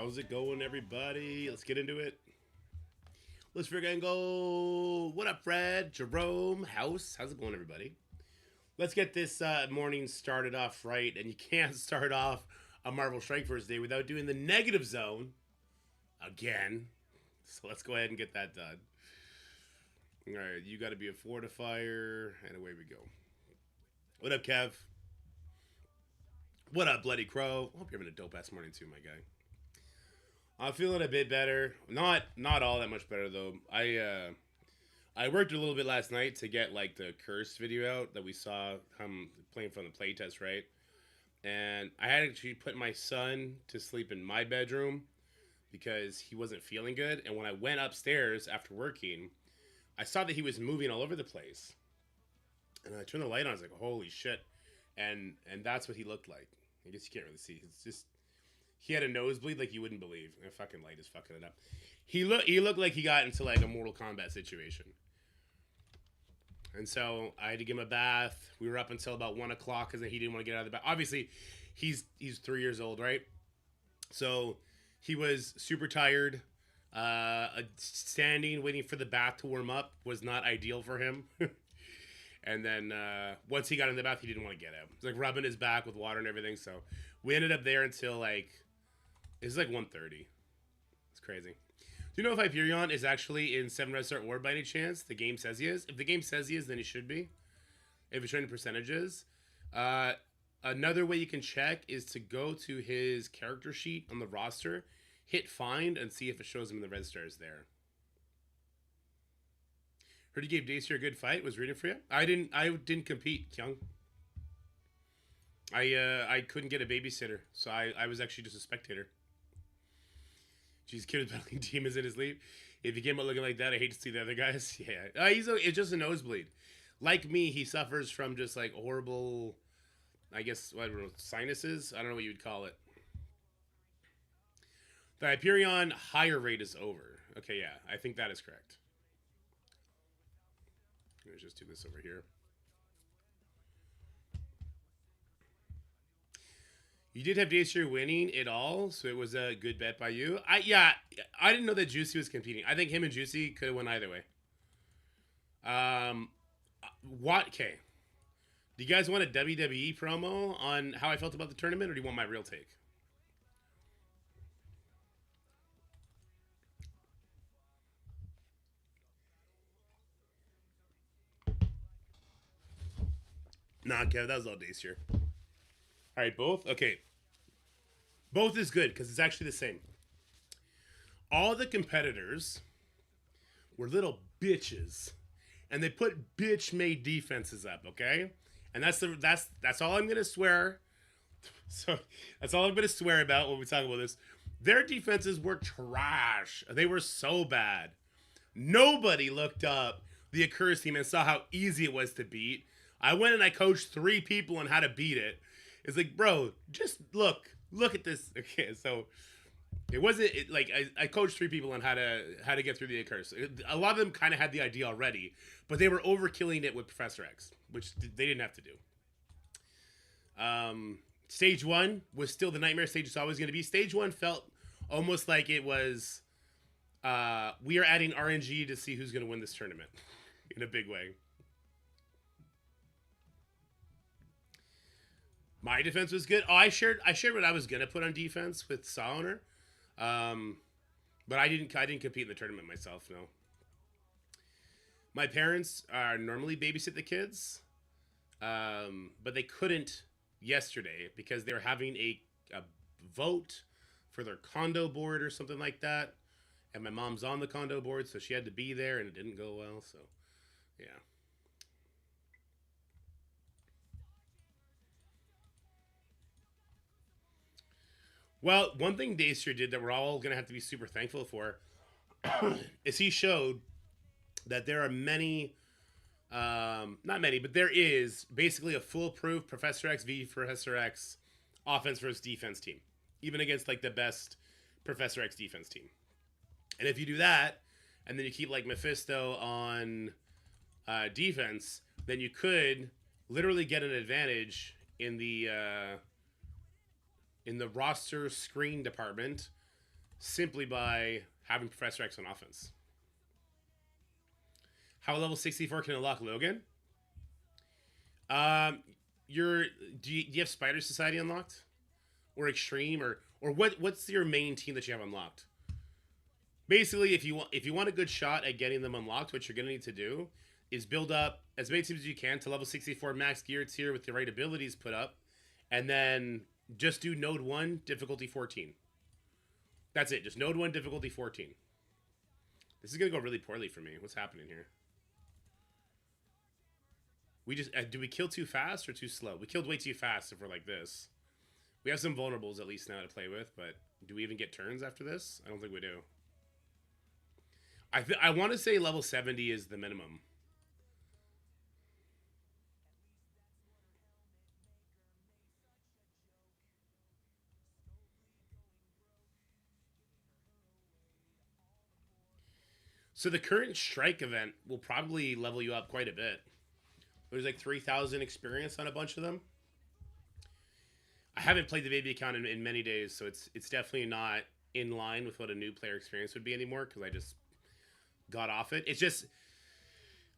How's it going, everybody? Let's get into it. Let's freaking go. What up, Fred? Jerome? House? How's it going, everybody? Let's get this morning started off right. And you can't start off a Marvel Strike Force day without doing the negative zone again. So let's go ahead and get that done. All right, you got to be a fortifier, and away we go. What up, Kev? What up, Bloody Crow? Hope you're having a dope ass morning too, my guy. I'm feeling a bit better. Not all that much better though. I worked a little bit last night to get like the curse video out that we saw playing from the playtest, right? And I had actually put my son to sleep in my bedroom because he wasn't feeling good. And when I went upstairs after working, I saw that he was moving all over the place. And I turned the light on. I was like, holy shit. And that's what he looked like. I guess you can't really see. It's just, he had a nosebleed like you wouldn't believe. And fucking light is fucking it up. He looked like he got into like a Mortal Kombat situation. And so I had to give him a bath. We were up until about 1 o'clock because he didn't want to get out of the bath. Obviously, he's 3 years old, right? So he was super tired. Standing, waiting for the bath to warm up was not ideal for him. And then once he got in the bath, he didn't want to get out. He was like rubbing his back with water and everything. So we ended up there until like, it was like 1:30. It's crazy. Do you know if Hyperion is actually in 7 Red Star Orb by any chance? The game says he is. If the game says he is, then he should be. If it's showing percentages. Another way you can check is to go to his character sheet on the roster, hit find, and see if it shows him in the red stars there. Heard you gave Dacier a good fight. Was rooting for you. I didn't compete, Kyung. I couldn't get a babysitter, so I was actually just a spectator. Jeez, kid was battling demons in his sleep. If he came out looking like that, I hate to see the other guys. Yeah, it's just a nosebleed. Like me, he suffers from just like horrible, I guess, I don't know, sinuses. I don't know what you would call it. The Hyperion higher rate is over. Okay, yeah, I think that is correct. Let's just do this over here. You did have Dacier winning it all, so it was a good bet by you. I didn't know that Juicy was competing. I think him and Juicy could have won either way. What? Okay. Do you guys want a WWE promo on how I felt about the tournament, or do you want my real take? Nah, Kev, that was all Dacier. All right, both? Okay. Both is good because it's actually the same. All the competitors were little bitches, and they put bitch-made defenses up, okay? And that's all I'm going to swear. So that's all I'm going to swear about when we talk about this. Their defenses were trash. They were so bad. Nobody looked up the Accursed team and saw how easy it was to beat. I went and I coached 3 people on how to beat it. It's like, bro, just look at this. Okay, so it wasn't like I coached 3 people on how to get through the Accursed. A lot of them kind of had the idea already, but they were overkilling it with Professor X, which they didn't have to do. Stage 1 was still the nightmare stage it's always going to be. Stage 1 felt almost like it was we are adding RNG to see who's going to win this tournament in a big way. My defense was good. Oh, I shared what I was gonna put on defense with Saloner, but I didn't compete in the tournament myself. No. My parents are normally babysit the kids, but they couldn't yesterday because they were having a vote for their condo board or something like that, and my mom's on the condo board, so she had to be there, and it didn't go well. So, yeah. Well, one thing Dacier did that we're all going to have to be super thankful for is he showed that there are many, not many, but there is basically a foolproof Professor X v Professor X offense versus defense team, even against like the best Professor X defense team. And if you do that, and then you keep like Mephisto on defense, then you could literally get an advantage in the roster screen department simply by having Professor X on offense. How level 64 can unlock Logan? Um, do you have Spider Society unlocked, or Extreme, or what's your main team that you have unlocked? Basically, if you want a good shot at getting them unlocked, what you're gonna need to do is build up as many teams as you can to level 64 max gear tier with the right abilities put up, and then just do Node 1 difficulty 14. That's it. Just Node 1 difficulty 14. This is gonna go really poorly for me. What's happening here? We just do we kill too fast or too slow? We killed way too fast if we're like this. We have some vulnerables at least now to play with, but do we even get turns after this? I don't think we do. I want to say level 70 is the minimum. So the current strike event will probably level you up quite a bit. There's like 3,000 experience on a bunch of them. I haven't played the baby account in many days, so it's definitely not in line with what a new player experience would be anymore, because I just got off it. It's just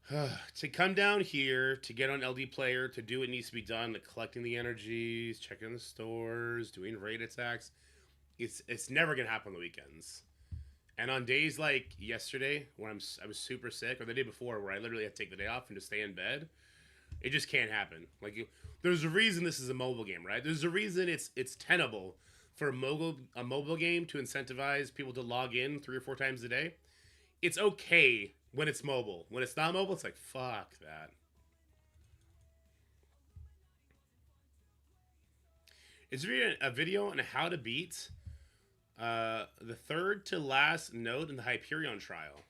to come down here to get on LD player, to do what needs to be done, like collecting the energies, checking the stores, doing raid attacks. It's never gonna happen on the weekends. And on days like yesterday, when I was super sick, or the day before, where I literally had to take the day off and just stay in bed, it just can't happen. Like, there's a reason this is a mobile game, right? There's a reason it's tenable for a mobile game to incentivize people to log in 3 or 4 times a day. It's okay when it's mobile. When it's not mobile, it's like, fuck that. It's a video on how to beat the third to last node in the Hyperion trial.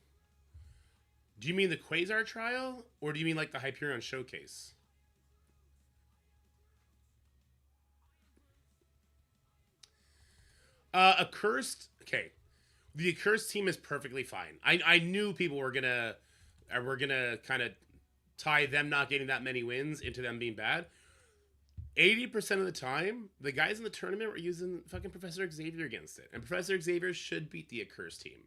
Do you mean the Quasar trial, or do you mean like the Hyperion showcase? Accursed. Okay, the Accursed team is perfectly fine. I knew people were gonna kind of tie them not getting that many wins into them being bad. 80% of the time, the guys in the tournament were using fucking Professor Xavier against it, and Professor Xavier should beat the Accursed team.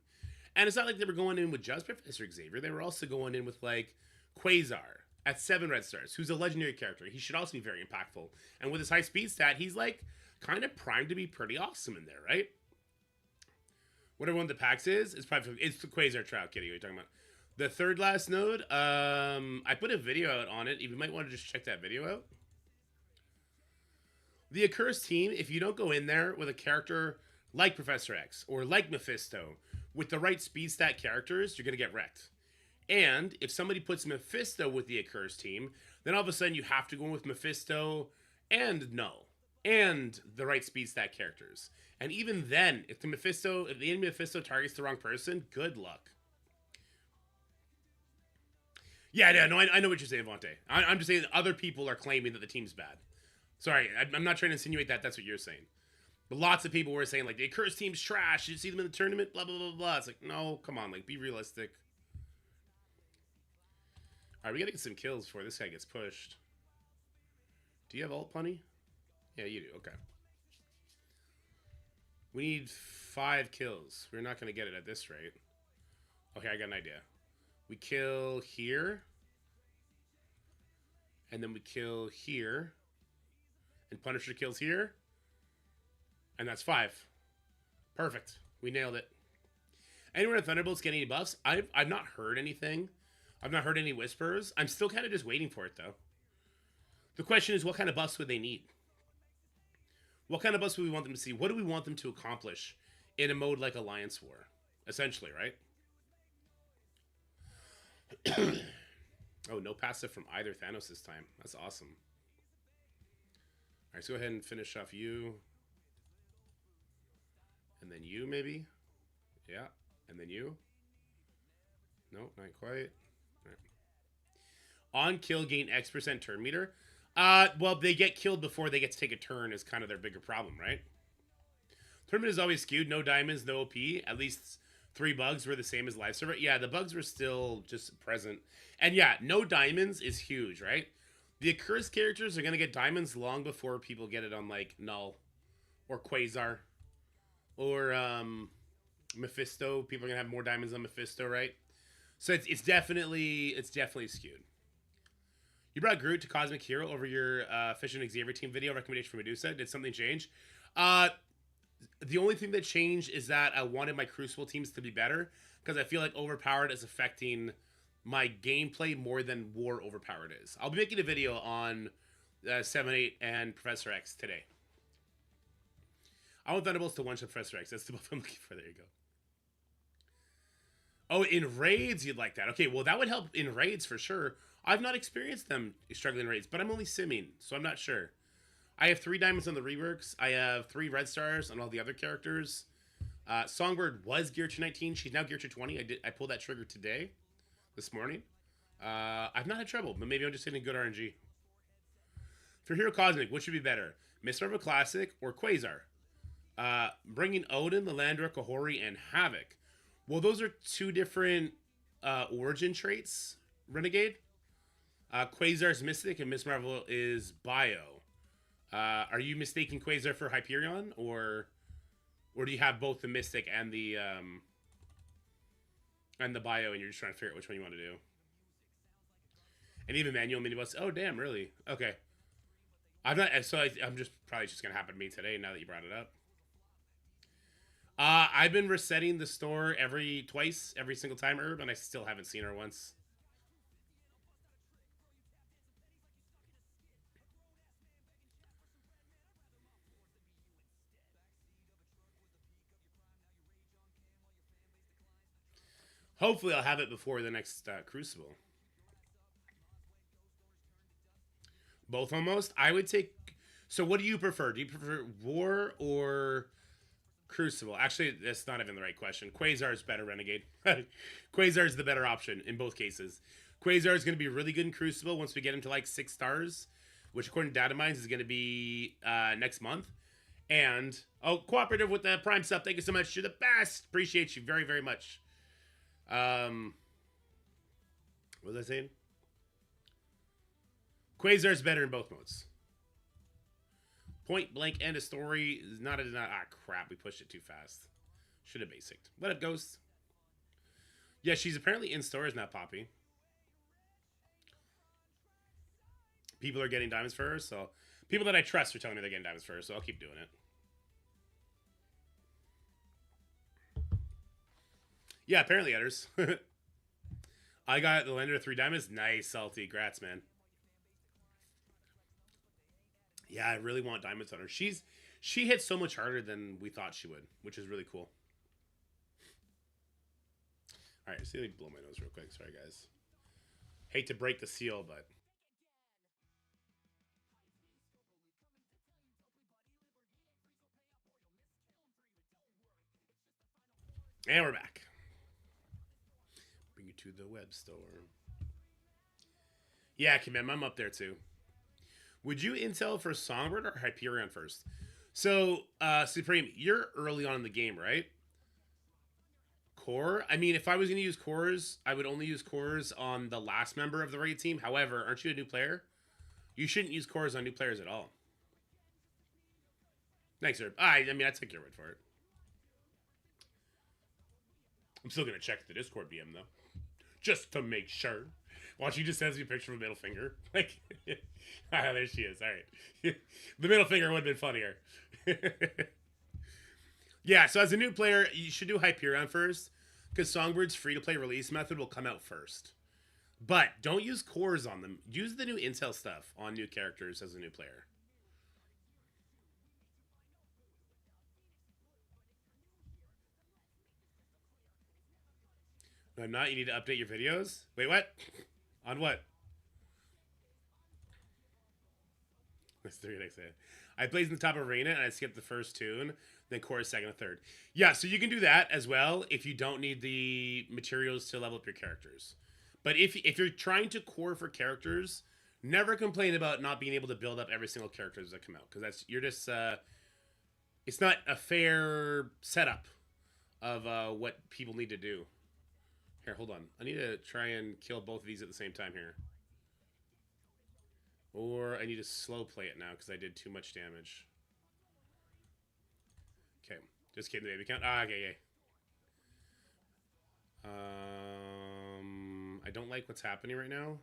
And it's not like they were going in with just Professor Xavier. They were also going in with, like, Quasar at 7 red stars, who's a legendary character. He should also be very impactful. And with his high speed stat, he's, like, kind of primed to be pretty awesome in there, right? Whatever one of the packs is, it's the Quasar trial, Kitty. What are you talking about? The third last node, I put a video out on it. You might want to just check that video out. The Accursed team, if you don't go in there with a character like Professor X or like Mephisto, with the right speed stat characters, you're going to get wrecked. And if somebody puts Mephisto with the Accursed team, then all of a sudden you have to go in with Mephisto and the right speed stat characters. And even then, if the enemy Mephisto targets the wrong person, good luck. Yeah, no, I know what you're saying, Vontae. I'm just saying that other people are claiming that the team's bad. Sorry, I'm not trying to insinuate that that's what you're saying. But lots of people were saying, like, the Accursed team's trash. Did you see them in the tournament? Blah, blah, blah, blah. It's like, no, come on. Like, be realistic. All right, we got to get some kills before this guy gets pushed. Do you have ult, Punny? Yeah, you do. Okay. We need 5 kills. We're not going to get it at this rate. Okay, I got an idea. We kill here. And then we kill here. And Punisher kills here. And that's 5. Perfect. We nailed it. Anyone at Thunderbolts get any buffs? I've not heard anything. I've not heard any whispers. I'm still kind of just waiting for it, though. The question is, what kind of buffs would they need? What kind of buffs would we want them to see? What do we want them to accomplish in a mode like Alliance War? Essentially, right? Oh, no passive from either Thanos this time. That's awesome. All right, so go ahead and finish off you. And then you, maybe? Yeah. And then you? No, not quite. All right. On kill, gain X% turn meter. Well, they get killed before they get to take a turn is kind of their bigger problem, right? Tournament is always skewed. No diamonds, no OP. At least 3 bugs were the same as live server. Yeah, the bugs were still just present. And yeah, no diamonds is huge, right? The Accursed characters are going to get diamonds long before people get it on, like, Null or Quasar. Or Mephisto. People are gonna have more diamonds on Mephisto, right? So it's definitely skewed. You brought Groot to Cosmic Hero over your Fish and Xavier team video recommendation for Medusa. Did something change? The only thing that changed is that I wanted my Crucible teams to be better because I feel like Overpowered is affecting my gameplay more than War Overpowered is. I'll be making a video on 7-8 and Professor X today. I want Thunderbolts to one-shot Professor X. That's the buff I'm looking for. There you go. Oh, in raids you'd like that. Okay, well that would help in raids for sure. I've not experienced them struggling in raids, but I'm only simming, so I'm not sure. I have 3 diamonds on the reworks. I have 3 red stars on all the other characters. Songbird was geared to 19. She's now geared to 20. I pulled that trigger today, this morning. I've not had trouble, but maybe I'm just hitting good RNG. For Hero Cosmic, which would be better? Miss Marvel Classic or Quasar? Bringing Odin, Lilandra, Kahori, and Havoc. Well, those are 2 different origin traits, Renegade. Quasar is Mystic and Miss Marvel is Bio. Are you mistaking Quasar for Hyperion, or do you have both the Mystic and the Bio, and you're just trying to figure out which one you want to do? And even manual minibus. Oh, damn, really? Okay. I'm not. So I'm just probably just gonna happen to me today. Now that you brought it up. I've been resetting the store every single time, Herb, and I still haven't seen her once. Hopefully I'll have it before the next Crucible. Both almost? I would take... So what do you prefer? Do you prefer War or Crucible? Actually, that's not even the right question. Quasar is better, Renegade. Quasar is the better option in both cases. Quasar is going to be really good in Crucible once we get him to like 6 stars, which according to Datamines is going to be next month. And, oh, cooperative with the Prime sub. Thank you so much. You're the best. Appreciate you very, very much. What was I saying? Quasar is better in both modes. Point blank end of story is not crap, we pushed it too fast. Should have basicked. What up, Ghost? Yeah, she's apparently in stores now, Poppy. People are getting diamonds for her, so people that I trust are telling me they're getting diamonds for her, so I'll keep doing it. Yeah, apparently, Edders. I got the lender 3 diamonds. Nice, Salty. Grats, man. Yeah, I really want diamonds on her. She hits so much harder than we thought she would, which is really cool. All right, see, let me blow my nose real quick. Sorry, guys. Hate to break the seal, but... And we're back. Bring you to the web store. Yeah, Kim, I'm up there too. Would you intel for Songbird or Hyperion first? So, Supreme, you're early on in the game, right? Core? I mean, if I was going to use cores, I would only use cores on the last member of the raid team. However, aren't you a new player? You shouldn't use cores on new players at all. Thanks, sir. I mean, I took your word for it. I'm still going to check the Discord BM, though. Just to make sure. Watch, she just sends me a picture of a middle finger. Like, there she is. All right. The middle finger would have been funnier. Yeah, so as a new player, you should do Hyperion first, because Songbird's free-to-play release method will come out first. But don't use cores on them. Use the new intel stuff on new characters as a new player. No, I'm not. You need to update your videos? Wait, what? On what? That's 3 next day. I played in the top of arena and I skipped the first tune, then chorus second and third. Yeah, so you can do that as well if you don't need the materials to level up your characters. But if you're trying to core for characters, never complain about not being able to build up every single character that come out, because you're just it's not a fair setup of what people need to do. Here, hold on. I need to try and kill both of these at the same time here. Or I need to slow play it now because I did too much damage. Okay. Just kidding, the baby count. Ah, okay, yeah. I don't like what's happening right now.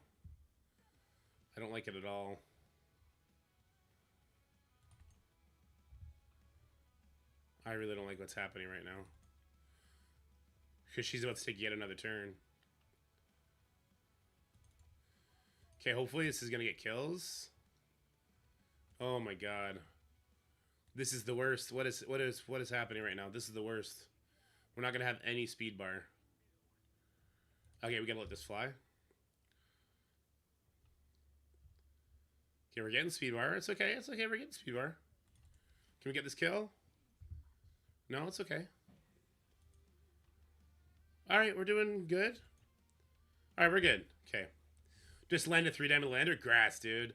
I don't like it at all. I really don't like what's happening right now. Because she's about to take yet another turn. Okay, hopefully this is going to get kills. Oh my god. This is the worst. What is happening right now? This is the worst. We're not going to have any speed bar. Okay, we got to let this fly. Okay, we're getting speed bar. It's okay. It's okay. We're getting speed bar. Can we get this kill? No, it's okay. All right, we're doing good. All right, we're good. Okay. Just land a 3-diamond lander. Grass, dude.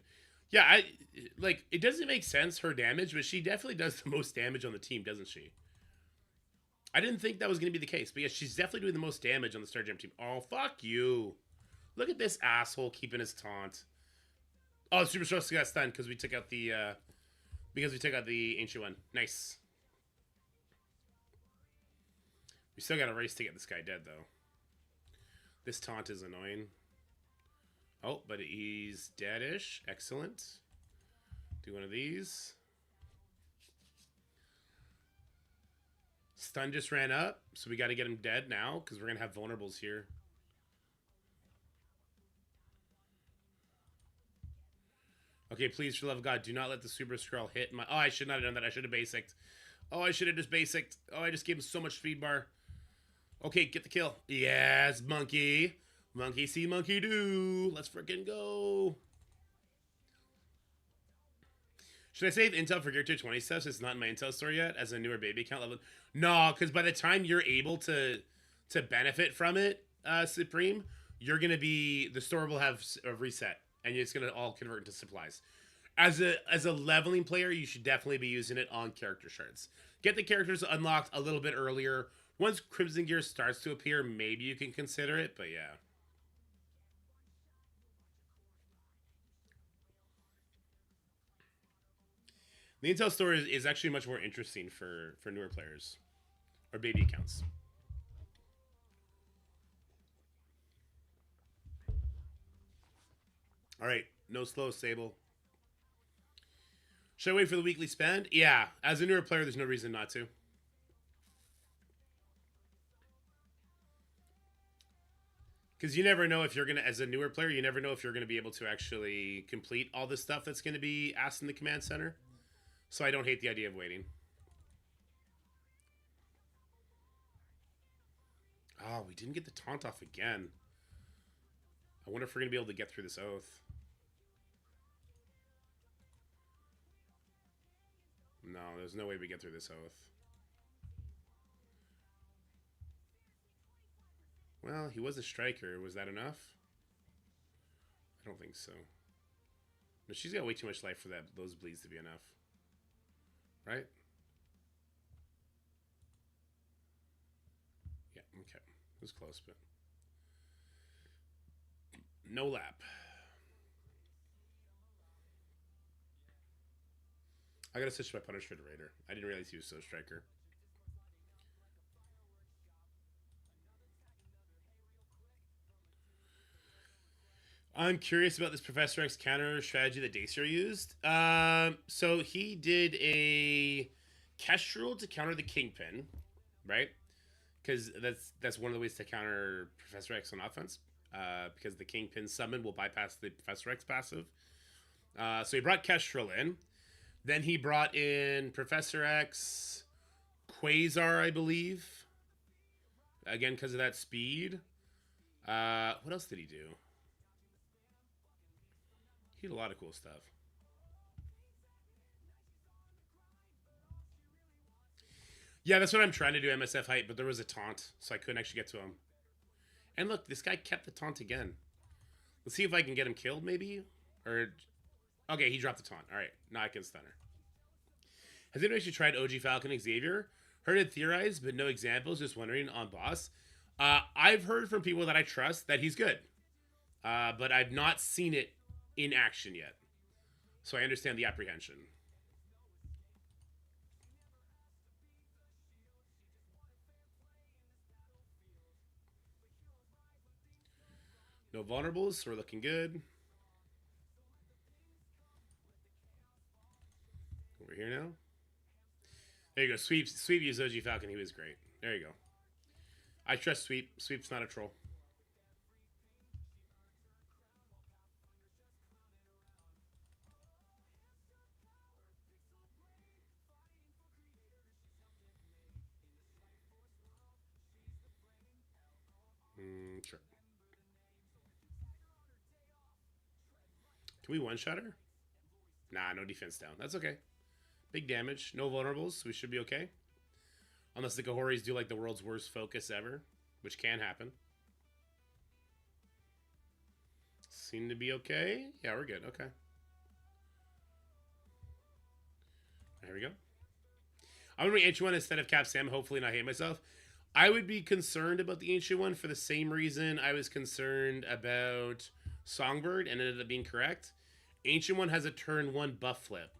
Yeah, it doesn't make sense, her damage, but she definitely does the most damage on the team, doesn't she? I didn't think that was going to be the case, but yeah, she's definitely doing the most damage on the Star Jam team. Oh, fuck you. Look at this asshole keeping his taunt. Oh, Super Strokes got stunned because we took out the ancient one. Nice. We still got a race to get this guy dead, though. This taunt is annoying. Oh, but he's dead-ish. Excellent. Do one of these. Stun just ran up, so we got to get him dead now, because we're going to have vulnerables here. Okay, please, for the love of God, do not let the Super Skrull hit my... Oh, I should not have done that. I should have basicked. Oh, I should have just basicked. Oh, I just gave him so much speed bar. Okay, get the kill. Yes, monkey. Monkey see, monkey do. Let's freaking go. Should I save intel for Gear 20 stuff so it's not in my intel store yet as a newer baby account level? No, because by the time you're able to benefit from it, Supreme, you're going to be... The store will have a reset, and it's going to all convert into supplies. As a leveling player, you should definitely be using it on character shards. Get the characters unlocked a little bit earlier. Once Crimson Gear starts to appear, maybe you can consider it, but yeah. The Intel store is actually much more interesting for newer players. Or baby accounts. Alright, no slow, Sable. Should I wait for the weekly spend? Yeah, as a newer player, there's no reason not to. Because you never know if you're going to, as a newer player, you never know if you're going to be able to actually complete all the stuff that's going to be asked in the command center. So I don't hate the idea of waiting. Oh, we didn't get the taunt off again. I wonder if we're going to be able to get through this oath. No, there's no way we get through this oath. Well, he was a striker. Was that enough? I don't think so. No, she's got way too much life for those bleeds to be enough. Right? Yeah, okay. It was close, but... No lap. I gotta switch my Punisher to Raider. I didn't realize he was so striker. I'm curious about this Professor X counter strategy that Dacer used. So he did a Kestrel to counter the Kingpin, right? Because that's one of the ways to counter Professor X on offense. Because the Kingpin summon will bypass the Professor X passive. So he brought Kestrel in. Then he brought in Professor X, Quasar, I believe. Again, because of that speed. What else did he do? He had a lot of cool stuff. Yeah, that's what I'm trying to do, MSF height, but there was a taunt, so I couldn't actually get to him. And look, this guy kept the taunt again. Let's see if I can get him killed, maybe? Or... Okay, he dropped the taunt. Alright, now I can stun her. Has anyone actually tried OG Falcon Xavier? Heard it theorized, but no examples, just wondering on boss. I've heard from people that I trust that he's good. But I've not seen it in action yet. So I understand the apprehension. No vulnerables, so we're looking good. Over here now. There you go. Sweep used OG Falcon. He was great. There you go. I trust Sweep. Sweep's not a troll. Sure. Can we one-shot her? Nah, no defense down. That's okay. Big damage. No vulnerables. We should be okay. Unless the Kahoris do like the world's worst focus ever, which can happen. Seem to be okay. Yeah, we're good. Okay. There we go. I'm going to bring Ancient One instead of Cap Sam. Hopefully not hate myself. I would be concerned about the Ancient One for the same reason I was concerned about Songbird and ended up being correct. Ancient One has a turn 1 buff flip.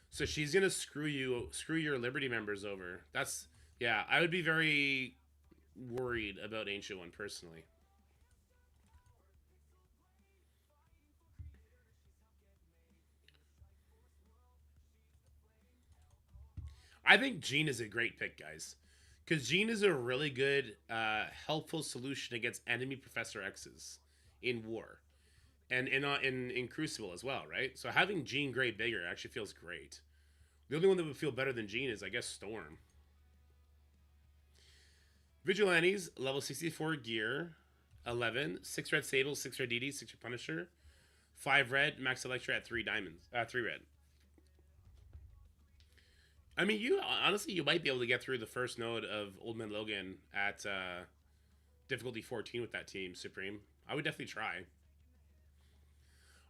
So she's going to screw your Liberty members over. That's, yeah, I would be very worried about Ancient One personally. I think Jean is a great pick, guys. Because Jean is a really good, helpful solution against enemy Professor X's in war. And in Crucible as well, right? So having Jean Grey bigger actually feels great. The only one that would feel better than Jean is, I guess, Storm. Vigilantes, level 64 gear, 11, 6 red Sable, 6 red DD, 6 red Punisher, 5 red, max Electra at 3 diamonds, 3 red. I mean, you might be able to get through the first node of Old Man Logan at difficulty 14 with that team, Supreme. I would definitely try.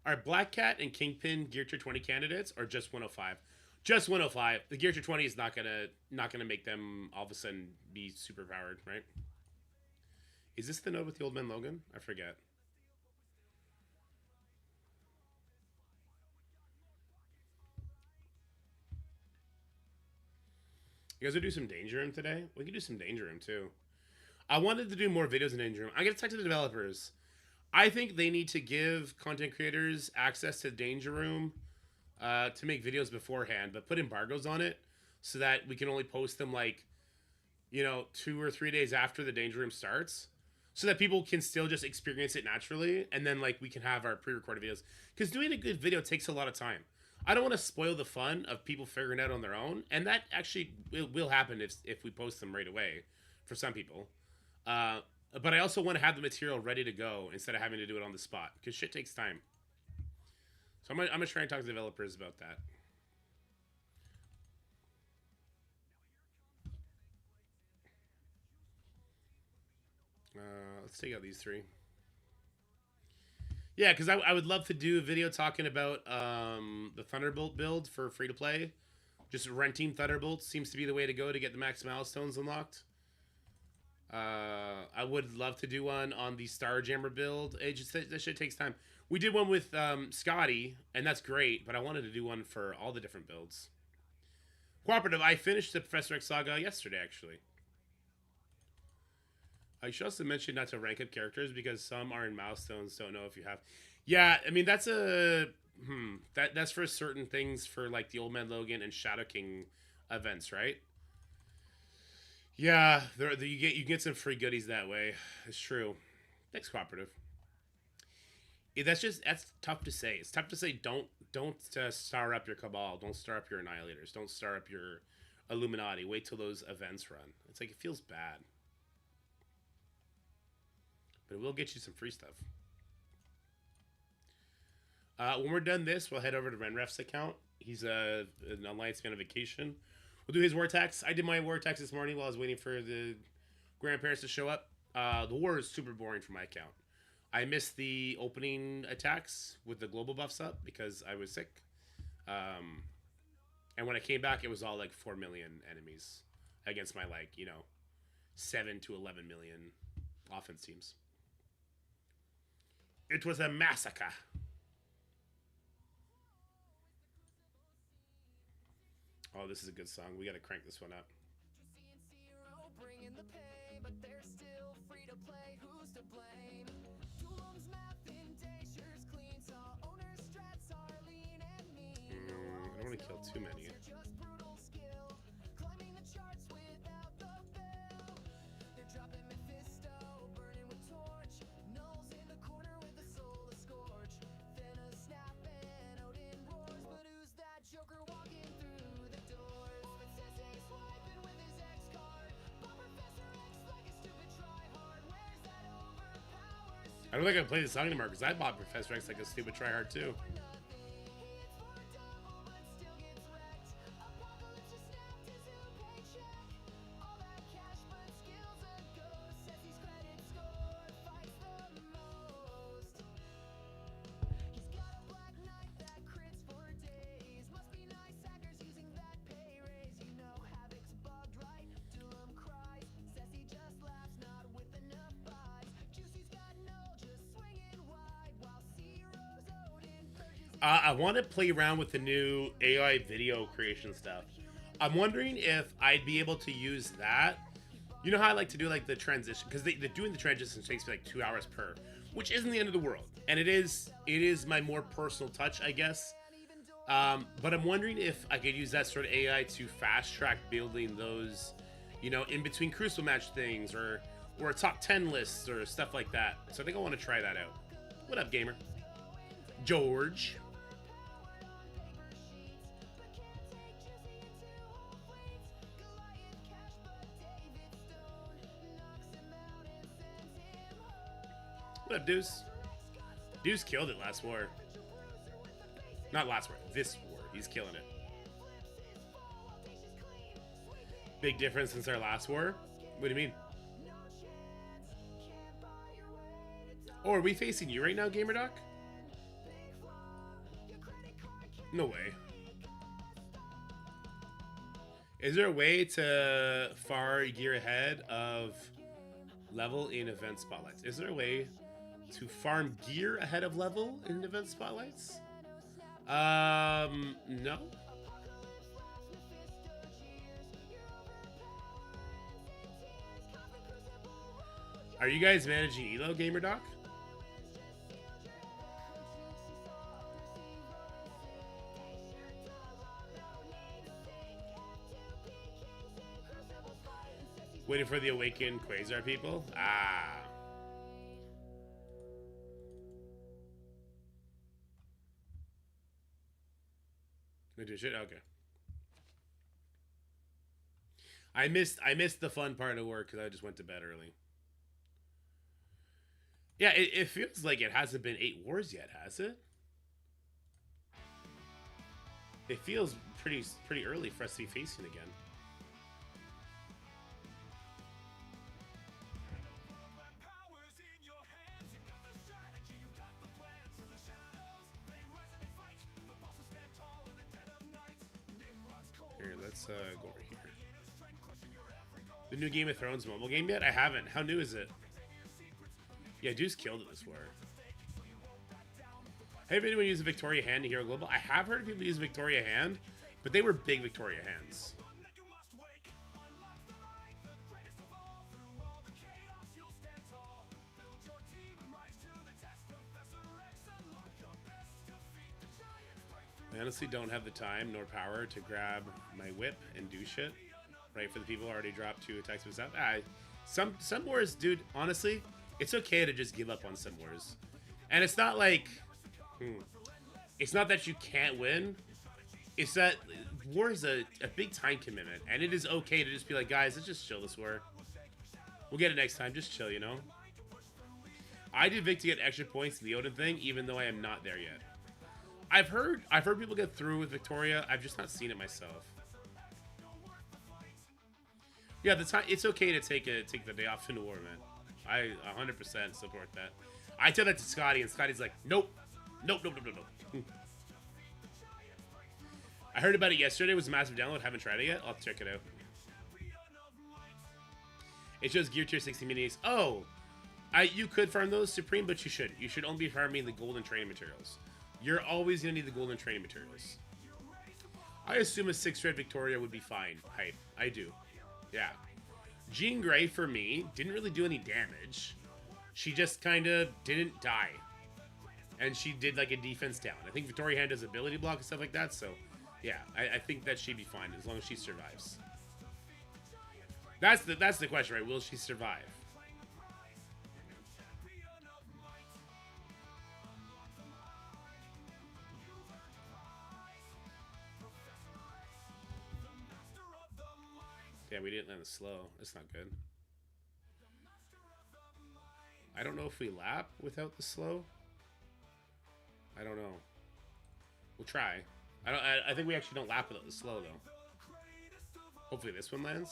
Are Black Cat and Kingpin Gear Tier 20 candidates, or just 105? Just 105. The Gear Tier 20 is not gonna make them all of a sudden be super powered, right? Is this the node with the Old Man Logan? I forget. You guys would do some Danger Room today? We could do some Danger Room too. I wanted to do more videos in Danger Room. I gotta talk to the developers. I think they need to give content creators access to Danger Room to make videos beforehand, but put embargoes on it so that we can only post them 2 or 3 days after the Danger Room starts, so that people can still just experience it naturally, and then we can have our pre-recorded videos. Because doing a good video takes a lot of time. I don't want to spoil the fun of people figuring it out on their own, and that actually will happen if we post them right away for some people. But I also want to have the material ready to go instead of having to do it on the spot, because shit takes time. So I'm gonna try and talk to developers about that. Let's take out these 3. Yeah, because I would love to do a video talking about the Thunderbolt build for free-to-play. Just renting Thunderbolts seems to be the way to go to get the max milestones unlocked. I would love to do one on the Starjammer build. That shit takes time. We did one with Scotty, and that's great, but I wanted to do one for all the different builds. Cooperative, I finished the Professor X saga yesterday, actually. I should also mention not to rank up characters because some are in milestones. Don't know if you have. Yeah, I mean that's that's for certain things for the Old Man Logan and Shadow King events, right? Yeah, you get some free goodies that way. It's true. Thanks, Cooperative. Yeah, that's tough to say. It's tough to say. Don't star up your Cabal. Don't star up your Annihilators. Don't star up your Illuminati. Wait till those events run. It's it feels bad. But it will get you some free stuff. When we're done this, we'll head over to Renref's account. He's an Alliance fan on vacation. We'll do his Vortex. I did my Vortex this morning while I was waiting for the grandparents to show up. The war is super boring for my account. I missed the opening attacks with the global buffs up because I was sick. And when I came back, it was all 4 million enemies against my 7 to 11 million offense teams. It was a massacre. Oh, this is a good song. We gotta crank this one up. I don't want to kill too many. I don't think I play this song anymore because I bought Professor X like a stupid tryhard too. I want to play around with the new AI video creation stuff. I'm wondering if I'd be able to use that. You know how I like to do like the transition, because doing the transition takes me like 2 hours per, which isn't the end of the world, and it is my more personal touch, I guess. But I'm wondering if I could use that sort of AI to fast track building those, you know, in between Crucible match things or a top 10 lists or stuff like that. So I think I want to try that out. What up, gamer? George. What up, Deuce? Deuce killed it last war. Not last war, this war. He's killing it. Big difference since our last war? What do you mean? Oh, are we facing you right now, GamerDoc? No way. Is there a way to far gear ahead of level in event spotlights? Is there a way to farm gear ahead of level in event spotlights? No. Are you guys managing Elo, GamerDoc? Waiting for the awakened Quasar people? Ah. They do shit? Okay. I missed the fun part of work because I just went to bed early. Yeah, it feels like it hasn't been 8 wars yet, has it? It feels pretty early for us to be facing again. Let's go over here. The new Game of Thrones mobile game yet? I haven't. How new is it? Yeah, Deuce killed it this war. Have anyone used a Victoria hand to Hero Global? I have heard people use Victoria hand, but they were big Victoria hands. I honestly don't have the time nor power to grab my whip and do shit. Right, for the people who already dropped 2 attacks with stuff. Some wars, dude, honestly, it's okay to just give up on some wars. And it's not like... It's not that you can't win. It's that war is a big time commitment. And it is okay to just be like, guys, let's just chill this war. We'll get it next time. Just chill, you know? I did Vic to get extra points in the Odin thing, even though I am not there yet. I've heard people get through with Victoria. I've just not seen it myself. Yeah, the time it's okay to take the day off in the war, man. I 100% support that. I tell that to Scotty, and Scotty's like, nope. Nope. I heard about it yesterday. It was a massive download. Haven't tried it yet. I'll have to check it out. It shows gear tier 60 minis. Oh, you could farm those, Supreme, but you shouldn't. You should only be farming the golden training materials. You're always going to need the golden training materials. I assume a 6-red Victoria would be fine. Hype. I do. Yeah. Jean Grey, for me, didn't really do any damage. She just kind of didn't die. And she did like a defense down. I think Victoria Hand does ability block and stuff like that. So, yeah, I think that she'd be fine as long as she survives. That's the question, right? Will she survive? Yeah, we didn't land the slow. That's not good. I don't know if we lap without the slow. I don't know. We'll try. I think we actually don't lap without the slow though. Hopefully this one lands.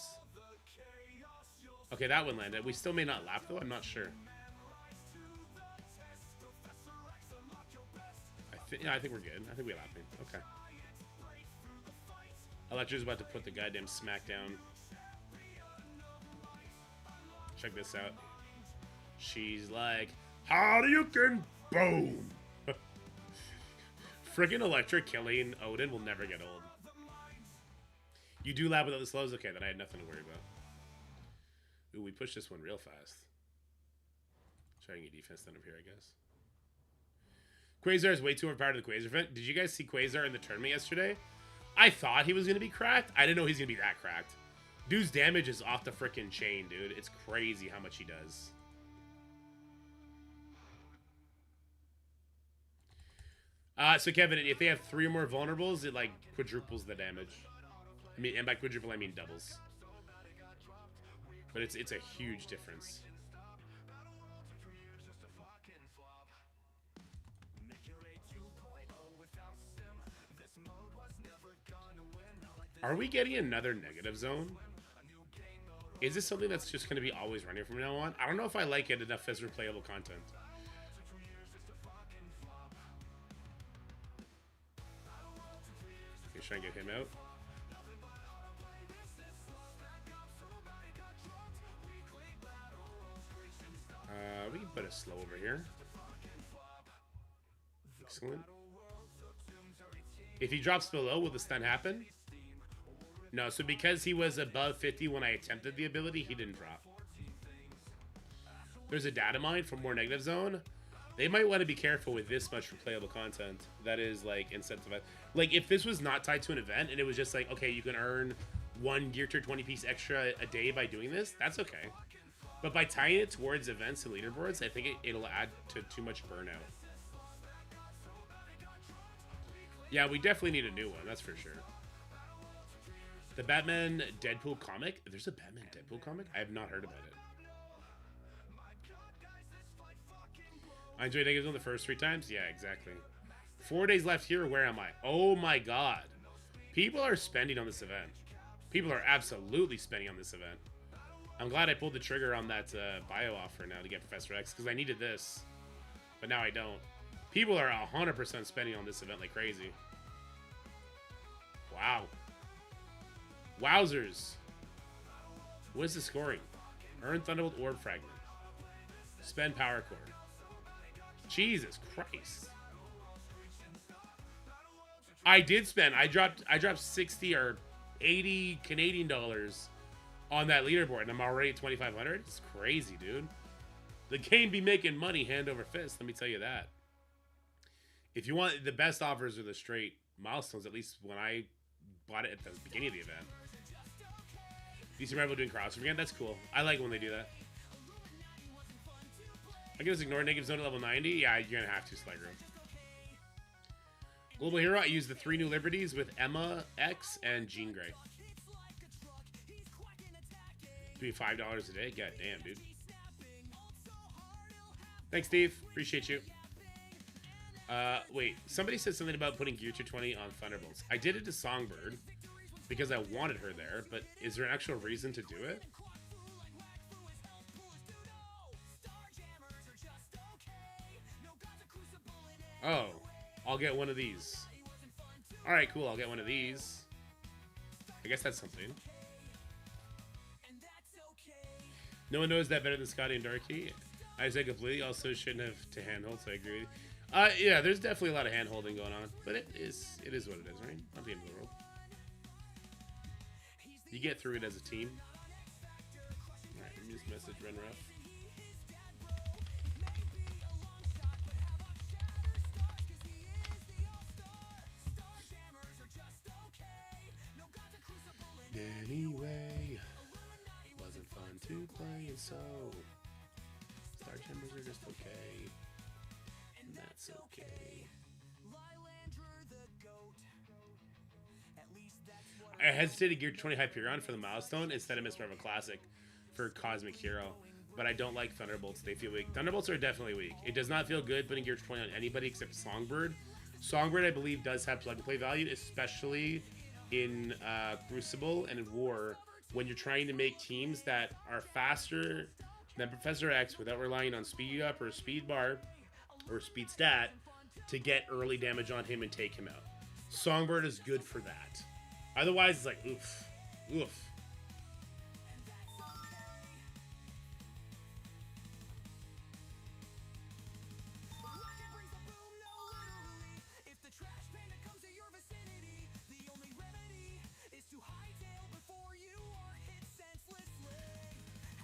Okay, that one landed. We still may not lap though. I'm not sure. I think we're good. I think we're lapping. Okay. Electra's about to put the goddamn smack down. Check this out. She's like, how do you can boom? Friggin' Electra killing Odin will never get old. You do lap without the slows? Okay, then I had nothing to worry about. Ooh, we pushed this one real fast. Try and get defense done up here, I guess. Quasar is way too overpowered to the Quasar event. Did you guys see Quasar in the tournament yesterday? I thought he was going to be cracked. I didn't know he's going to be that cracked. Dude's damage is off the frickin' chain, dude. It's crazy how much he does. So Kevin, if they have 3 or more vulnerables, it like quadruples the damage. I mean, and by quadruple I mean doubles. But it's a huge difference. Are we getting another negative zone? Is this something that's just going to be always running from now on? I don't know if I like it enough as replayable content. Okay, try and get him out. We can put a slow over here. Excellent. If he drops below, will the stun happen? No, so because he was above 50 when I attempted the ability, he didn't drop. There's a data mine for more negative zone. They might want to be careful with this much replayable content that is like incentivized. Like if this was not tied to an event and it was just like, okay, you can earn 1 gear tier 20 piece extra a day by doing this, that's okay. But by tying it towards events and leaderboards, I think it'll add to too much burnout. Yeah, we definitely need a new one, that's for sure. The Batman Deadpool comic? There's a Batman Deadpool comic? I have not heard about it. I enjoyed negative on the first 3 times? Yeah, exactly. 4 days left here. Where am I? Oh my god. People are spending on this event. People are absolutely spending on this event. I'm glad I pulled the trigger on that bio offer now to get Professor X because I needed this. But now I don't. People are 100% spending on this event like crazy. Wow. Wowzers. What is the scoring? Earn Thunderbolt Orb Fragment. Spend Power Core. Jesus Christ. I did spend. I dropped 60 or 80 Canadian dollars on that leaderboard and I'm already at 2,500. It's crazy, dude. The game be making money hand over fist, let me tell you that. If you want, the best offers are the straight milestones, at least when I bought it at the beginning of the event. DC Rival doing crossover again, that's cool. I like when they do that. I can just ignore negative zone at level 90. Yeah, you're gonna have to, Sligo. Global Hero, I used the 3 new liberties with Emma, X, and Jean Grey. Doing $5 a day? God damn, dude. Thanks, Steve. Appreciate you. Wait, somebody said something about putting Gear 220 on Thunderbolts. I did it to Songbird because I wanted her there, but is there an actual reason to do it? Oh, I'll get one of these. Alright, cool, I'll get one of these. I guess that's something. No one knows that better than Scotty and Darky. I say completely, also shouldn't have to handhold, so I agree with you. Yeah, there's definitely a lot of hand-holding going on, but it is what it is, right? Not the end of the world. You get through it as a team. Alright, let me just message Renruff. Anyway, wasn't fun to play, and so Star Chambers are just okay, and that's okay. I hesitated Gear 20 Hyperion for the milestone instead of Miss Marvel Classic for Cosmic Hero, but I don't like Thunderbolts. They feel weak. Thunderbolts are definitely weak. It does not feel good putting Gear 20 on anybody except Songbird. Songbird, I believe, does have plug-and-play value, especially in Crucible and in War, when you're trying to make teams that are faster than Professor X without relying on speed up or speed bar or speed stat to get early damage on him and take him out. Songbird is good for that. Otherwise, it's like, oof. Oof.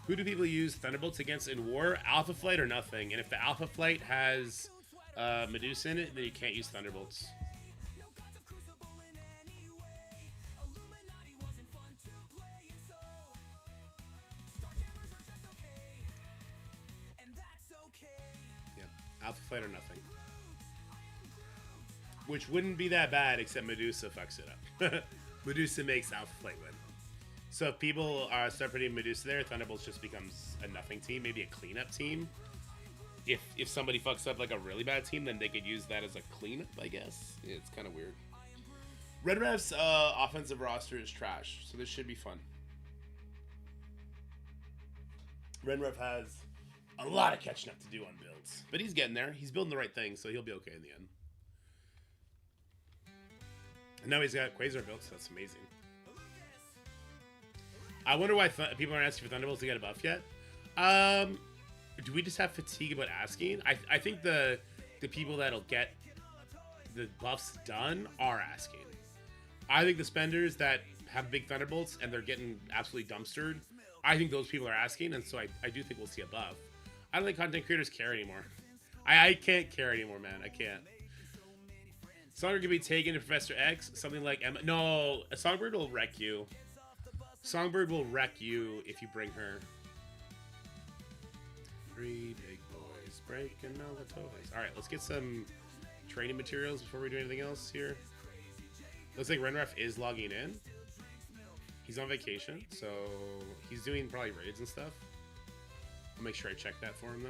Who do people use Thunderbolts against in War? Alpha Flight or nothing. And if the Alpha Flight has Medusa in it, then you can't use Thunderbolts. Alpha Flight or nothing. Which wouldn't be that bad, except Medusa fucks it up. Medusa makes Alpha Flight win. So if people start putting Medusa there, Thunderbolts just becomes a nothing team, maybe a cleanup team. If somebody fucks up like a really bad team, then they could use that as a cleanup, I guess. Yeah, it's kind of weird. Red Ref's offensive roster is trash, so this should be fun. Red Ref has a lot of catching up to do on builds, but he's getting there. He's building the right thing, so he'll be okay in the end. And now he's got Quasar built, so that's amazing. I wonder why people aren't asking for Thunderbolts to get a buff yet. Do we just have fatigue about asking? I think the people that'll get the buffs done are asking. I think the spenders that have big Thunderbolts and they're getting absolutely dumpstered, I think those people are asking, and so I do think we'll see a buff. I don't think content creators care anymore. I can't care anymore, man. I can't. Songbird can be taken to Professor X. Something like Emma. No, a Songbird will wreck you. Songbird will wreck you if you bring her. 3 big boys breaking all the toys. All right, let's get some training materials before we do anything else here. Looks like Renref is logging in. He's on vacation, so he's doing probably raids and stuff. I'll make sure I check that for him, though.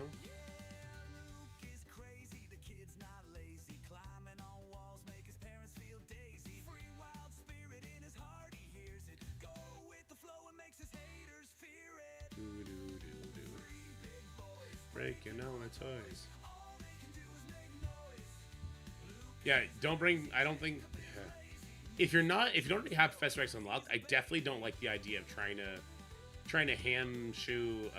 Breaking all the toys. Yeah, don't bring. I don't think. If you don't already have Professor X unlocked, I definitely don't like the idea of trying to ham shoe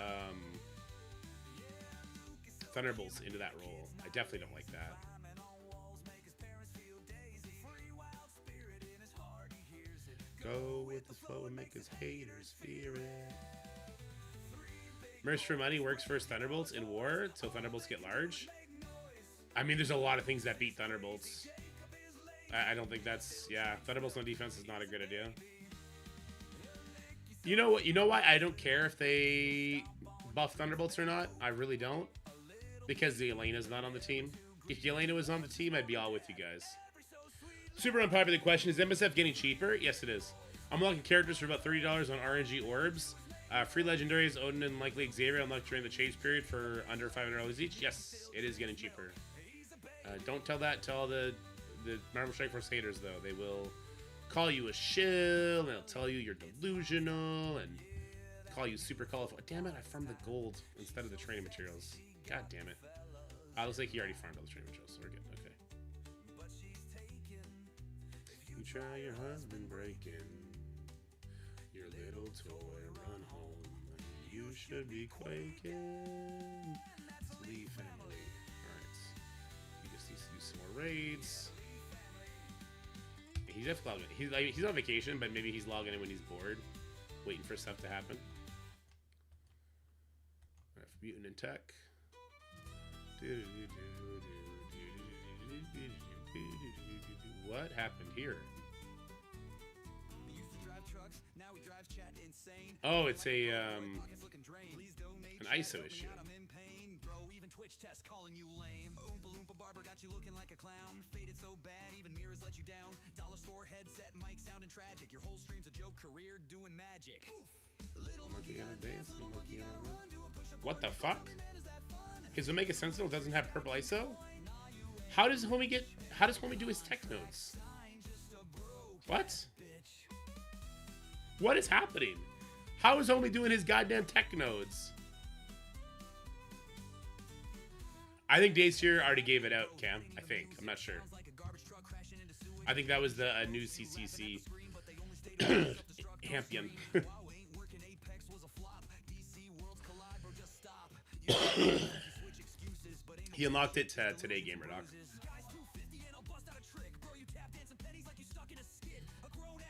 Thunderbolts into that role. I definitely don't like that. Go with the flow and make his haters fear it. Merch for money works first Thunderbolts in War, so Thunderbolts get large. I mean, there's a lot of things that beat Thunderbolts. I don't think that's... Yeah, Thunderbolts on defense is not a good idea. You know what? You know why I don't care if they buff Thunderbolts or not? I really don't. Because the Elena's not on the team. If the Elena was on the team, I'd be all with you guys. Super unpopular question. Is MSF getting cheaper? Yes, it is. I'm unlocking characters for about $30 on RNG orbs. Free legendaries, Odin and likely Xavier unlocked during the chase period for under $500 each. Yes, it is getting cheaper. Don't tell that to all the Marvel Strike Force haters, though. They will call you a shill, and they'll tell you you're delusional, and call you super colorful. Damn it, I farmed the gold instead of the training materials. God damn it. Looks like he already farmed all the training materials, so we're good. Okay. You try your husband breaking your little toy, run home. You should be quaking. Lee family. Alright. He just needs to do some more raids. He's definitely logging. He's on vacation, but maybe he's logging in when he's bored, waiting for stuff to happen. Alright, mutant and tech. What happened here? Oh, it's a an ISO issue. What the fuck? His Omega Sentinel doesn't have purple ISO? How does homie do his tech nodes? What? What is happening? How is homie doing his goddamn tech nodes? I think Dacier already gave it out, Cam. I think. I'm not sure. I think that was the new CCC Hampion. He unlocked it today, Gamer Doc.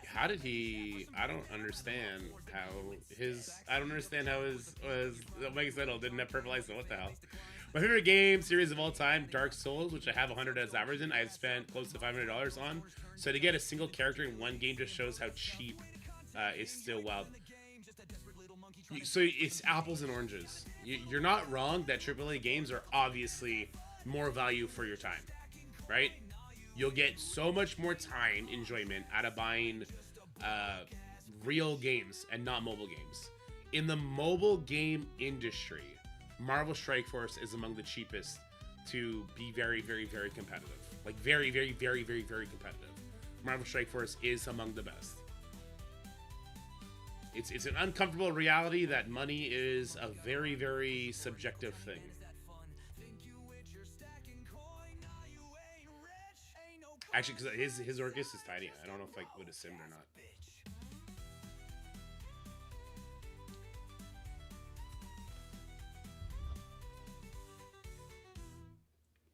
How did he? I don't understand how his. I don't understand how his Omega Sentinel didn't have purple ISO. What the hell? My favorite game series of all time, Dark Souls, which I have 100 as hours in. I've spent close to $500 on. So to get a single character in one game just shows how cheap it's still wild. So it's apples and oranges. You're not wrong that AAA games are obviously more value for your time, right? You'll get so much more time enjoyment out of buying real games and not mobile games. In the mobile game industry, Marvel Strike Force is among the cheapest to be very, very, very competitive. Like very, very, very, very, very competitive. Marvel Strike Force is among the best. It's an uncomfortable reality that money is a very, very subjective thing. Actually, because his Orcus is tiny. I don't know if I would have simmed or not.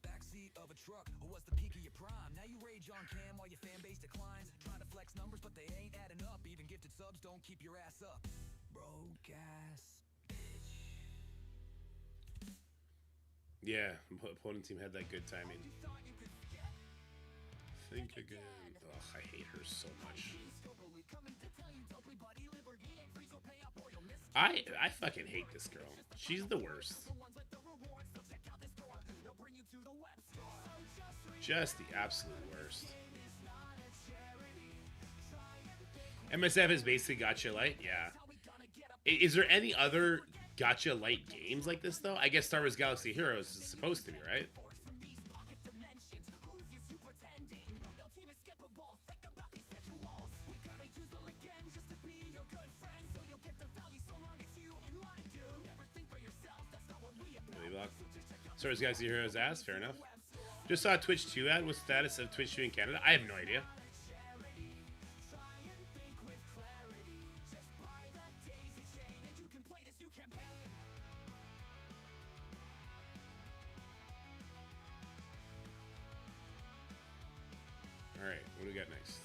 Backseat of a truck, or what's the peak of your prime? Now you rage on cam while your fan base declines. Trying to flex numbers, but they ain't adding up. Even gifted subs don't keep your ass up. Broke ass bitch. Yeah, opponent team had that good timing. Think again. Ugh, I hate her so much. I fucking hate this girl. She's the worst. Just the absolute worst. MSF is basically gacha light, yeah. Is there any other gacha light games like this though? I guess Star Wars Galaxy Heroes is supposed to be, right? Star Wars Galaxy Heroes ass, fair enough. Just saw a Twitch 2 ad. What's the status of Twitch 2 in Canada? I have no idea. Alright, what do we got next?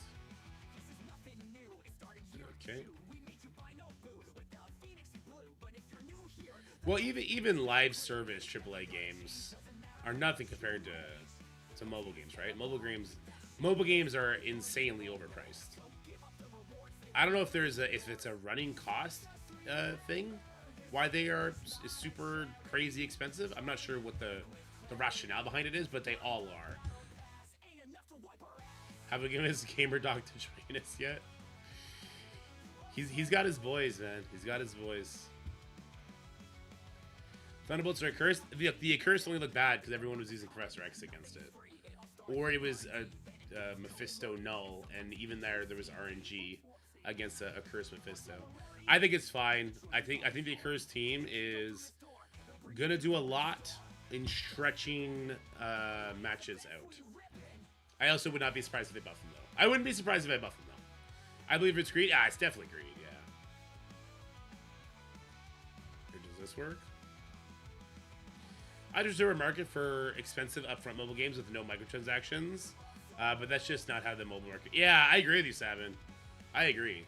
Okay. Well, even live service AAA games are nothing compared to mobile games, right? Mobile games are insanely overpriced. I don't know if it's a running cost thing, why they are super crazy expensive. I'm not sure what the rationale behind it is, but they all are. Have we given his gamer dog to join us yet? He's got his boys, man. He's got his boys. Thunderbolts are accursed. The accursed only looked bad because everyone was using Professor X against it, or it was a Mephisto null, and even there was RNG against a accursed Mephisto. I think it's fine. I think the accursed team is gonna do a lot in stretching matches out. I also would not be surprised if they buff him though. I wouldn't be surprised if I buff him though. I believe it's greed. Ah, it's definitely greed. Yeah. Or does this work? I deserve a market for expensive upfront mobile games with no microtransactions, but that's just not how the mobile market. Yeah, I agree with you, Savin. I agree.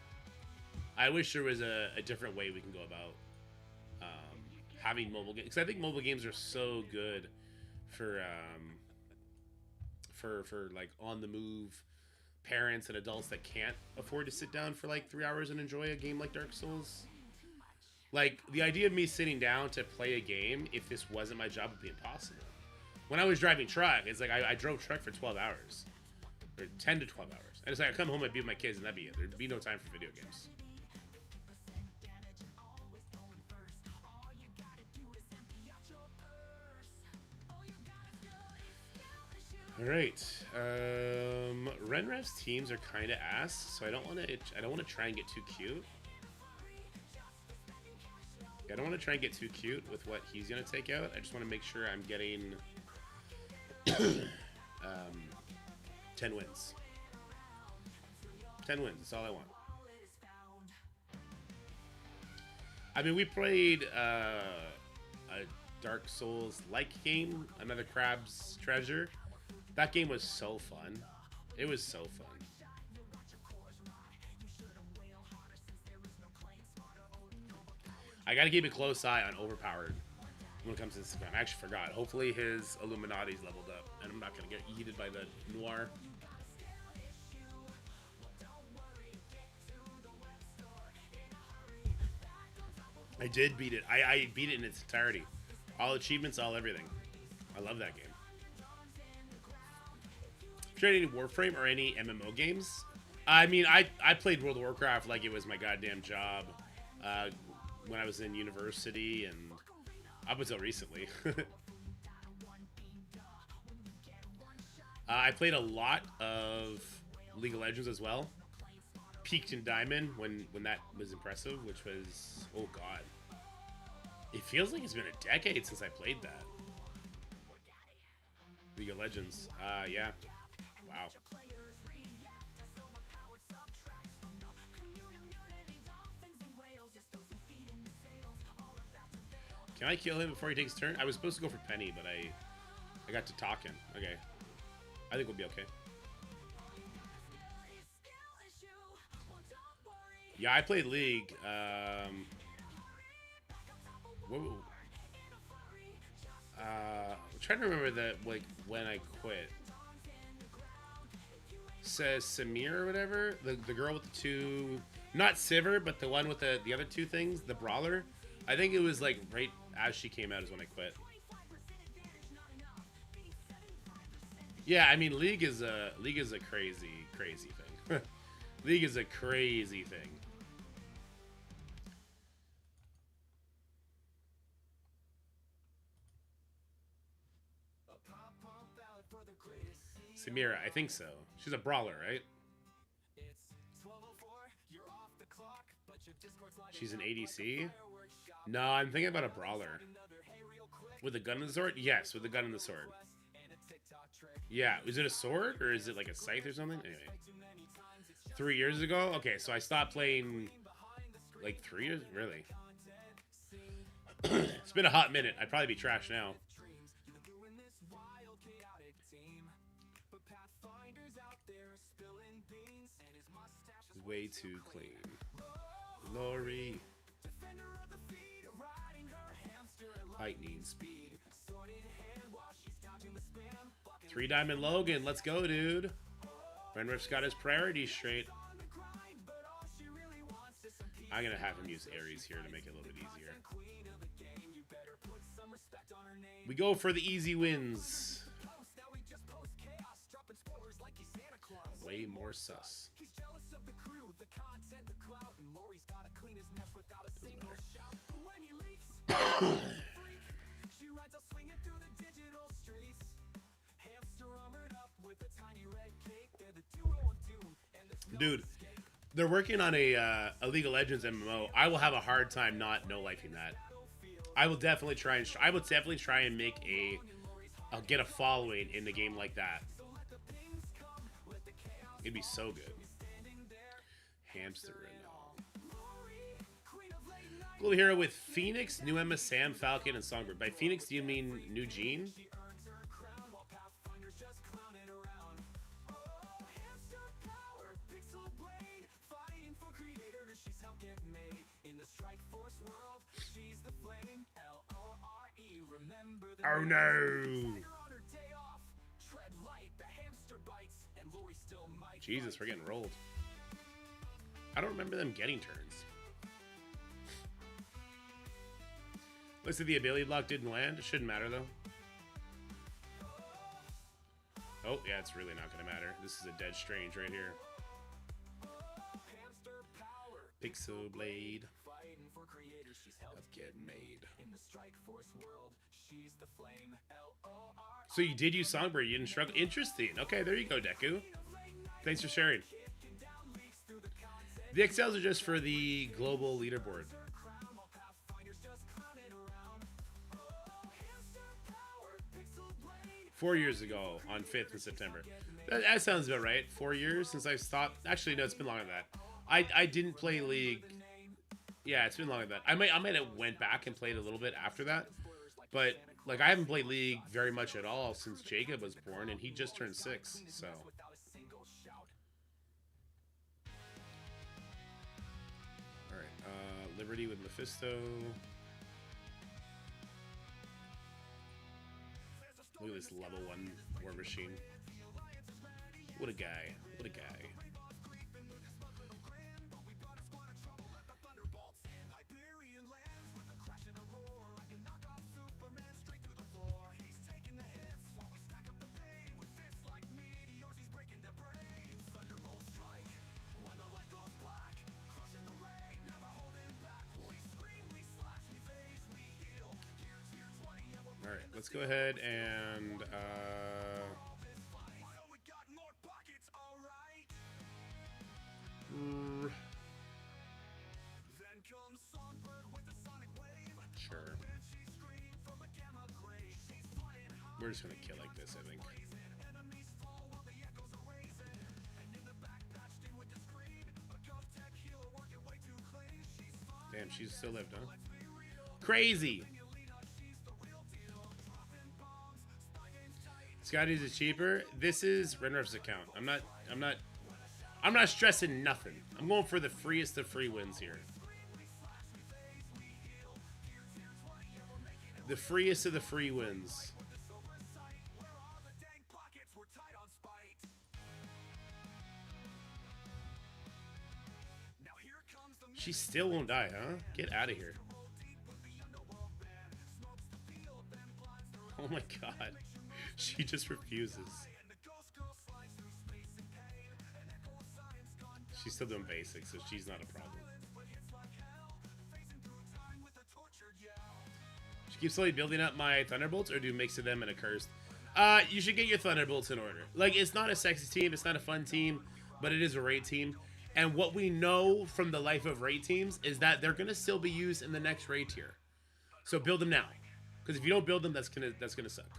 I wish there was a different way we can go about having mobile games, because I think mobile games are so good for like on the move parents and adults that can't afford to sit down for like 3 hours and enjoy a game like Dark Souls. Like, the idea of me sitting down to play a game, if this wasn't my job, would be impossible. When I was driving truck, it's like I drove truck for 12 hours. Or 10 to 12 hours. And it's like I come home, I'd be with my kids, and that'd be it. There'd be no time for video games. Alright. Renrev's teams are kind of ass, so I don't want to try and get too cute. I don't want to try and get too cute with what he's going to take out. I just want to make sure I'm getting 10 wins. 10 wins, that's all I want. I mean, we played a Dark Souls-like game, Another Crab's Treasure. That game was so fun. It was so fun. I gotta keep a close eye on Overpowered when it comes to this game. I actually forgot. Hopefully his Illuminati's leveled up, and I'm not gonna get yeeted by the Noir. I did beat it. I beat it in its entirety. All achievements, all everything. I love that game. Played any Warframe or any MMO games? I mean, I played World of Warcraft like it was my goddamn job when I was in university and up until recently. I played a lot of League of Legends as well. Peaked in Diamond when that was impressive, which was, oh god. It feels like it's been a decade since I played that. League of Legends. Yeah. Wow. Can I kill him before he takes his turn? I was supposed to go for Penny, but I got to talking. Okay. I think we'll be okay. Yeah, I played League. Whoa. I'm trying to remember that, like, when I quit. Says Samir or whatever, the girl with the two, not Sivir, but the one with the other two things, the brawler. I think it was like right as she came out is when I quit. Yeah, I mean, League is a crazy thing. League is a crazy thing. Samira, I think so. She's a brawler, right? She's an ADC? No, I'm thinking about a brawler. With a gun and the sword? Yes, with a gun and the sword. Yeah, is it a sword or is it like a scythe or something? Anyway. 3 years ago? Okay, so I stopped playing like 3 years? Really? It's been a hot minute. I'd probably be trash now. Way too clean. Lori. Lightning speed. 3 Diamond Logan. Let's go, dude. Renriff's got his priorities straight. I'm going to have him use Ares here to make it a little bit easier. We go for the easy wins. Way more sus. Dude, they're working on a League of Legends MMO. I will have a hard time not no-lifing that. I will definitely try and make get a following in the game like that. It'd be so good. Hamster Renault. Cool hero with Phoenix, New Emma, Sam, Falcon, and Songbird. By Phoenix, do you mean New Gene? Oh no! Jesus, we're getting rolled. I don't remember them getting turns. Looks like the ability block didn't land. It shouldn't matter, though. Oh, yeah, it's really not going to matter. This is a dead strange right here. Pixel Blade. Of getting made. So you did use Songbird, you didn't struggle. Interesting. Okay, there you go, Deku. Thanks for sharing. The XLs are just for the global leaderboard. Four years ago on 5th of September. That sounds about right. 4 years since I stopped. Actually, no, it's been longer than that. I didn't play League. Yeah, it's been longer than that. I might have went back and played a little bit after that. But, like, I haven't played League very much at all since Jacob was born, and he just turned 6, so. Alright, Liberty with Mephisto. Look at this level 1 War Machine. What a guy. What a guy. Alright, let's go ahead and sure. We're just gonna kill like this, I think. Damn, she's still lived, huh? Crazy! Scotty's is cheaper. This is Renruff's account. I'm not stressing nothing. I'm going for the freest of free wins here. The freest of the free wins. She still won't die, huh? Get out of here. Oh my god. She just refuses. She's still doing basics, so she's not a problem. Should keep slowly building up my Thunderbolts, or do a mix of them and a cursed? You should get your Thunderbolts in order. Like, it's not a sexy team, it's not a fun team, but it is a raid team. And what we know from the life of raid teams is that they're gonna still be used in the next raid tier. So build them now, because if you don't build them, that's gonna suck.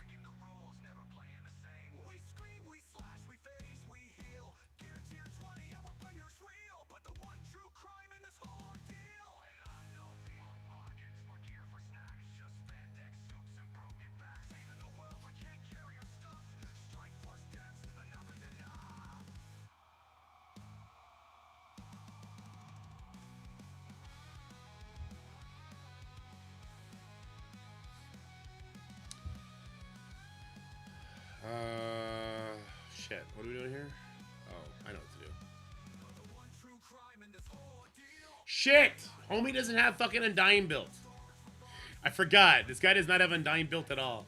Shit. What are we doing here? Oh, I know what to do. Shit! Homie doesn't have fucking Undying built. I forgot. This guy does not have Undying built at all.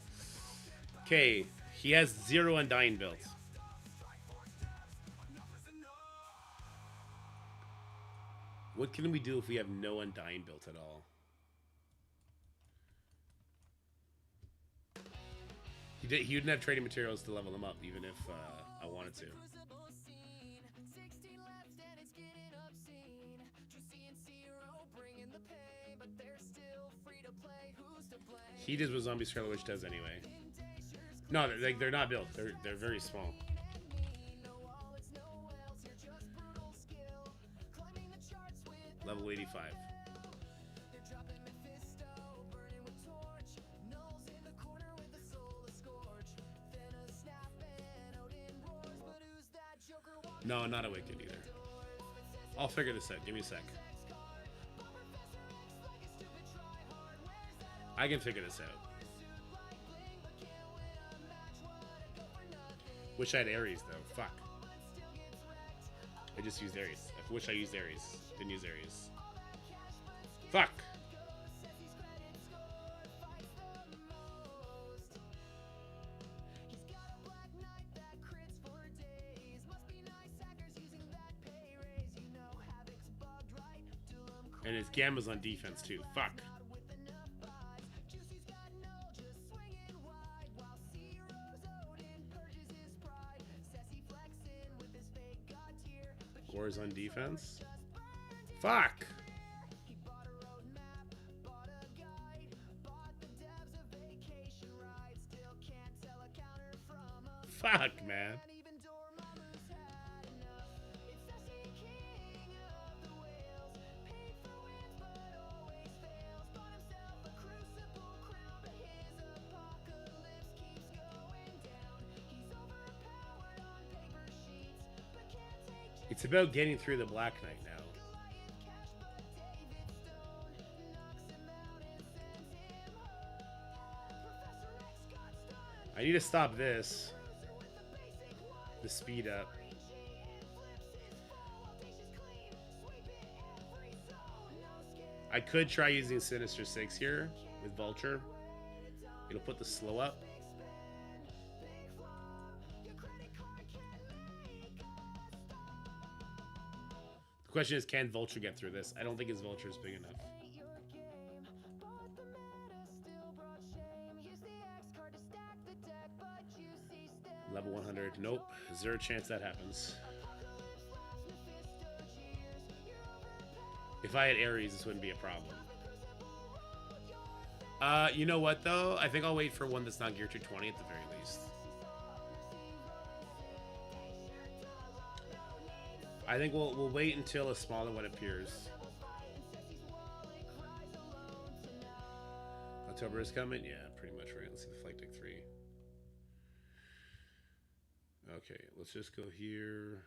Okay. He has 0 Undying built. What can we do if we have no Undying built at all? He wouldn't have trading materials to level him up, even if I wanted to. He does what Zombie Scarlet Witch does anyway. No, they're not built. They're very small. Level 85. No, not Awakened either. I'll figure this out. Give me a sec. I can figure this out. Wish I had Ares though. Fuck. just used Ares. I wish I used Ares. Didn't use Ares. Fuck. And his Gamma's on defense too. Fuck. Gore's on defense. Fuck. Fuck, man. It's about getting through the Black Knight now. I need to stop this. The speed up. I could try using Sinister 6 here with Vulture. It'll put the slow up. The question is, can Vulture get through this? I don't think his Vulture is big enough. Level 100. Nope. Zero chance that happens. If I had Ares, this wouldn't be a problem. You know what, though? I think I'll wait for one that's not geared to 20 at the very least. I think we'll wait until a smaller one appears. October is coming? Yeah, pretty much right. Let's see the Flight Deck 3. Okay, let's just go here.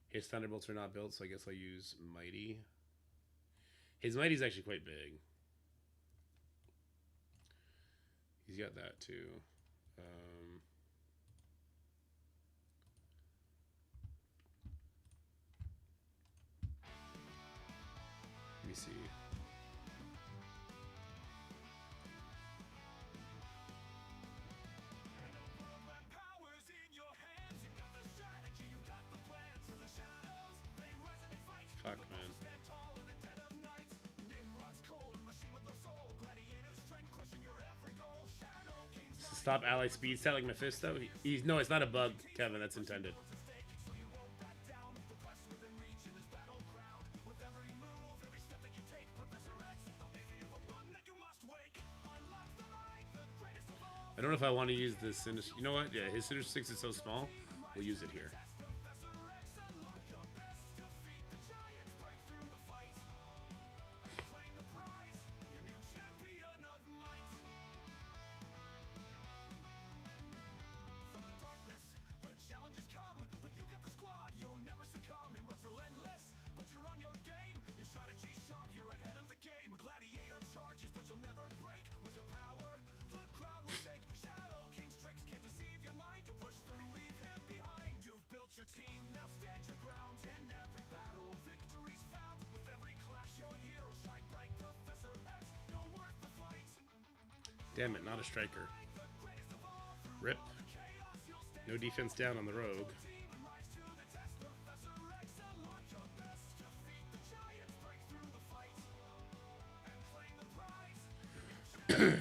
His Thunderbolts are not built, so I guess I'll use Mighty. His Mighty's actually quite big. He's got that too. Let me see. Fuck, man. Stop ally speed set like Mephisto? He's no, it's not a bug, Kevin. That's intended. I don't know if I want to use this Sinister. You know what? Yeah, his Sinister 6 is so small. We'll use it here. Damn it, not a striker. Rip. No defense down on the rogue.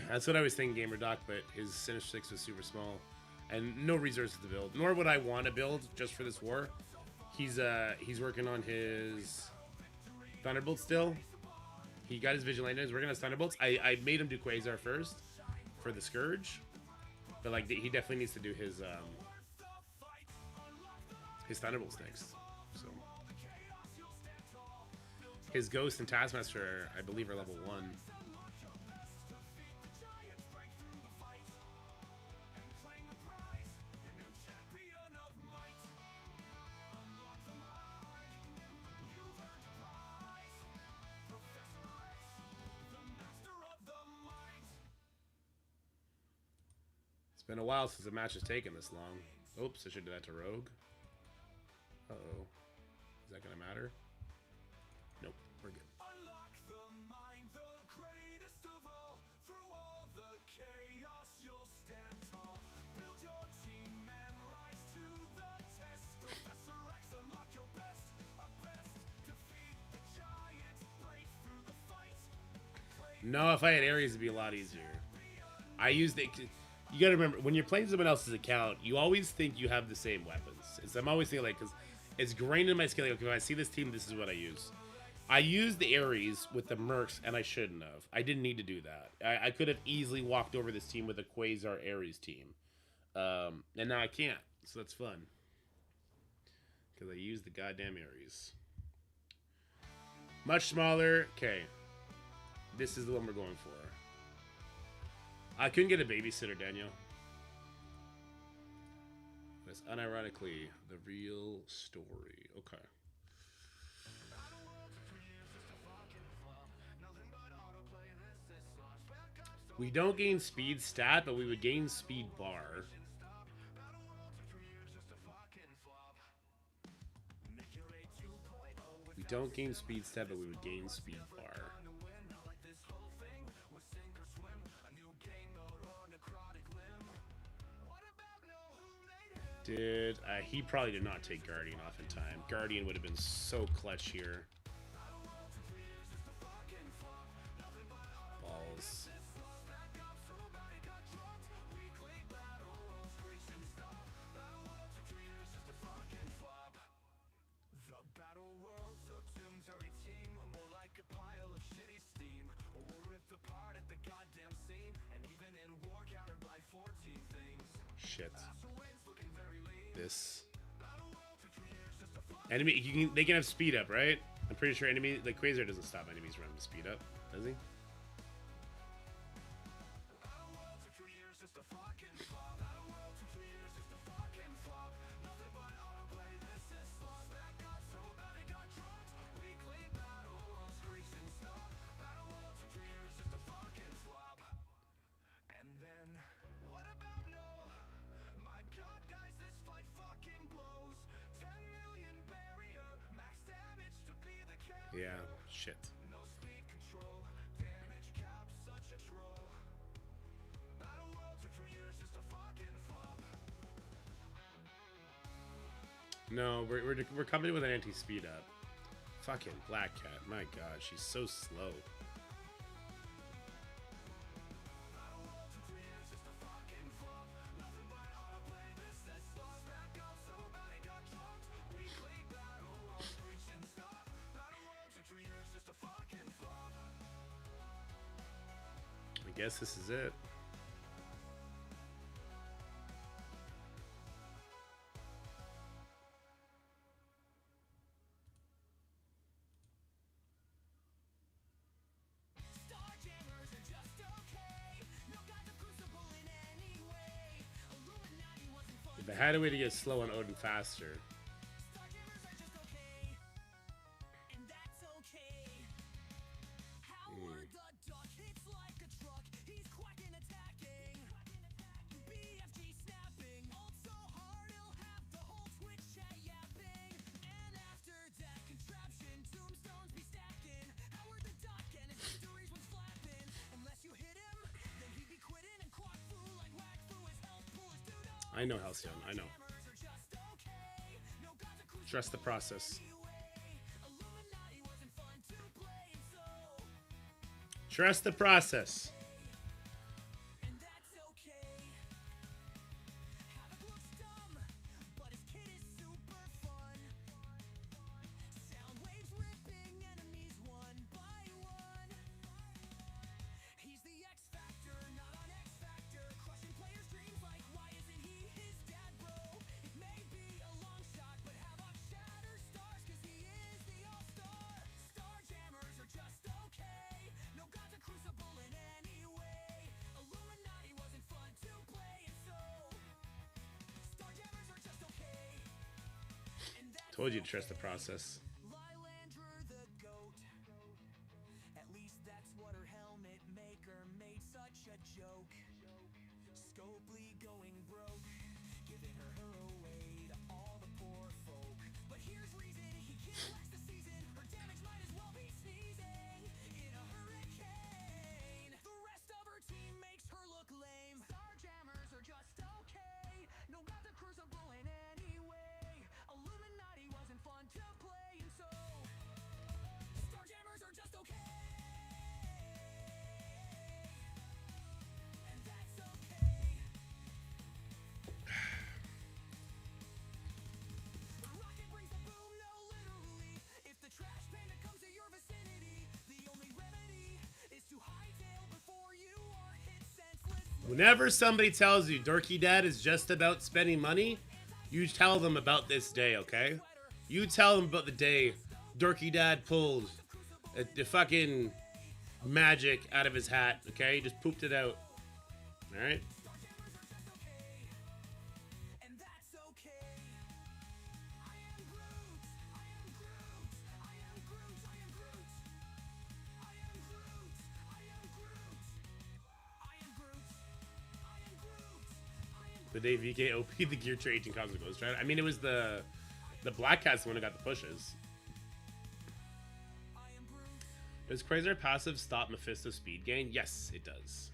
That's what I was thinking, Gamer Doc, but his Sinister 6 was super small. And no resources to build. Nor would I want to build just for this war. He's working on his Thunderbolts still. He got his Vigilante, he's working on his Thunderbolts. I made him do Quasar first for the Scourge. But like he definitely needs to do his Thunderbolts next. So his Ghost and Taskmaster, I believe, are level 1. Been a while since a match has taken this long. Oops, I should do that to Rogue. Uh-oh. Is that gonna matter? Nope, we're good. Unlock the mind, the greatest of all. Through all the chaos, you'll stand tall. Build your team and rise to the test. Professor X, unlock your best, defeat the giants, break through the fight. No, if I had Ares, it'd be a lot easier. I use the. You gotta remember, when you're playing someone else's account, you always think you have the same weapons. I'm always thinking, like, because it's grained in my skill. Like, okay, when I see this team, this is what I use. I used the Ares with the Mercs, and I shouldn't have. I didn't need to do that. I could have easily walked over this team with a Quasar Ares team. And now I can't, so that's fun. Because I used the goddamn Ares. Much smaller. Okay. This is the one we're going for. I couldn't get a babysitter, Daniel. That's unironically the real story. Okay. We don't gain speed stat, but we would gain speed bar. We don't gain speed stat, but we would gain speed bar. He probably did not take Guardian off in time. Guardian would have been so clutch here. Balls. Shit. This enemy, they can have speed up, right? I'm pretty sure enemy, like Quasar doesn't stop enemies running with speed up, does he? Yeah, shit. No, we're coming with an anti-speed up. Fucking Black Cat, my god, she's so slow. I guess this is it. If I had a way to get slow on Odin faster. I know, Halcyon, I know. Trust the process. Trust the process. Told you to trust the process. At least that's what her helmet maker made such a joke. Scopely going broke, giving her away to all the poor folk. But here's reason he can't Whenever somebody tells you Dorky Dad is just about spending money, you tell them about this day, okay? You tell them about the day Dorky Dad pulled the fucking magic out of his hat, okay? He just pooped it out. Alright? The day VK OP'd the gear trade in Cosmic Ghost, right? I mean, it was the Black Cat's the one who got the pushes. Does Quasar passive stop Mephisto speed gain? Yes, it does.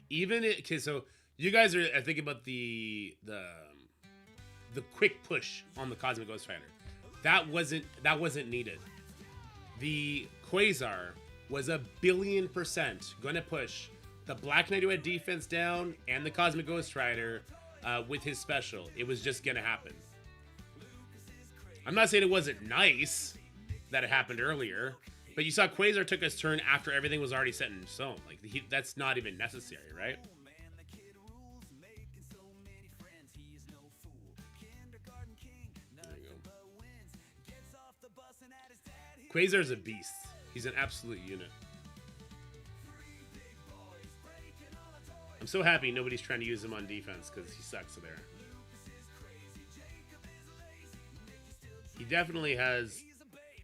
Even it, okay, so you guys are thinking about the quick push on the Cosmic Ghost Rider. That wasn't needed. The Quasar was 1,000,000,000% gonna push the Black Knight who had defense down and the Cosmic Ghost Rider with his special. It was just gonna happen. I'm not saying it wasn't nice that it happened earlier, but you saw Quasar took his turn after everything was already set in stone. Like, that's not even necessary, right? There you go. Quasar's a beast. He's an absolute unit. I'm so happy nobody's trying to use him on defense because he sucks there. He definitely has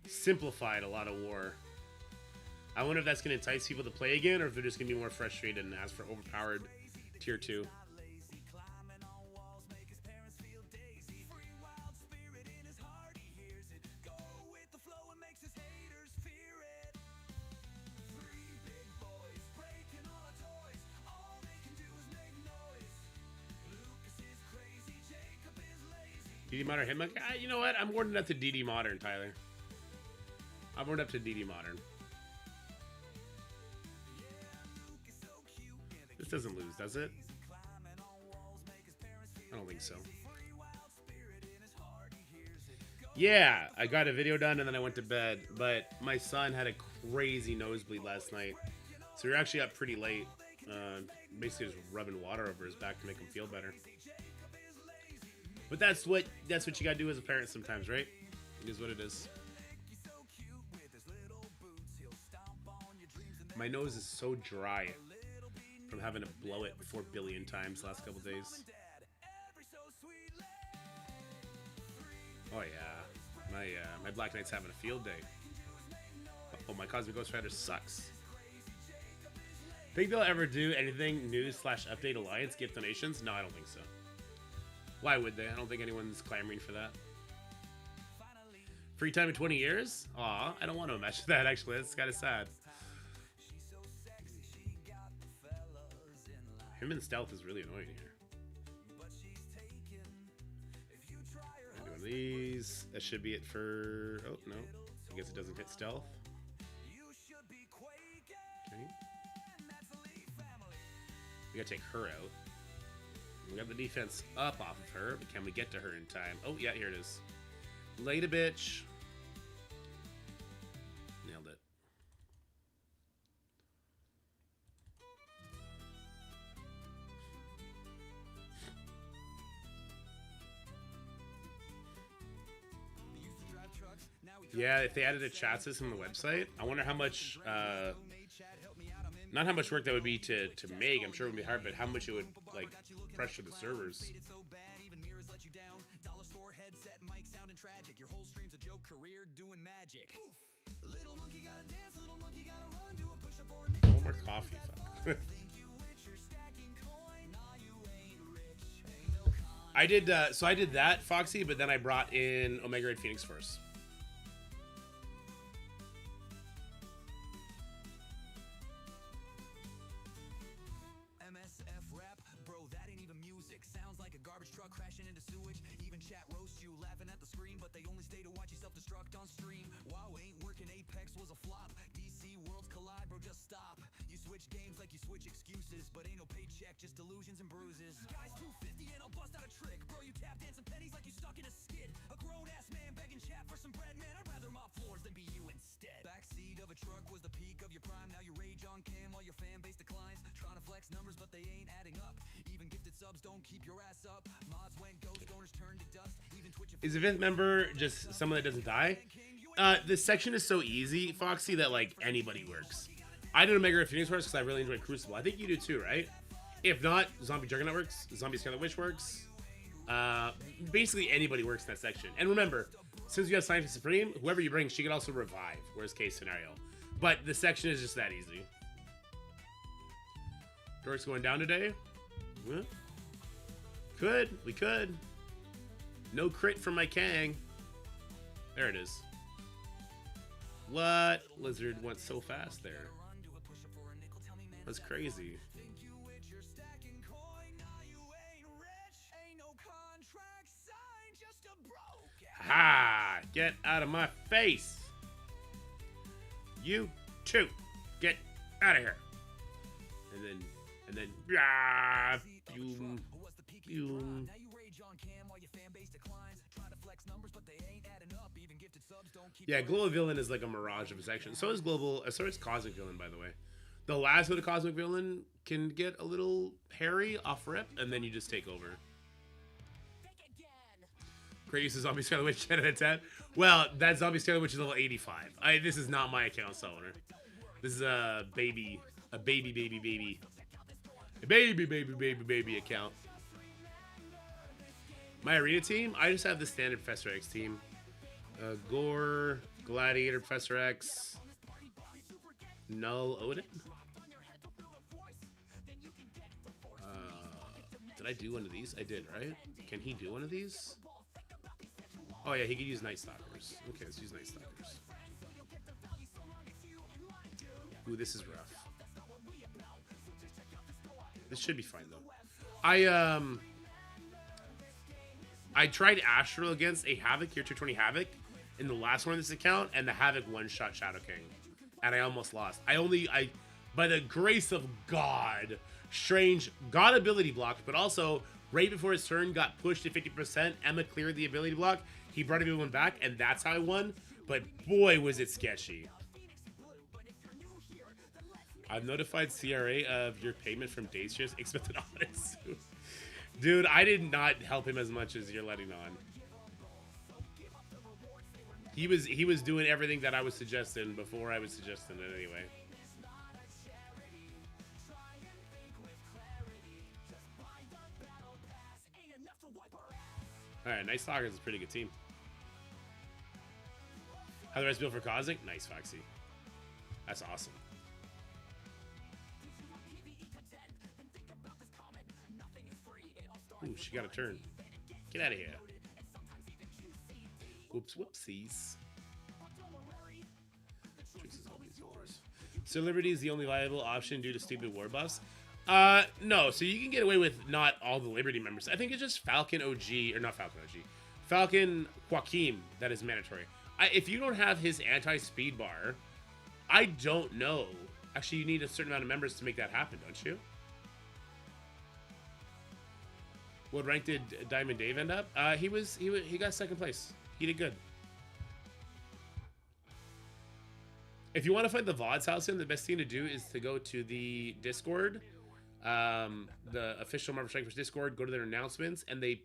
simplified a lot of war. I wonder if that's going to entice people to play again, or if they're just going to be more frustrated and ask for overpowered tier 2. DD Modern Hitman? You know what? I'm warming up to DD Modern, Tyler. I'm warming up to DD Modern. This doesn't lose, does it? I don't think so. Yeah, I got a video done and then I went to bed. But my son had a crazy nosebleed last night. So we were actually up pretty late. Basically just rubbing water over his back to make him feel better. But that's what you gotta do as a parent sometimes, right? It is what it is. My nose is so dry from having to blow it 4 billion times the last couple days. Oh yeah, my Black Knight's having a field day. Oh, my Cosmic Ghost Rider sucks. Think they'll ever do anything news/update Alliance gift donations? No, I don't think so. Why would they? I don't think anyone's clamoring for that. Free time in 20 years? Aw, I don't want to imagine that, actually. That's kind of sad. Him and Stealth is really annoying here. I'm doing these. That should be it for... Oh, no. I guess it doesn't hit Stealth. Okay. We gotta take her out. We got the defense up off of her, but can we get to her in time? Oh, yeah, here it is. Late a bitch. Nailed it. Yeah, if they added a chat system on the website, I wonder how much, not how much work that would be to make. I'm sure it would be hard, but how much it would, like, pressure the servers. One more coffee, fuck. I did, so I did that, Foxy, but then I brought in Omega Red Phoenix Force. MSF rap, bro, that ain't even music. Sounds like a garbage truck crashing into sewage. Even chat roast you, laughing at the screen, but they only stay to watch you self-destruct on stream. WoW ain't working, Apex was a flop. DC worlds collide, bro, just stop. You switch games like you switch excuses, but ain't no paycheck, just delusions and bruises. Guys, 250 and I'll bust out a trick. Bro, you tap dancing pennies like you stuck in a skid. A grown-ass man begging chat for some bread, man. I'd rather mop floors than be you instead. Back truck was the peak of your prime. Now you rage on cam while your fan base declines. Trying to flex numbers, but they ain't adding up. Even gifted subs don't keep your ass up. Mods went ghost, owners turned to dust. Even Twitch. Is the fifth member just someone that doesn't die? This section is so easy, Foxy, that like anybody works. I did Omega Phoenix works because I really enjoyed Crucible. I think you do too, right? If not, Zombie Juggernaut works. Zombie Scarlet Witch works. Basically anybody works in that section. And remember, since you have Scientific Supreme, whoever you bring, she can also revive. Worst case scenario. But the section is just that easy. Dork's going down today. Huh? We could. No crit from my Kang. There it is. What? Lizard went so fast there. That's crazy. Ha! Get out of my face. You too. Get out of here. And then, yeah, boom. Yeah, Global Villain is like a mirage of a section. So is Cosmic Villain, by the way. The last bit of Cosmic Villain can get a little hairy off rip, and then you just take over. Great use of Zombie Scarlet Witch 10 out of 10. Well, that Zombie Scarlet Witch is level 85. This is not my account, Summoner. This is a baby account. My arena team, I just have the standard Professor X team. Gore, Gladiator, Professor X, Null, Odin. Did I do one of these? I did, right? Can he do one of these? Oh yeah, he could use Night Stalkers. Okay, let's use Night Stalkers. Ooh, this is rough. This should be fine though. I tried Astral against a Havoc, Tier 220 Havoc, in the last one of this account, and the Havoc one-shot Shadow King. And I almost lost. By the grace of God, Strange got ability blocked, but also, right before his turn, got pushed to 50%. Emma cleared the ability block. He brought everyone back, and that's how I won. But boy, was it sketchy. I've notified CRA of your payment from Days Shift. Expected audit soon. Dude, I did not help him as much as you're letting on. He was doing everything that I was suggesting before I was suggesting it anyway. Alright, Nice Stalkers is a pretty good team. How the rest build for Cosmic? Nice, Foxy. That's awesome. Ooh, she got a turn. Get out of here. Whoops, whoopsies. So Liberty is the only viable option due to stupid war buffs? No, so you can get away with not all the Liberty members. I think it's just Falcon OG, or not Falcon OG, Falcon Joaquin that is mandatory. If you don't have his anti-speed bar, I don't know. Actually, you need a certain amount of members to make that happen, don't you? What rank did Diamond Dave end up? He got second place. He did good. If you want to find the VODs house in, the best thing to do is to go to the Discord, the official Marvel Strikers Discord. Go to their announcements, and they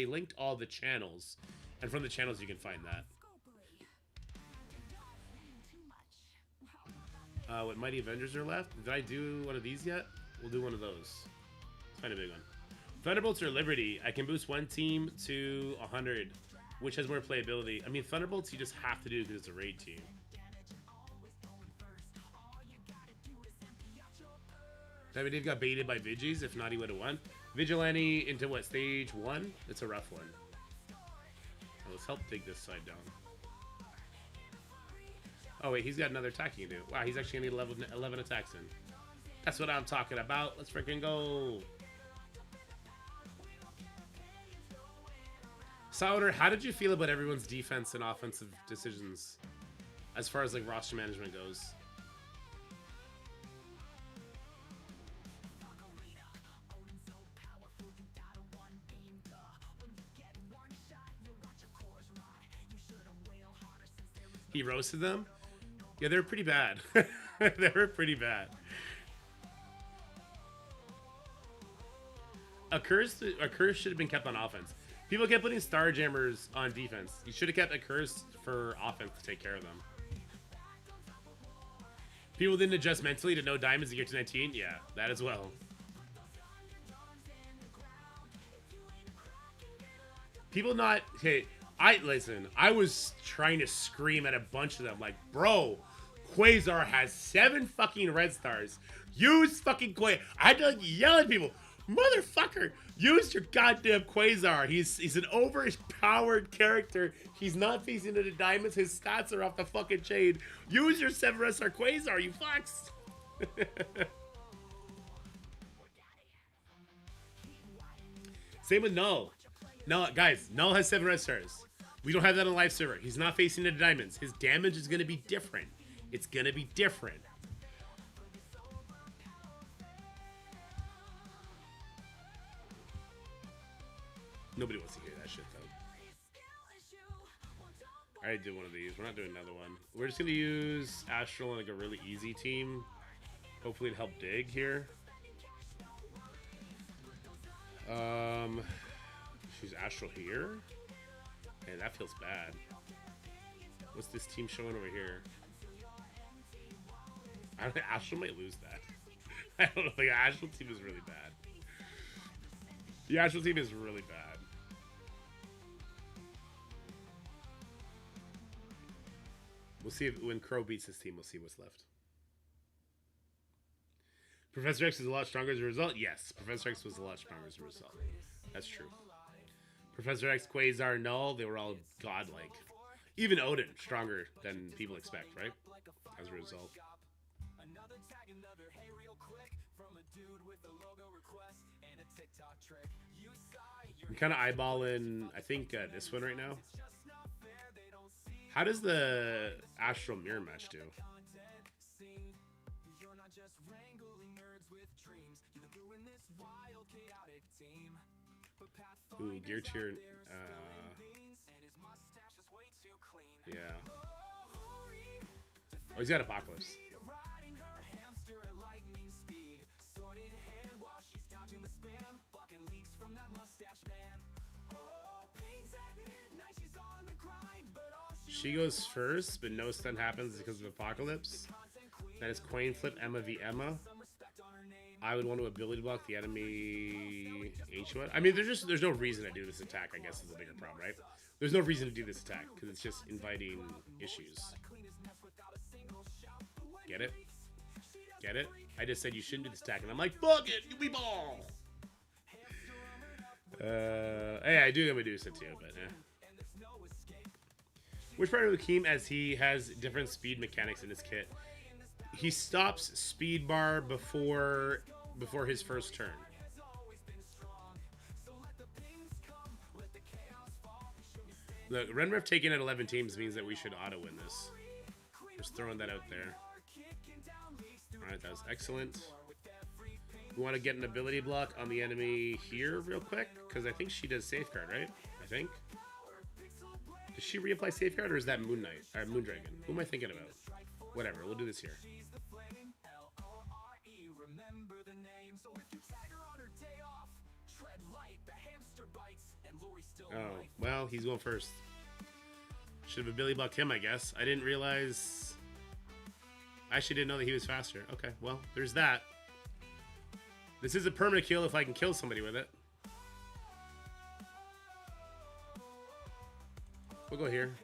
linked all the channels, and from the channels you can find that. What Mighty Avengers are left? Did I do one of these yet? We'll do one of those. It's kind of a big one. Thunderbolts or Liberty? I can boost one team to 100, which has more playability. I mean, Thunderbolts you just have to do because it's a raid team. David Dave got baited by Vigis. If not, he would have won. Vigilante into what, stage 1? It's a rough one. Well, let's help take this side down. Oh wait, he's got another attack he can do. Wow, he's actually gonna need 11 attacks in. That's what I'm talking about. Let's freaking go. Sauter, how did you feel about everyone's defense and offensive decisions as far as like roster management goes? He roasted them? Yeah, they're pretty bad. They were pretty bad. A curse should have been kept on offense. People kept putting Starjammers on defense. You should have kept a curse for offense to take care of them. People didn't adjust mentally to no diamonds to get to 19. Yeah, that as well. People not... Hey, listen, I was trying to scream at a bunch of them like, bro, Quasar has 7 fucking red stars. Use fucking Quasar. I had to like yell at people. Motherfucker, use your goddamn Quasar. He's an overpowered character. He's not facing into diamonds. His stats are off the fucking chain. Use your 7 red star Quasar, you fucks. Same with Null. Null, guys, Null has 7 red stars. We don't have that on live server. He's not facing into diamonds. His damage is going to be different. It's going to be different. Nobody wants to hear that shit, though. I already did one of these. We're not doing another one. We're just going to use Astral on like a really easy team. Hopefully it'll help dig here. She's Astral here. Hey, that feels bad. What's this team showing over here? I don't think Astral might lose that. I don't know. The Astral team is really bad. The Astral team is really bad. We'll see if when Crow beats this team, we'll see what's left. Professor X is a lot stronger as a result. Yes, Professor X was a lot stronger as a result. That's true. Professor X, Quasar, Null, they were all godlike. Even Odin, stronger than people expect, right? As a result. I'm kind of eyeballing, I think, this one right now. How does the Astral Mirror match do? Ooh, gear tier. Yeah. Oh, he's got Apocalypse. She goes first, but no stun happens because of Apocalypse. That is coin flip Emma v Emma. I would want to ability block the enemy H1. I mean, there's no reason to do this attack, I guess, is the bigger problem, right? There's no reason to do this attack, because it's just inviting issues. Get it? Get it? I just said you shouldn't do this attack, and I'm like, fuck it, you be ball! Hey, I do have Medusa too, but Which part of Hakeem, as he has different speed mechanics in his kit? He stops speed bar before his first turn. Look, Renref taking at 11 teams means that we should auto-win this. Just throwing that out there. Alright, that was excellent. We want to get an ability block on the enemy here real quick, because I think she does Safeguard, right? I think. Does she reapply Safeguard, or is that Moon Knight? Or Moondragon? Who am I thinking about? Whatever, we'll do this here. Oh, well, he's going first. Should have ability blocked him, I guess. I didn't realize... I actually didn't know that he was faster. Okay, well, there's that. This is a permanent kill if I can kill somebody with it. We'll go here.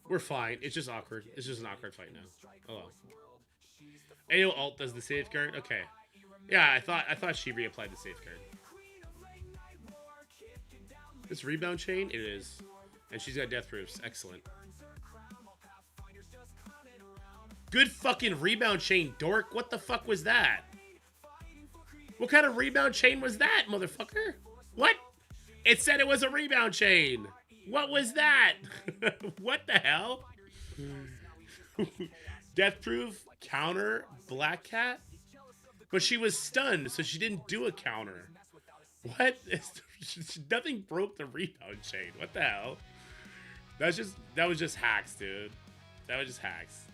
We're fine. It's just awkward. It's just an awkward fight now. Oh well. AO ult does the safeguard. Okay. Yeah, I thought she reapplied the safeguard. This rebound chain, it is. And she's got death proofs. Excellent. Good fucking rebound chain, dork. What the fuck was that? What kind of rebound chain was that, motherfucker? What? It said it was a rebound chain. What was that? What the hell? Death proof, counter, Black Cat? But she was stunned, so she didn't do a counter. What? Nothing broke the rebound chain. What the hell? That was just hacks, dude. That was just hacks.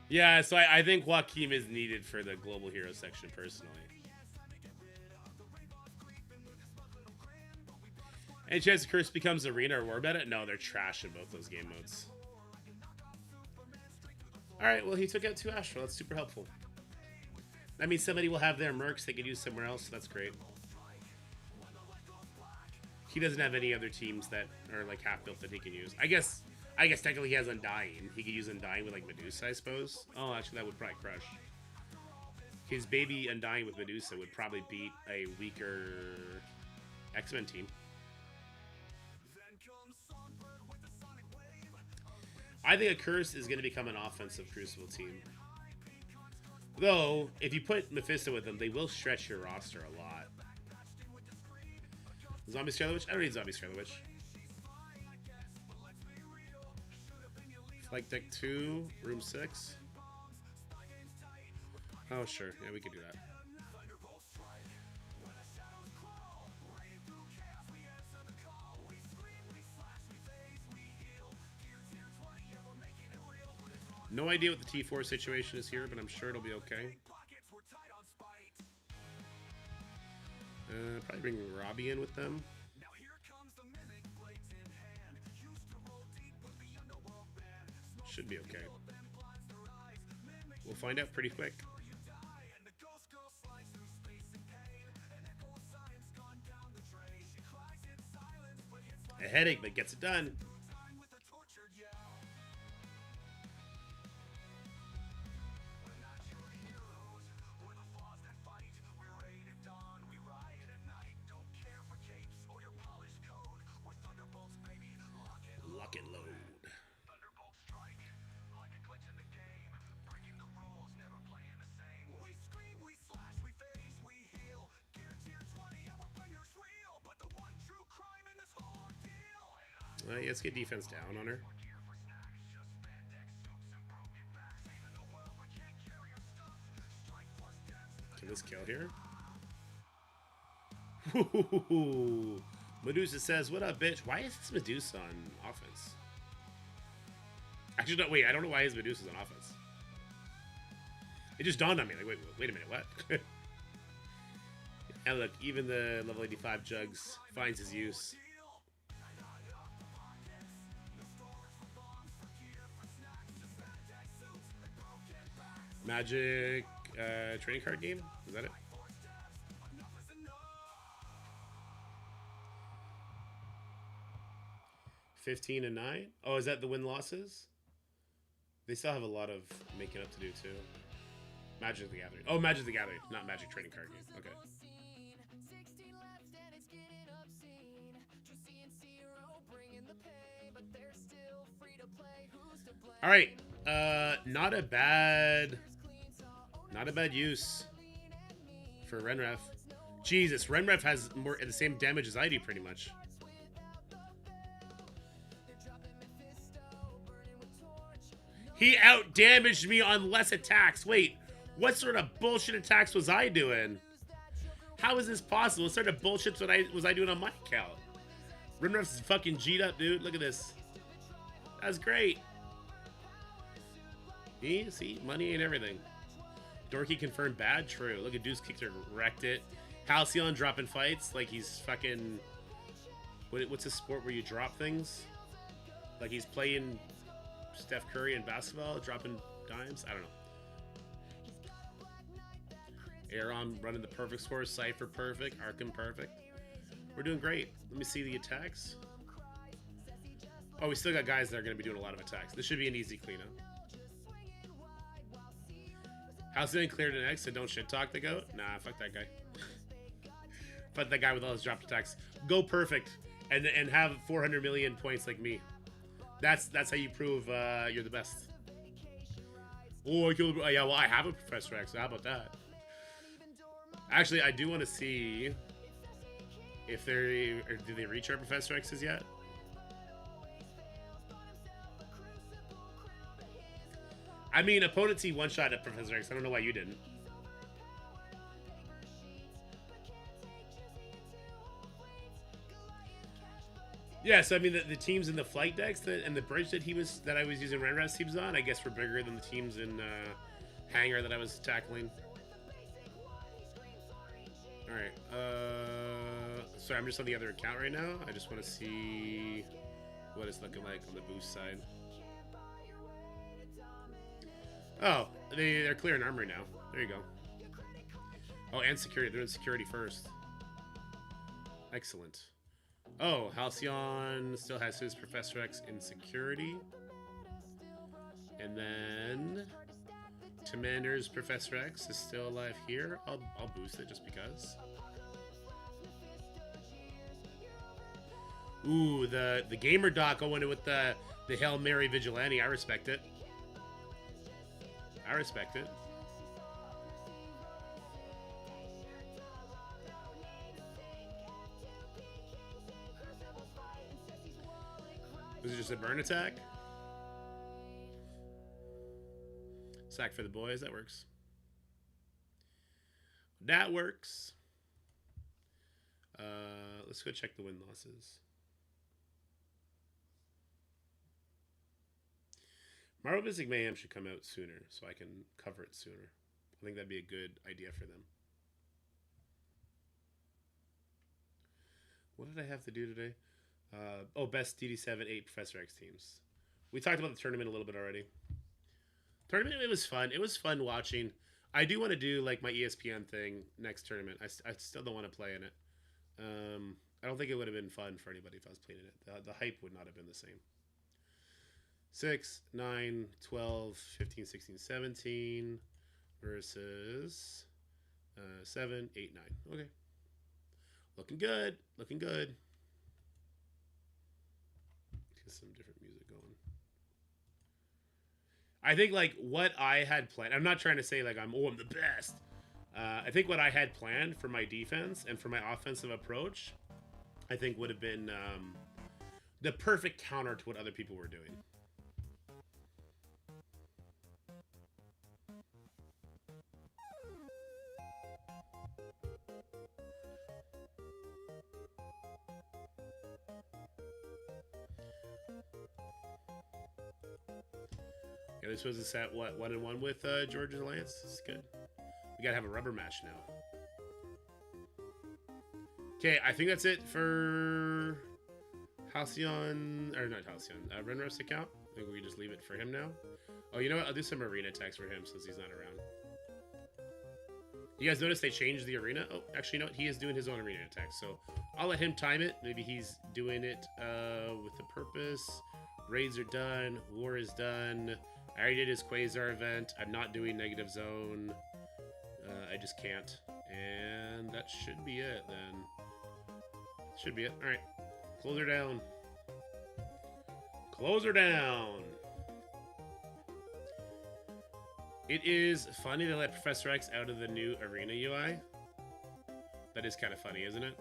Yeah, so I think Joaquin is needed for the global hero section personally. Any chance the curse becomes arena or war meta? No, they're trash in both those game modes. Alright, well he took out 2 Astral. That's super helpful. That means somebody will have their mercs they could use somewhere else, so that's great. He doesn't have any other teams that are like half built that he can use. I guess technically he has Undying. He could use Undying with like Medusa, I suppose. Oh, actually that would probably crush. His baby Undying with Medusa would probably beat a weaker X-Men team. I think a Curse is going to become an offensive Crucible team. Though, if you put Mephisto with them, they will stretch your roster a lot. Zombie Scarlet Witch? I don't need Zombie Scarlet Witch. Flight Deck 2, Room 6. Oh, sure. Yeah, we could do that. No idea what the T4 situation is here, but I'm sure it'll be okay. Probably bring Robbie in with them. Should be okay. We'll find out pretty quick. A headache that gets it done. Lock and load. Let's get defense down on her. Can this kill here? Medusa says, "What up, bitch?" Why is this Medusa on offense? Actually, no, wait. I don't know why his Medusa's on offense. It just dawned on me. Like, wait a minute, what? And look, even the level 85 Jugs finds his use. Magic trading card game? Is that it? $15 and 9? Oh, is that the win losses? They still have a lot of making up to do too. Magic the Gathering. Oh, Magic the Gathering, not Magic trading card game. Okay. All right. Not a bad use for Renref. Jesus, Renref has the same damage as I do, pretty much. He out-damaged me on less attacks. Wait, what sort of bullshit attacks was I doing? How is this possible? What sort of bullshit was I doing on my account? Renref's fucking G'd up, dude. Look at this. That's great. See, money and everything. Dorky confirmed bad, true. Look at Deuce Kicker wrecked it. Halcyon dropping fights like he's fucking. What's a sport where you drop things? Like he's playing Steph Curry in basketball, dropping dimes. I don't know. Aaron running the perfect score. Cypher perfect. Arkham perfect. We're doing great. Let me see the attacks. Oh, we still got guys that are going to be doing a lot of attacks. This should be an easy cleanup. Halcyon cleared an X, so don't shit talk the goat. Nah, fuck that guy. Fuck that guy with all his dropped attacks. Go perfect and have 400 million points like me. That's how you prove you're the best. Oh, I killed. Yeah, well, I have a Professor X. So how about that? Actually, I do want to see if did they reach our Professor X's yet? I mean, opponents he one-shot at Professor X. I don't know why you didn't. Yeah, so I mean the teams in the flight decks and the bridge that I was using Renras teams on, I guess were bigger than the teams in Hangar that I was tackling. All right. Sorry, I'm just on the other account right now. I just want to see what it's looking like on the boost side. Oh, they're clearing armory now. There you go. Oh, and security. They're in security first. Excellent. Oh, Halcyon still has his Professor X in security. And then Commander's Professor X is still alive here. I'll boost it just because. Ooh, the gamer doc going in with the Hail Mary Vigilante. I respect it. I respect it. Was it just a burn attack? Sack for the boys. That works. That works. Let's go check the win losses. Marvel Mystic Mayhem should come out sooner, so I can cover it sooner. I think that'd be a good idea for them. What did I have to do today? Oh, best DD7 8 Professor X teams. We talked about the tournament a little bit already. Tournament, it was fun. It was fun watching. I do want to do like my ESPN thing next tournament. I still don't want to play in it. I don't think it would have been fun for anybody if I was playing in it. The hype would not have been the same. 6, 9, 12, 15, 16, 17 versus 7, 8, 9. Okay. Looking good. Looking good. Get some different music going. I think like what I had planned, I'm not trying to say like I'm the best. I think what I had planned for my defense and for my offensive approach, I think would have been the perfect counter to what other people were doing. Yeah, this was a set, what, 1-1 with Georgia's Alliance? This is good. We gotta have a rubber match now. Okay, I think that's it for Halcyon, or not Halcyon, Renros account. I think we can just leave it for him now. Oh, you know what? I'll do some arena attacks for him since he's not around. You guys notice they changed the arena? Oh, actually, you know what? He is doing his own arena attack, so I'll let him time it. Maybe he's doing it with a purpose. Raids are done. War is done. I already did his Quasar event. I'm not doing negative zone. I just can't. And that should be it then. Should be it. All right. Close her down. Close her down. It is funny to let Professor X out of the new arena UI. That is kind of funny, isn't it?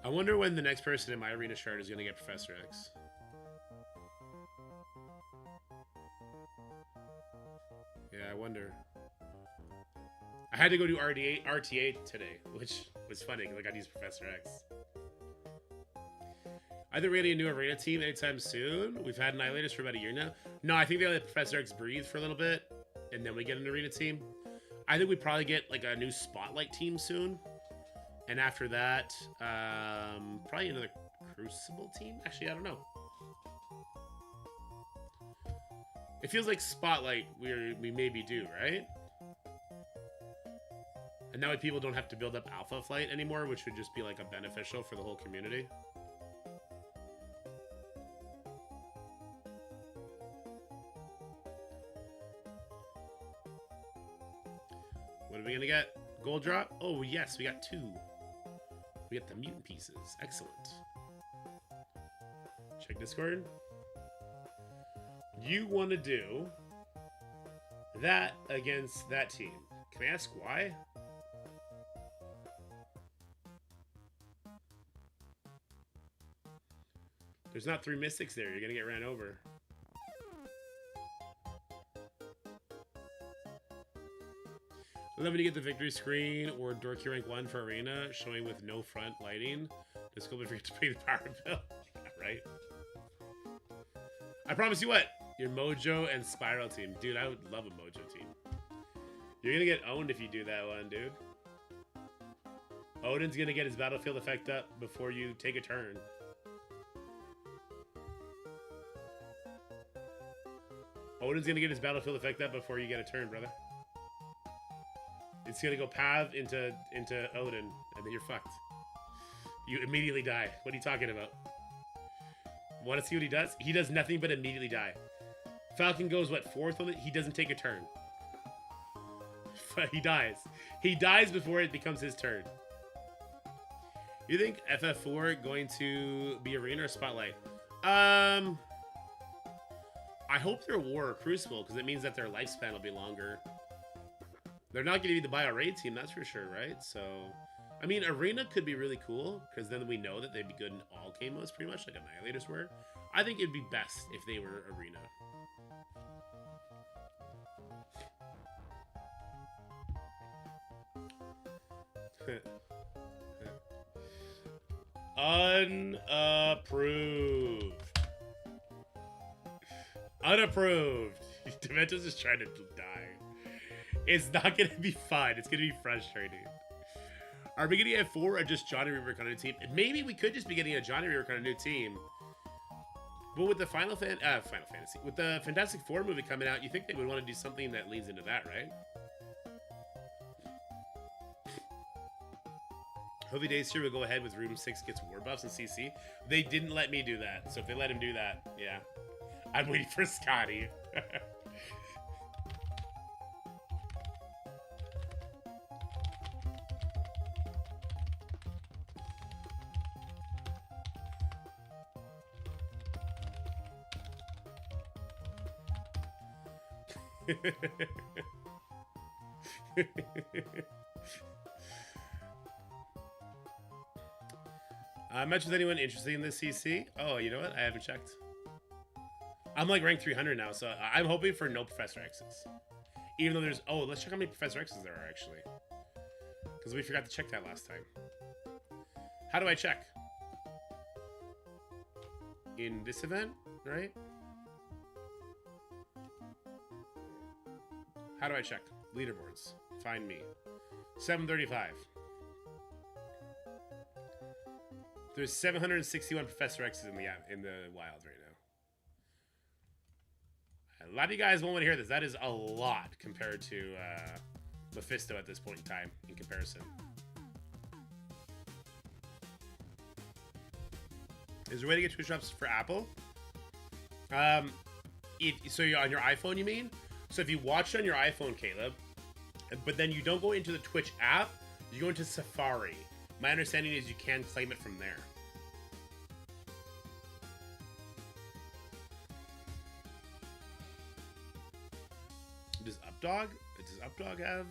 I wonder when the next person in my arena chart is going to get Professor X. Yeah, I wonder. I had to go do RTA today, which was funny because I got to use Professor X. I think we're getting a new arena team anytime soon. We've had Annihilators for about a year now. No, I think they let Professor X breathe for a little bit, and then we get an arena team. I think we probably get like a new Spotlight team soon. And after that, probably another Crucible team? Actually, I don't know. It feels like Spotlight we maybe do, right? And that way people don't have to build up Alpha Flight anymore, which would just be like a beneficial for the whole community. What are we gonna get? Gold drop? Oh yes, we got 2. We got the mutant pieces. Excellent. Check Discord. You want to do that against that team. Can I ask why? There's not 3 Mystics there. You're going to get ran over. I love when you get the victory screen or door key rank 1 for arena showing with no front lighting. Just go forget to pay the power bill. Yeah, right? I promise you what? Your Mojo and Spiral team. Dude, I would love a Mojo team. You're gonna get owned if you do that one, dude. Odin's gonna get his battlefield effect up before you take a turn. Odin's gonna get his battlefield effect up before you get a turn, brother. It's gonna go Pav into Odin, and then you're fucked. You immediately die. What are you talking about? Want to see what he does? He does nothing but immediately die. Falcon goes, what, 4th on it? He doesn't take a turn. He dies. He dies before it becomes his turn. You think FF4 going to be Arena or Spotlight? I hope they're War or Crucible, because it means that their lifespan will be longer. They're not going to be the Bio Raid team, that's for sure, right? So, I mean, Arena could be really cool, because then we know that they'd be good in all game modes, pretty much, like Annihilators were. I think it'd be best if they were Arena. Unapproved. Unapproved. Dementos is trying to die. It's not going to be fun. It's going to be frustrating. Are we going to get 4 or just Johnny Rework on a new team? Maybe we could just be getting a Johnny Rework on a new team. But with the Final Fantasy, with the Fantastic Four movie coming out, you think they would want to do something that leads into that, right? Hovey Days here will go ahead with Room 6 gets war buffs and CC. They didn't let me do that, so if they let him do that, yeah. I'm waiting for Scotty. Match with anyone interested in this CC? Oh, you know what? I haven't checked. I'm like rank 300 now, so I'm hoping for no Professor X's. Even though there's... Oh, let's check how many Professor X's there are, actually. Because we forgot to check that last time. How do I check? In this event, right? How do I check? Leaderboards. Find me. 735. There's 761 Professor X's in the wild right now. A lot of you guys won't want to hear this. That is a lot compared to Mephisto at this point in time, in comparison. Is there a way to get Twitch drops for Apple? So you're on your iPhone, you mean? So if you watch on your iPhone, Caleb, but then you don't go into the Twitch app, you go into Safari. My understanding is you can claim it from there. Does Updog have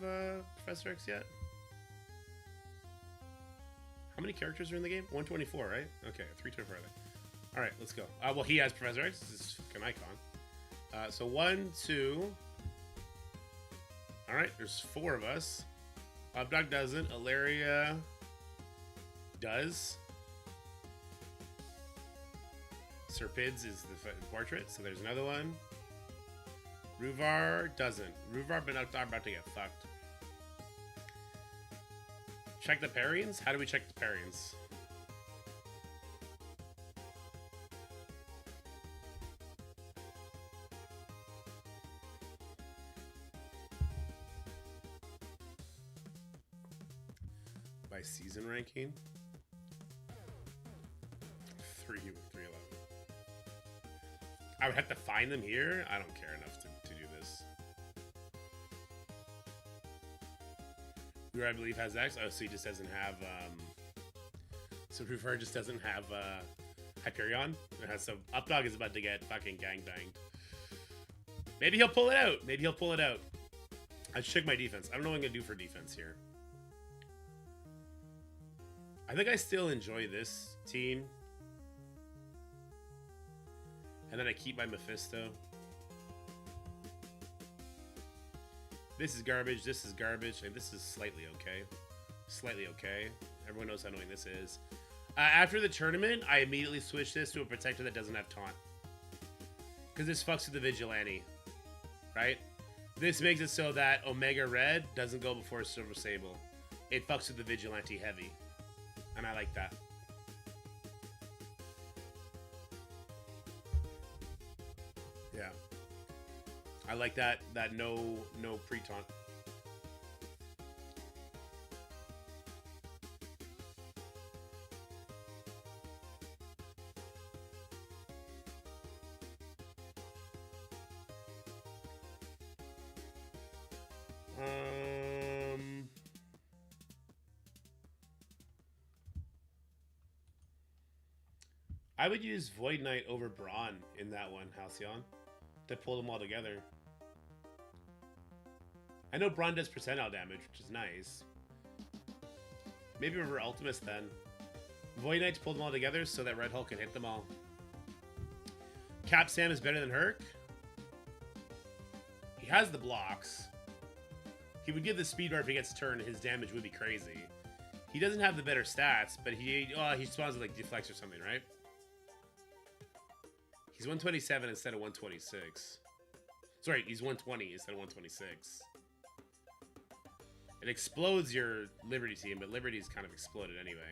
Professor X yet? How many characters are in the game? 124, right? Okay, 324. All right, let's go. Well, he has Professor X. This is an icon. So 1, 2. All right, there's 4 of us. Updog doesn't. Ilaria does. Sir Pids is the portrait, so there's another one. Ruvar doesn't. Ruvar been about to get fucked. Check the pairings? How do we check the pairings? By season ranking? 311. I would have to find them here? I don't care enough to do this. Who I believe has X? Oh, so he just doesn't have, so Ruvar just doesn't have, Hyperion? So Updog is about to get fucking gangbanged. Maybe he'll pull it out. Maybe he'll pull it out. I should check my defense. I don't know what I'm gonna do for defense here. I think I still enjoy this team. And then I keep my Mephisto. This is garbage. This is garbage. And this is slightly okay. Slightly okay. Everyone knows how annoying this is. After the tournament, I immediately switched this to a protector that doesn't have taunt. Because this fucks with the vigilante. Right? This makes it so that Omega Red doesn't go before Silver Sable. It fucks with the vigilante heavy. And I like that. Yeah. I like that no pre-taunt. I would use Void Knight over Brawn in that one, Halcyon, to pull them all together. I know Brawn does percentile damage, which is nice. Maybe over Ultimus then. Void Knight to pull them all together so that Red Hulk can hit them all. Cap Sam is better than Herc. He has the blocks. He would give the speed bar if he gets turned. His damage would be crazy. He doesn't have the better stats, but he spawns with like deflects or something, right? He's 127 instead of 126. Sorry, he's 120 instead of 126. It explodes your Liberty team, but Liberty's kind of exploded anyway.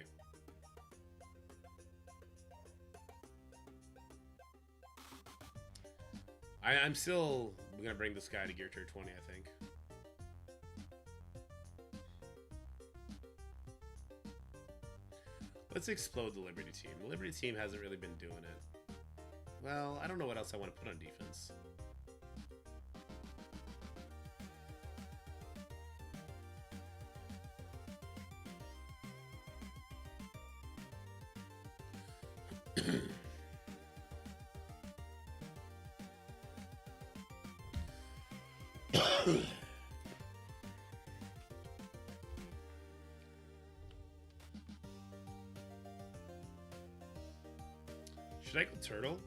I'm still gonna bring this guy to gear tier 20, I think. Let's explode the Liberty team. The Liberty team hasn't really been doing it. Well, I don't know what else I want to put on defense. Should I go Turtle?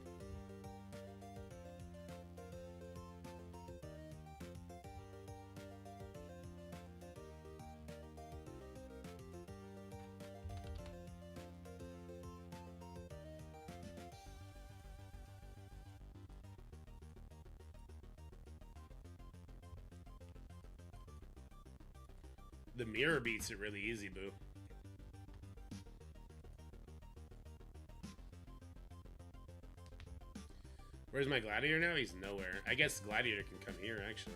The mirror beats it really easy, boo. Where's my Gladiator now? He's nowhere. I guess Gladiator can come here, actually.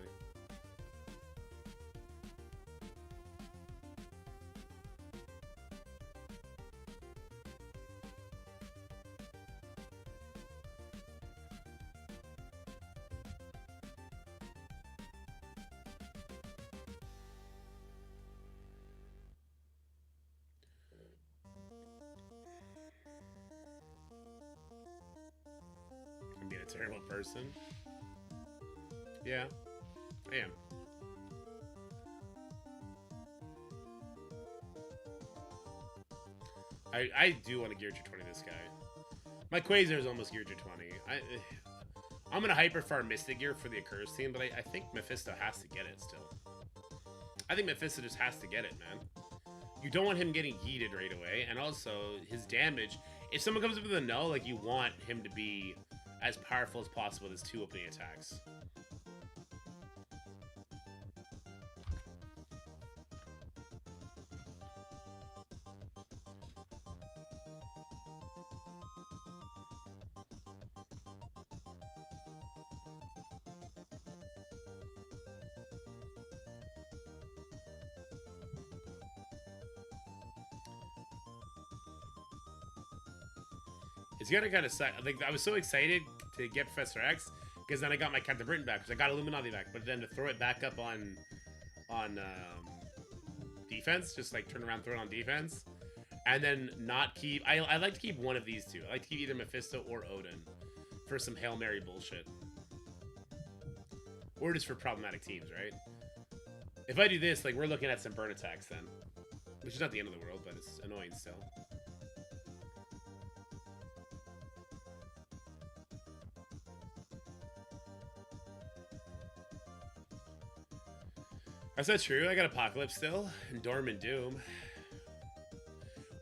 I'm being a terrible person. Yeah, I am. I do want to gear to 20 this guy. My Quasar is almost geared to 20. I'm going to hyper farm Mystic Gear for the Accursed team, but I think Mephisto has to get it still. I think Mephisto just has to get it, man. You don't want him getting yeeted right away, and also his damage. If someone comes up with a null, like, you want him to be as powerful as possible with his 2 opening attacks. It's gonna kind of suck. Like, I was so excited to get Professor X because then I got my Captain Britain back, because I got Illuminati back. But then to throw it back up on defense, just like turn around, throw it on defense, and then not keep. I like to keep one of these two. I like to keep either Mephisto or Odin for some Hail Mary bullshit, or just for problematic teams, right? If I do this, like, we're looking at some burn attacks then, which is not the end of the world, but it's annoying still. That's not true. I got Apocalypse still. And Dorm and Doom.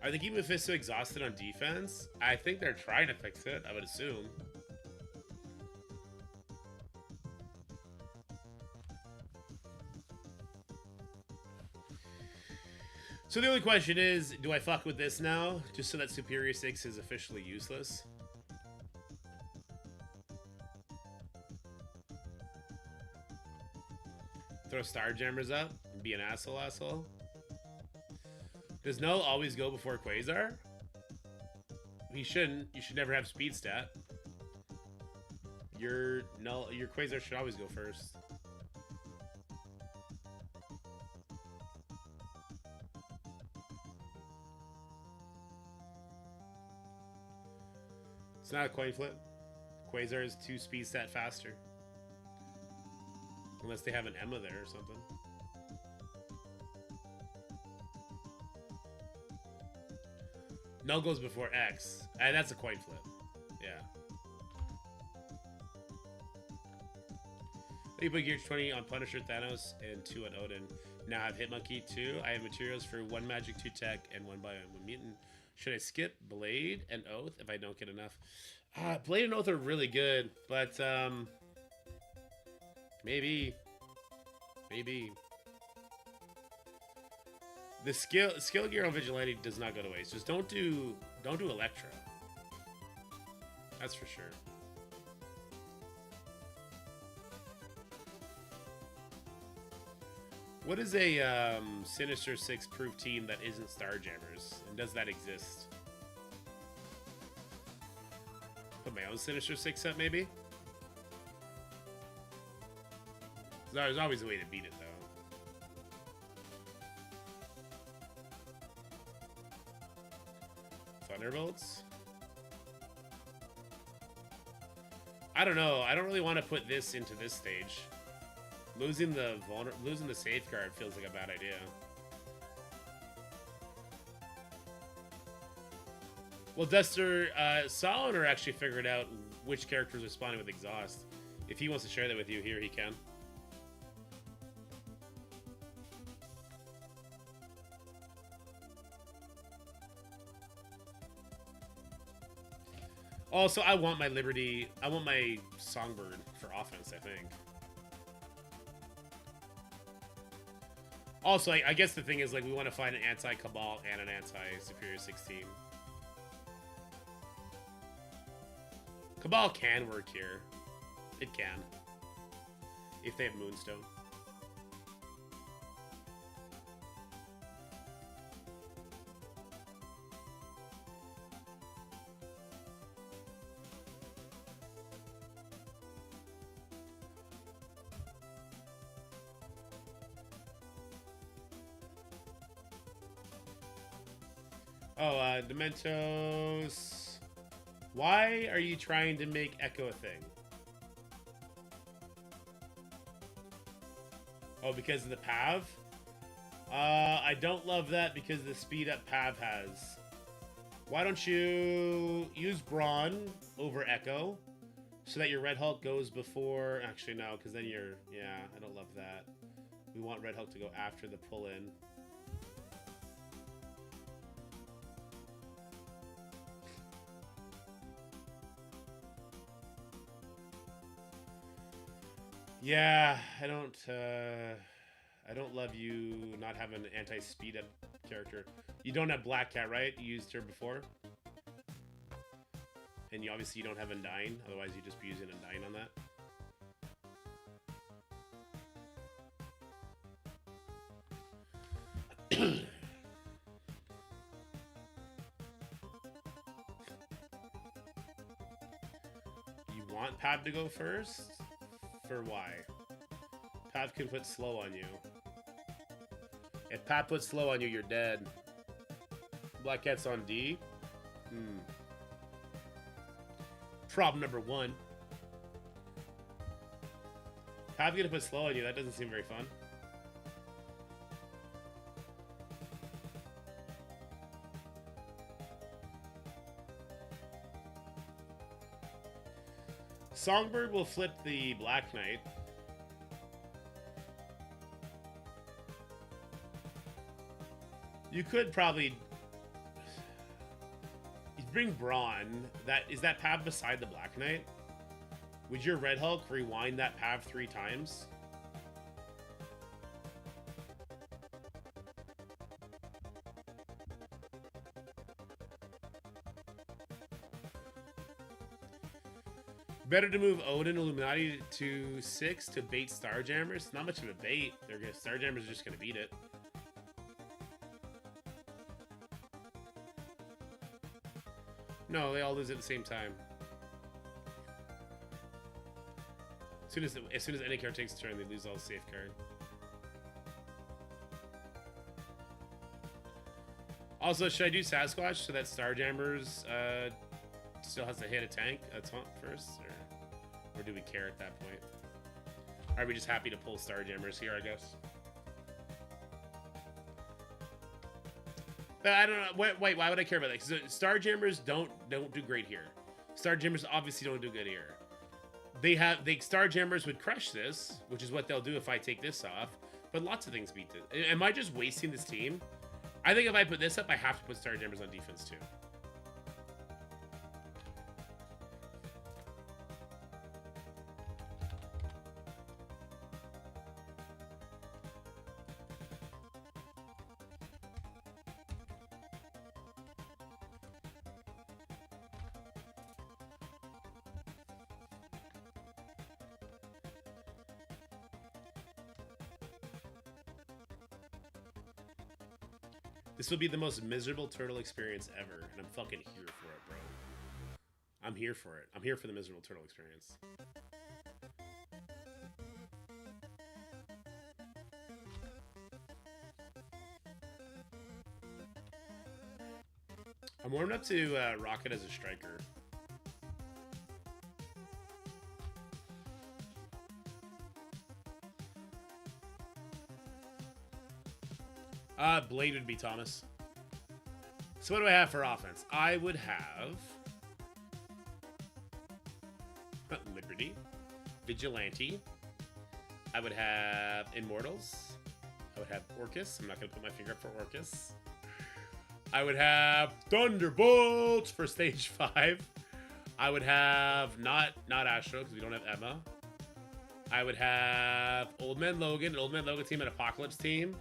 Are they keeping Mephisto exhausted on defense? I think they're trying to fix it, I would assume. So the only question is, do I fuck with this now? Just so that Superior 6 is officially useless? Throw Starjammers up and be an asshole. Does Null always go before Quasar? He shouldn't. You should never have speed stat. Your Quasar should always go first. It's not a coin flip. Quasar is 2 speed stat faster. Unless they have an Emma there or something. Null goes before X. That's a coin flip. Yeah. You put Gear 20 on Punisher, Thanos, and 2 on Odin. Now I have Hitmonkey 2. I have materials for 1 magic, 2 tech, and 1 bio and 1 mutant. Should I skip Blade and Oath if I don't get enough? Blade and Oath are really good, but maybe. The skill gear on Vigilante does not go to waste. Just don't do Electra. That's for sure. What is a Sinister 6 proof team that isn't Starjammers? And does that exist? Put my own Sinister 6 up, maybe? There's always a way to beat it, though. Thunderbolts? I don't know. I don't really want to put this into this stage. Losing the safeguard feels like a bad idea. Well, Duster, Soliner actually figured out which characters responding with exhaust. If he wants to share that with you here, he can. Also, I want my Liberty. I want my Songbird for offense, I think. Also, I guess the thing is, like, we want to find an anti-Cabal and an anti-Superior 6 team. Cabal can work here. It can. If they have Moonstone. Oh, Dementos. Why are you trying to make Echo a thing? Oh, because of the Pav? I don't love that because of the speed up Pav has. Why don't you use Brawn over Echo so that your Red Hulk goes before... Actually, no, because then you're... Yeah, I don't love that. We want Red Hulk to go after the pull-in. Yeah, I don't love you not having an anti-speed up character. You don't have Black Cat, right? You used her before. And you obviously don't have Undying, otherwise you'd just be using Undying on that. You want Pav to go first? For why? Pav can put slow on you. If Pav puts slow on you, you're dead. Black Cat's on D. Problem number 1. Pav gonna put slow on you. That doesn't seem very fun. Songbird will flip the Black Knight. You could probably... You bring Brawn. Is that pav beside the Black Knight? Would your Red Hulk rewind that pav 3 times? Better to move Odin Illuminati to 6 to bait Starjammers? Not much of a bait. Starjammers are just going to beat it. No, they all lose at the same time. As soon as any card takes a turn, they lose all the safe card. Also, should I do Sasquatch so that Starjammers still has to hit a tank first? Or do we care at that point? Are we just happy to pull Starjammers here, I guess? But I don't know. Wait, why would I care about that? Because Starjammers don't do great here. Starjammers obviously don't do good here. Starjammers would crush this, which is what they'll do if I take this off. But lots of things beat this. Am I just wasting this team? I think if I put this up, I have to put Starjammers on defense too. This will be the most miserable turtle experience ever, and I'm fucking here for it, bro. I'm here for it. I'm here for the miserable turtle experience. I'm warmed up to Rocket as a striker. Blade would be Thomas. So what do I have for offense? I would have Liberty, Vigilante. I would have Immortals. I would have Orcus. I'm not going to put my finger up for Orcus. I would have Thunderbolts for stage 5. I would have not Astro because we don't have Emma. I would have Old Man Logan, an Old Man Logan team, an Apocalypse team.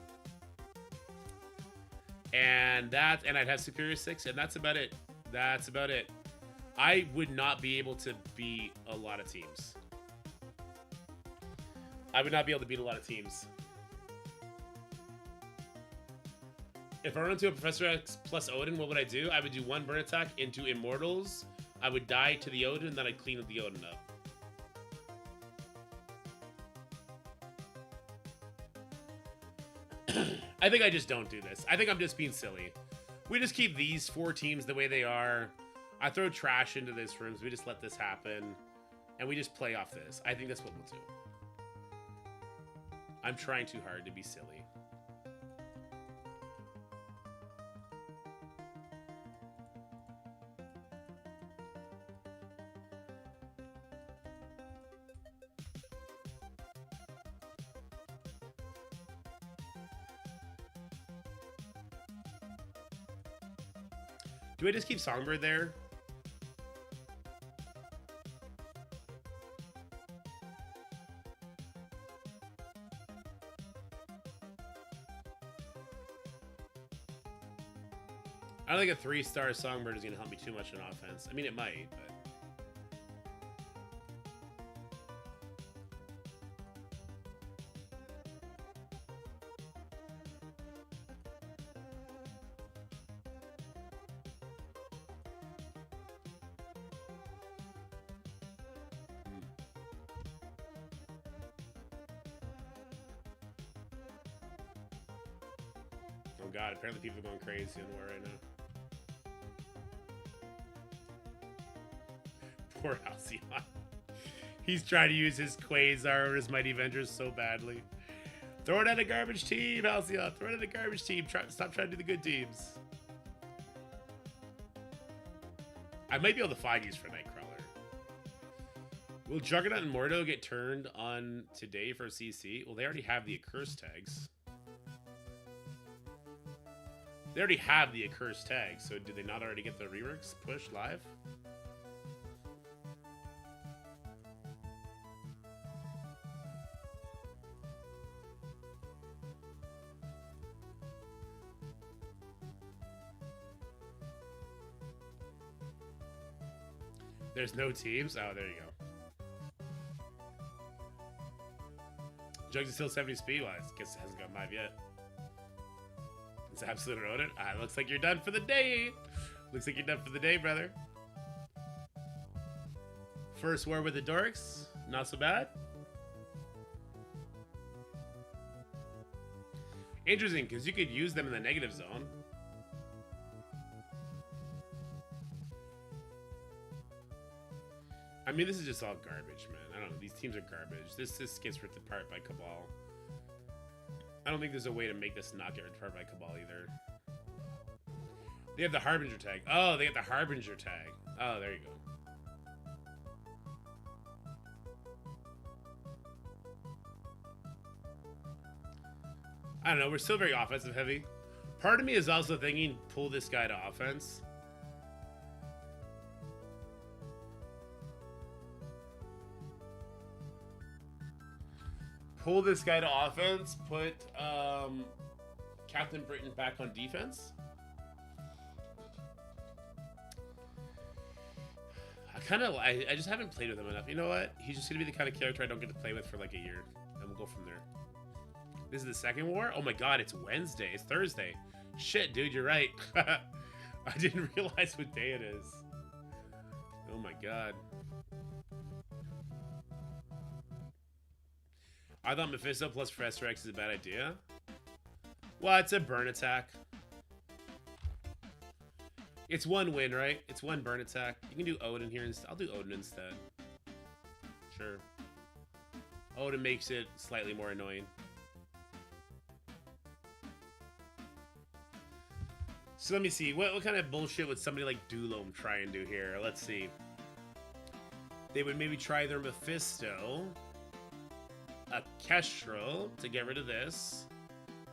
And I'd have Superior 6, and that's about it. That's about it. I would not be able to beat a lot of teams. I would not be able to beat a lot of teams. If I run into a Professor X plus Odin, what would I do? I would do 1 burn attack into Immortals. I would die to the Odin, and then I'd clean the Odin up. I think I just don't do this. I think I'm just being silly. We just keep these 4 teams the way they are. I throw trash into this room, so we just let this happen. And we just play off this. I think that's what we'll do. I'm trying too hard to be silly. Do I just keep Songbird there? I don't think a 3-star Songbird is going to help me too much in offense. I mean, it might, but... Oh god, apparently people are going crazy in the war right now. Poor Halcyon. He's trying to use his Quasar or his Mighty Avengers so badly. Throw it at a garbage team, Halcyon. Throw it at a garbage team. Stop trying to do the good teams. I might be able to find use for Nightcrawler. Will Juggernaut and Mordo get turned on today for CC? Well, they already have the Accursed tags. They already have the accursed tag, so did they not already get the reworks push live? There's no teams? Oh, there you go. Jugs is still 70 speed wise. Guess it hasn't gone live yet. It's absolute rodent. Ah, looks like you're done for the day. Looks like you're done for the day, brother. First war with the dorks. Not so bad. Interesting, because you could use them in the negative zone. I mean, this is just all garbage, man. I don't know. These teams are garbage. This gets ripped apart by Cabal. I don't think there's a way to make this not get ripped apart by Cabal either. They have the Harbinger tag. Oh, they have the Harbinger tag. Oh, there you go. I don't know. We're still very offensive heavy. Part of me is also thinking, pull this guy to offense. Pull this guy to offense. Put Captain Britain back on defense. I just haven't played with him enough. You know what? He's just gonna be the kind of character I don't get to play with for like a year, and we'll go from there. This is the second war? Oh my god, it's Wednesday. It's Thursday. Shit, dude, you're right. I didn't realize what day it is. Oh my god. I thought Mephisto plus Professor X is a bad idea. Well, it's a burn attack. It's one win, right? It's one burn attack. You can do Odin here instead. I'll do Odin instead. Sure. Odin makes it slightly more annoying. So let me see. What kind of bullshit would somebody like Dulom try and do here? Let's see. They would maybe try their Mephisto. A Kestrel to get rid of this.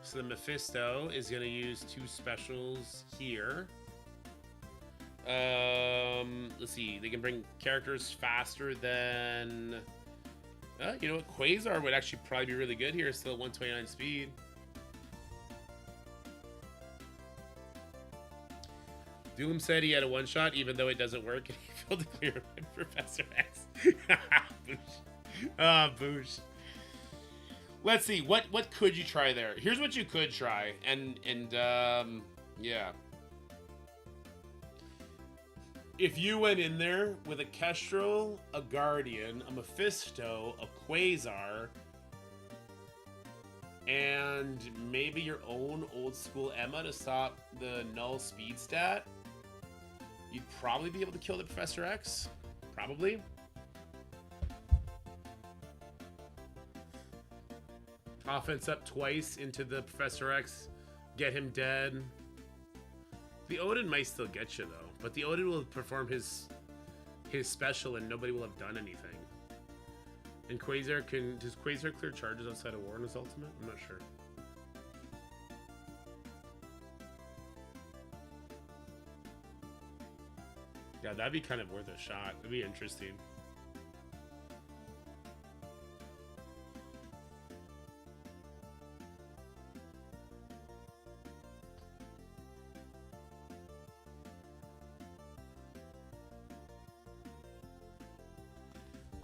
So the Mephisto is going to use two specials here. Let's see. They can bring characters faster than... you know what? Quasar would actually probably be really good here. Still at 129 speed. Doom said he had a one-shot, even though it doesn't work, and he failed to clear Professor X. Boosh. Ah, boosh. Let's see. What could you try there? Here's what you could try, and yeah. If you went in there with a Kestrel, a Guardian, a Mephisto, a Quasar, and maybe your own old school Emma to stop the null speed stat, you'd probably be able to kill the Professor X. Probably. Offense up twice into the Professor X. Get him dead. The Odin might still get you, though. But the Odin will perform his special and nobody will have done anything. And Quasar can... Does Quasar clear charges outside of war in his ultimate? I'm not sure. Yeah, that'd be kind of worth a shot. It'd be interesting.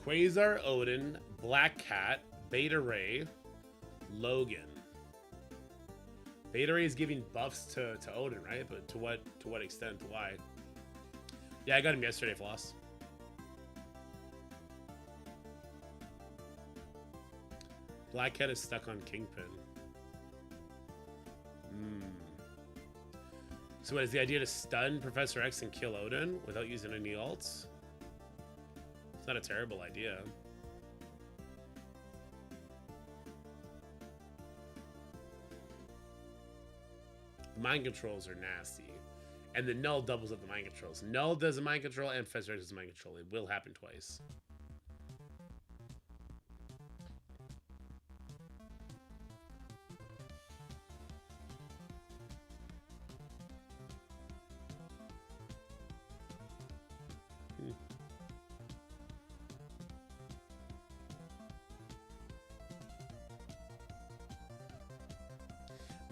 Quasar, Odin, Black Cat, Beta Ray, Logan. Beta Ray is giving buffs to Odin, right? But to what extent? Why? Yeah, I got him yesterday, Floss. Black Cat is stuck on Kingpin. So what is the idea, to stun Professor X and kill Odin without using any ults? It's not a terrible idea. The mind controls are nasty. And the null doubles up the mind controls. Null does a mind control and Professor X does a mind control. It will happen twice.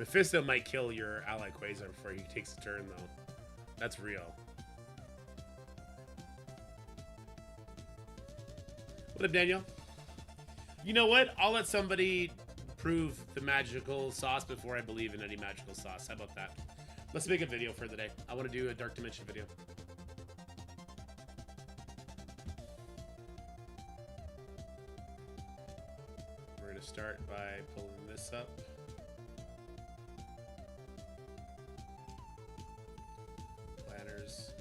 Mephisto might kill your ally Quasar before he takes a turn, though. That's real. What up, Daniel? You know what? I'll let somebody prove the magical sauce before I believe in any magical sauce. How about that? Let's make a video for the day. I want to do a Dark Dimension video. We're going to start by pulling this up. Planners.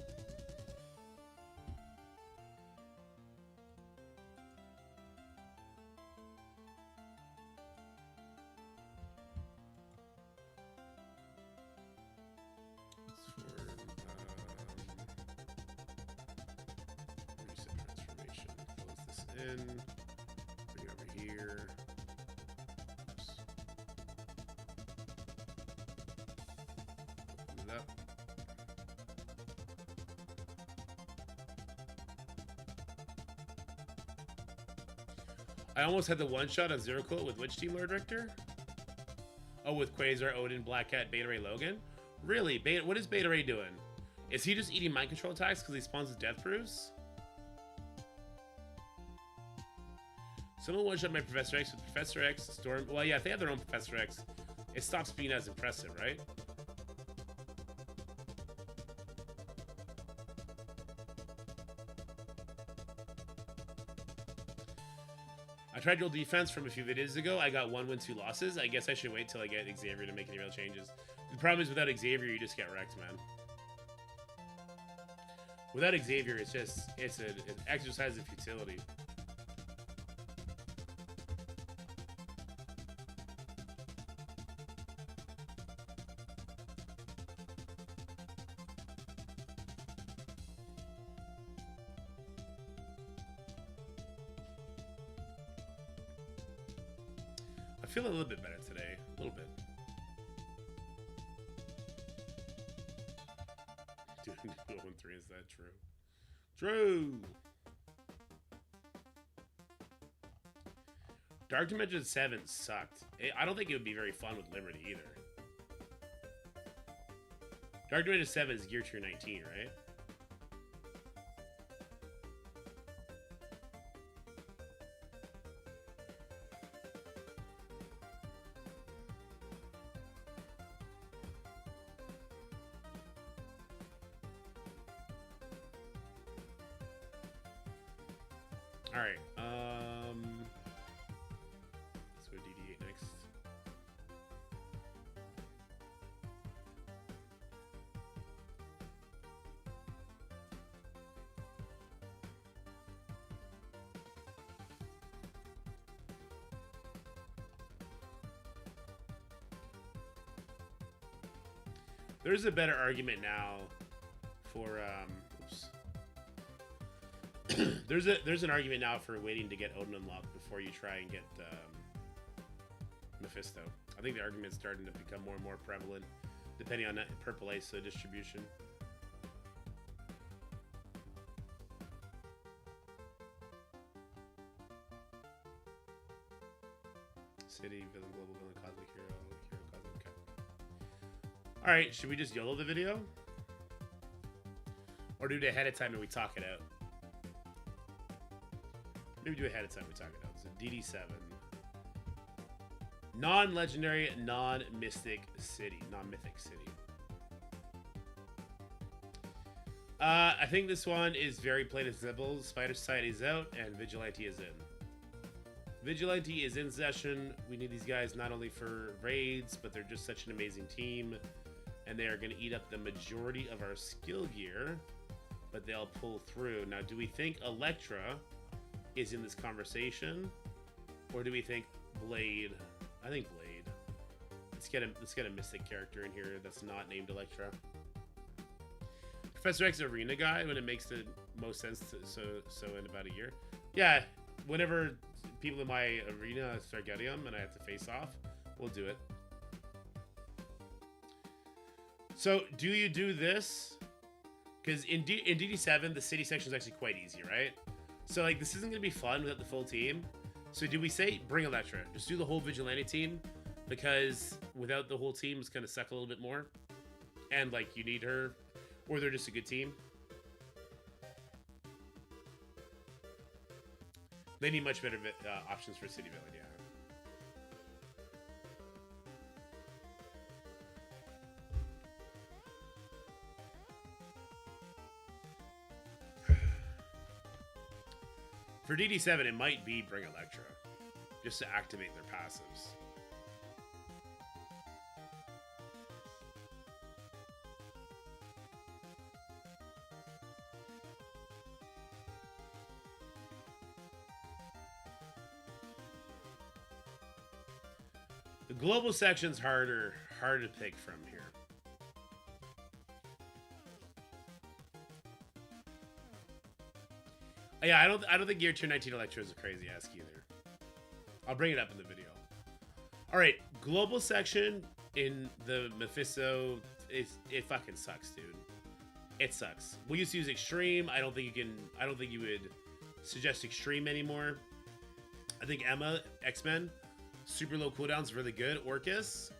Reset transformation. Close this in. Bring it over here. Oops. Open it up. I almost had the one shot on Zero Coat with which Team Lord Richter? Oh, with Quasar, Odin, Black Cat, Beta Ray, Logan? Really? What is Beta Ray doing? Is he just eating mind control attacks because he spawns his death proofs? Someone one-shot my Professor X with Professor X, Storm... Well, yeah, if they have their own Professor X, it stops being as impressive, right? I tried dual defense from a few videos ago. I got 1 win, 2 losses. I guess I should wait till I get Xavier to make any real changes. The problem is without Xavier, you just get wrecked, man. Without Xavier, it's an exercise of futility. I feel a little bit better today. A little bit. Dude, 0-3, is that true? True! Dark Dimension 7 sucked. I don't think it would be very fun with Liberty either. Dark Dimension 7 is gear tier 19, right? Alright, let's go to DD8 next. There's a better argument now for, oops. There's an argument now for waiting to get Odin unlocked before you try and get Mephisto. I think the argument's starting to become more and more prevalent, depending on that purple ISO distribution. City, villain, global villain, cosmic hero, cosmic cat. All right, should we just YOLO the video, or do it ahead of time and we talk it out? Maybe do it ahead of time we talk it out. So DD7, non-legendary, non-mystic city, non-mythic city. I think this one is very plain and simple. Spider Society is out and Vigilante is in. Vigilante is in session. We need these guys not only for raids, but they're just such an amazing team. And they are going to eat up the majority of our skill gear, but they'll pull through. Now, do we think Elektra is in this conversation? Or do we think Blade? I think Blade. Let's get a mystic character in here that's not named Elektra. Professor X arena guy when it makes the most sense to, so in about a year. Yeah, whenever people in my arena start getting them and I have to face off, we'll do it. So do you do this? Because in DD7 the city section is actually quite easy, right? So like this isn't gonna be fun without the full team. So do we say bring Elektra? Just do the whole Vigilante team because without the whole team, it's gonna suck a little bit more. And like you need her, or they're just a good team. They need much better options for City Villain, yeah. For DD7, it might be bring Electra, just to activate their passives. The global section's hard to pick from here. Yeah, I don't think Year 219 Electro is a crazy ask either. I'll bring it up in the video. All right, global section in the Mephisto, it fucking sucks, dude. It sucks. We used to use Extreme. I don't think you would suggest Extreme anymore. I think Emma, X-Men, super low cooldowns, really good. Orcus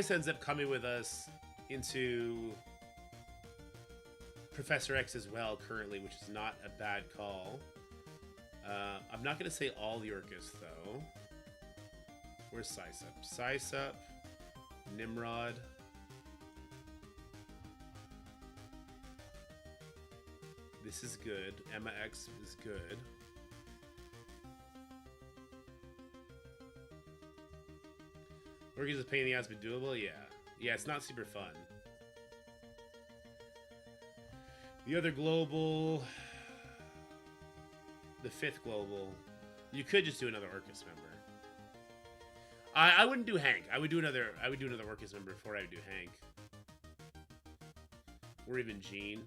ends up coming with us into Professor X as well currently, which is not a bad call. I'm not going to say all the Orcus, though. Where's Sysup? Sysup, Nimrod. This is good. Emma X is good. Orcus is a pain in the ass, but doable? Yeah. Yeah, it's not super fun. The other global, the 5th global, you could just do another Orcus member. I wouldn't do Hank. I would do another Orcus member before I would do Hank. Or even Jean.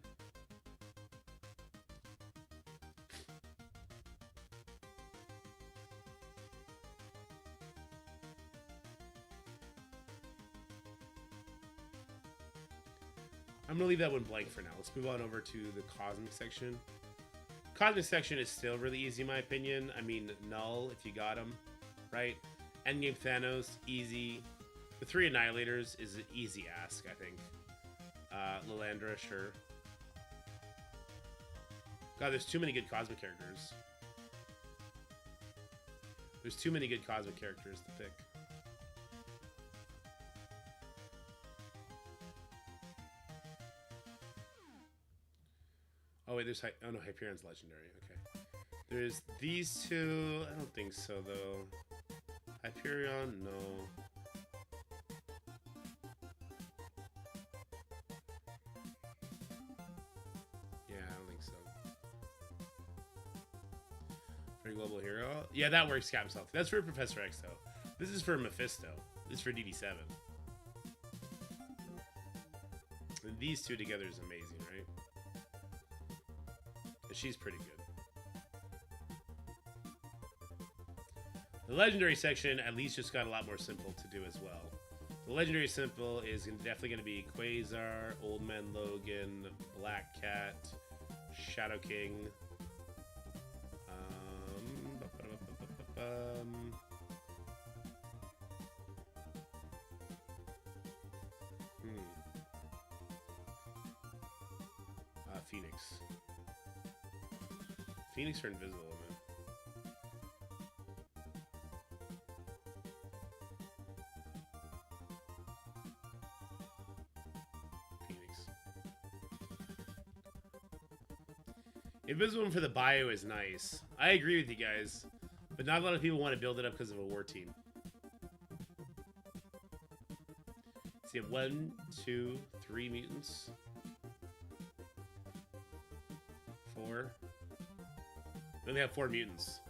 I'm gonna leave that one blank for now. Let's move on over to the Cosmic section. Cosmic section is still really easy in my opinion. I mean, Null, if you got him, right? Endgame Thanos, easy. The 3 Annihilators is an easy ask, I think. Lilandra, sure. God, there's too many good Cosmic characters. There's too many good Cosmic characters to pick. Oh wait, there's oh no, Hyperion's legendary. Okay, there's these two. I don't think so though. Hyperion, no. Yeah, I don't think so. For Global Hero, yeah, that works. Cap Self. That's for Professor X though. This is for Mephisto. This is for DD7. And these two together is amazing, right? She's pretty good. The legendary section at least just got a lot more simple to do as well. The legendary simple is definitely going to be Quasar, Old Man Logan, Black Cat, Shadow King. Phoenix. Phoenix or Invisible Woman? Phoenix. Invisible Woman for the bio is nice. I agree with you guys, but not a lot of people want to build it up because of a war team. So you have 1, 2, 3 mutants. 4. Then they have 4 mutants.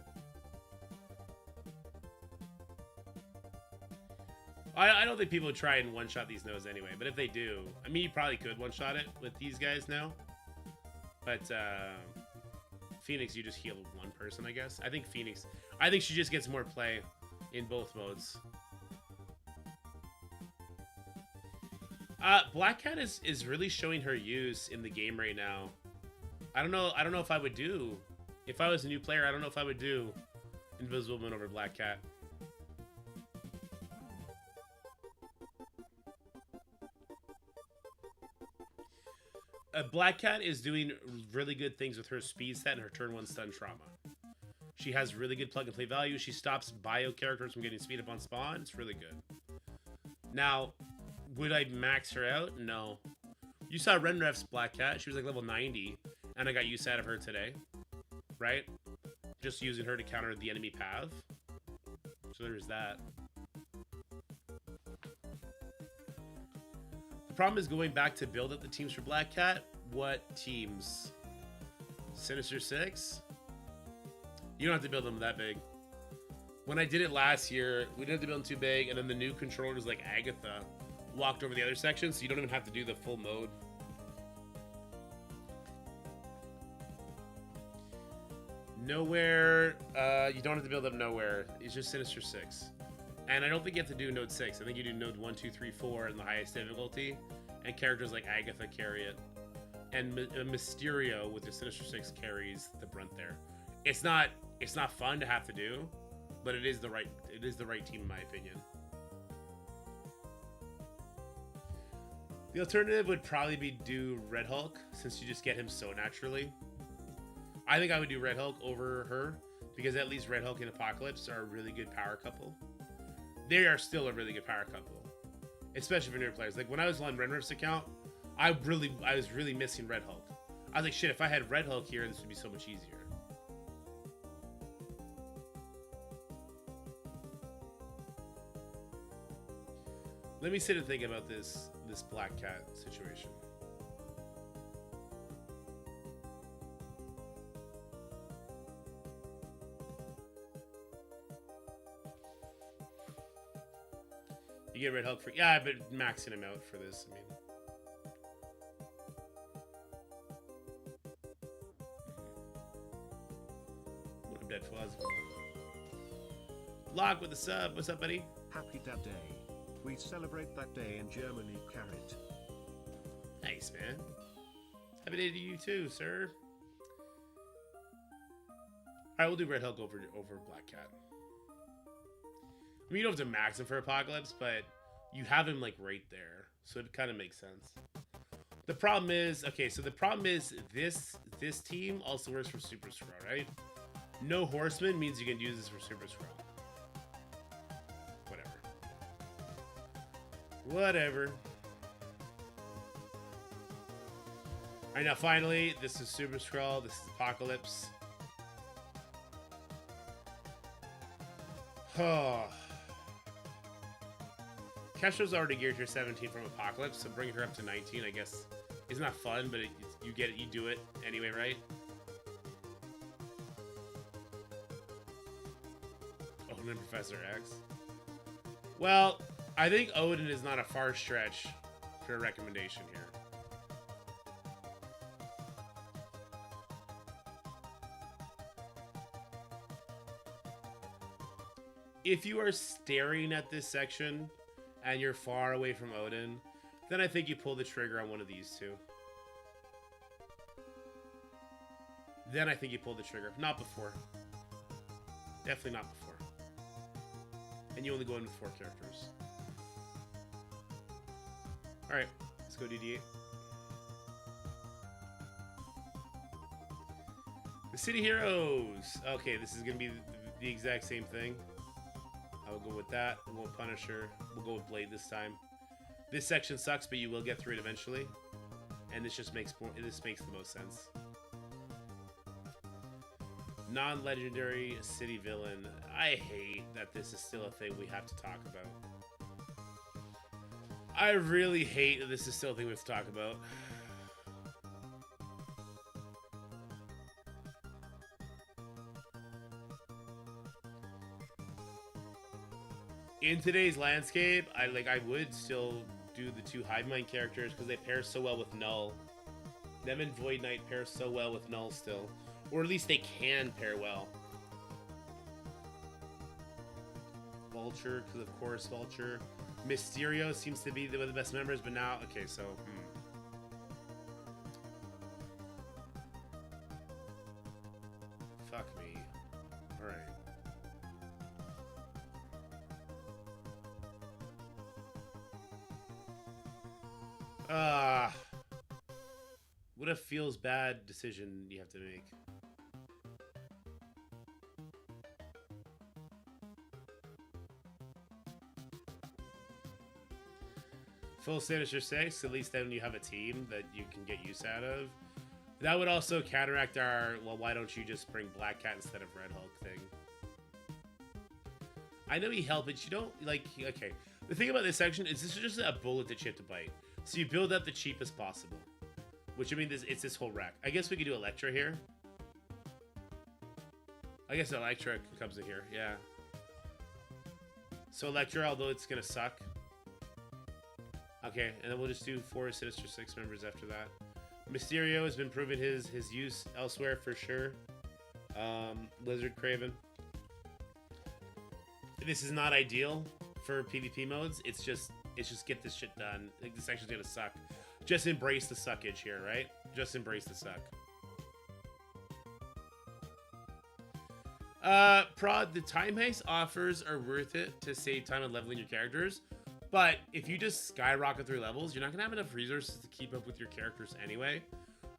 I don't think people would try and one-shot these nodes anyway, but if they do, I mean, you probably could one-shot it with these guys now. But Phoenix, you just heal one person, I guess. I think she just gets more play in both modes. Black Cat is really showing her use in the game right now. I don't know if I would do, if I was a new player, I don't know if I would do Invisible Woman over Black Cat. Black Cat is doing really good things with her speed set and her turn 1 stun trauma. She has really good plug and play value. She stops bio characters from getting speed up on spawn. It's really good. Now, would I max her out? No. You saw Renref's Black Cat. She was like level 90, and I got use out of her today. Right? Just using her to counter the enemy path. So there's that. The problem is going back to build up the teams for Black Cat. What teams? Sinister Six? You don't have to build them that big. When I did it last year, we didn't have to build them too big, and then the new controllers like Agatha walked over the other section, so you don't even have to do the full mode. Nowhere, you don't have to build up Nowhere. It's just Sinister 6. And I don't think you have to do Node 6. I think you do Node 1, 2, 3, 4 in the highest difficulty. And characters like Agatha carry it. And Mysterio with the Sinister 6 carries the brunt there. It's not fun to have to do, but it is the right team in my opinion. The alternative would probably be do Red Hulk, since you just get him so naturally. I think I would do Red Hulk over her, because at least Red Hulk and Apocalypse are a really good power couple. They are still a really good power couple, especially for newer players. Like when I was on Renriff's account, I was really missing Red Hulk. I was like, shit, if I had Red Hulk here, this would be so much easier. Let me sit and think about this Black Cat situation. You get Red Hulk for... Yeah, but maxing him out for this, I mean... What up, Dead Fuzz? Lock with the sub. What's up, buddy? Happy Dad Day. We celebrate that day in Germany, Carrot. Nice, man. Happy day to you too, sir. Alright, we'll do Red Hulk over Black Cat. I mean, you don't have to max him for Apocalypse, but you have him, like, right there. So it kind of makes sense. The problem is... Okay, so the problem is this team also works for Super Scroll, right? No Horseman means you can use this for Super Scroll. Whatever. Alright, now finally, this is Super Skrull, this is Apocalypse. Oh. Kesha's already geared her 17 from Apocalypse, so bringing her up to 19, I guess, is not fun, but you get it, you do it anyway, right? Oh, and then Professor X. Well... I think Odin is not a far stretch for a recommendation here. If you are staring at this section and you're far away from Odin, then I think you pull the trigger on one of these two. Then I think you pull the trigger. Not before. Definitely not before. And you only go in with 4 characters. Alright, let's go DD8. The City Heroes! Okay, this is going to be the exact same thing. I will go with that. We'll go with Punisher. We'll go with Blade this time. This section sucks, but you will get through it eventually. And this just makes the most sense. Non-legendary city villain. I hate that this is still a thing we have to talk about. I really hate that this is still a thing we have to talk about. In today's landscape, I would still do the 2 Hive Mind characters because they pair so well with Null. Them and Void Knight pair so well with Null still. Or at least they can pair well. Vulture, because of course Vulture. Mysterio seems to be one of the best members, but now... Okay, so... Fuck me. Alright. What a feels bad decision you have to make? Full Sinister 6, at least then you have a team that you can get use out of. That would also counteract our, well, why don't you just bring Black Cat instead of Red Hulk thing. I know he helped, but you don't, like, okay. The thing about this section is this is just a bullet that you have to bite. So you build up the cheapest possible. Which, I mean, it's this whole rack. I guess we could do Electra here. I guess Electra comes in here, yeah. So Electra, although it's gonna suck. Okay, and then we'll just do 4 Sinister 6 members after that. Mysterio has been proving his use elsewhere for sure. Lizard Craven. This is not ideal for PvP modes. It's just get this shit done. I think this section's gonna suck. Just embrace the suckage here, right? Just embrace the suck. Prod, the time heist offers are worth it to save time on leveling your characters. But if you just skyrocket through levels, you're not gonna have enough resources to keep up with your characters anyway.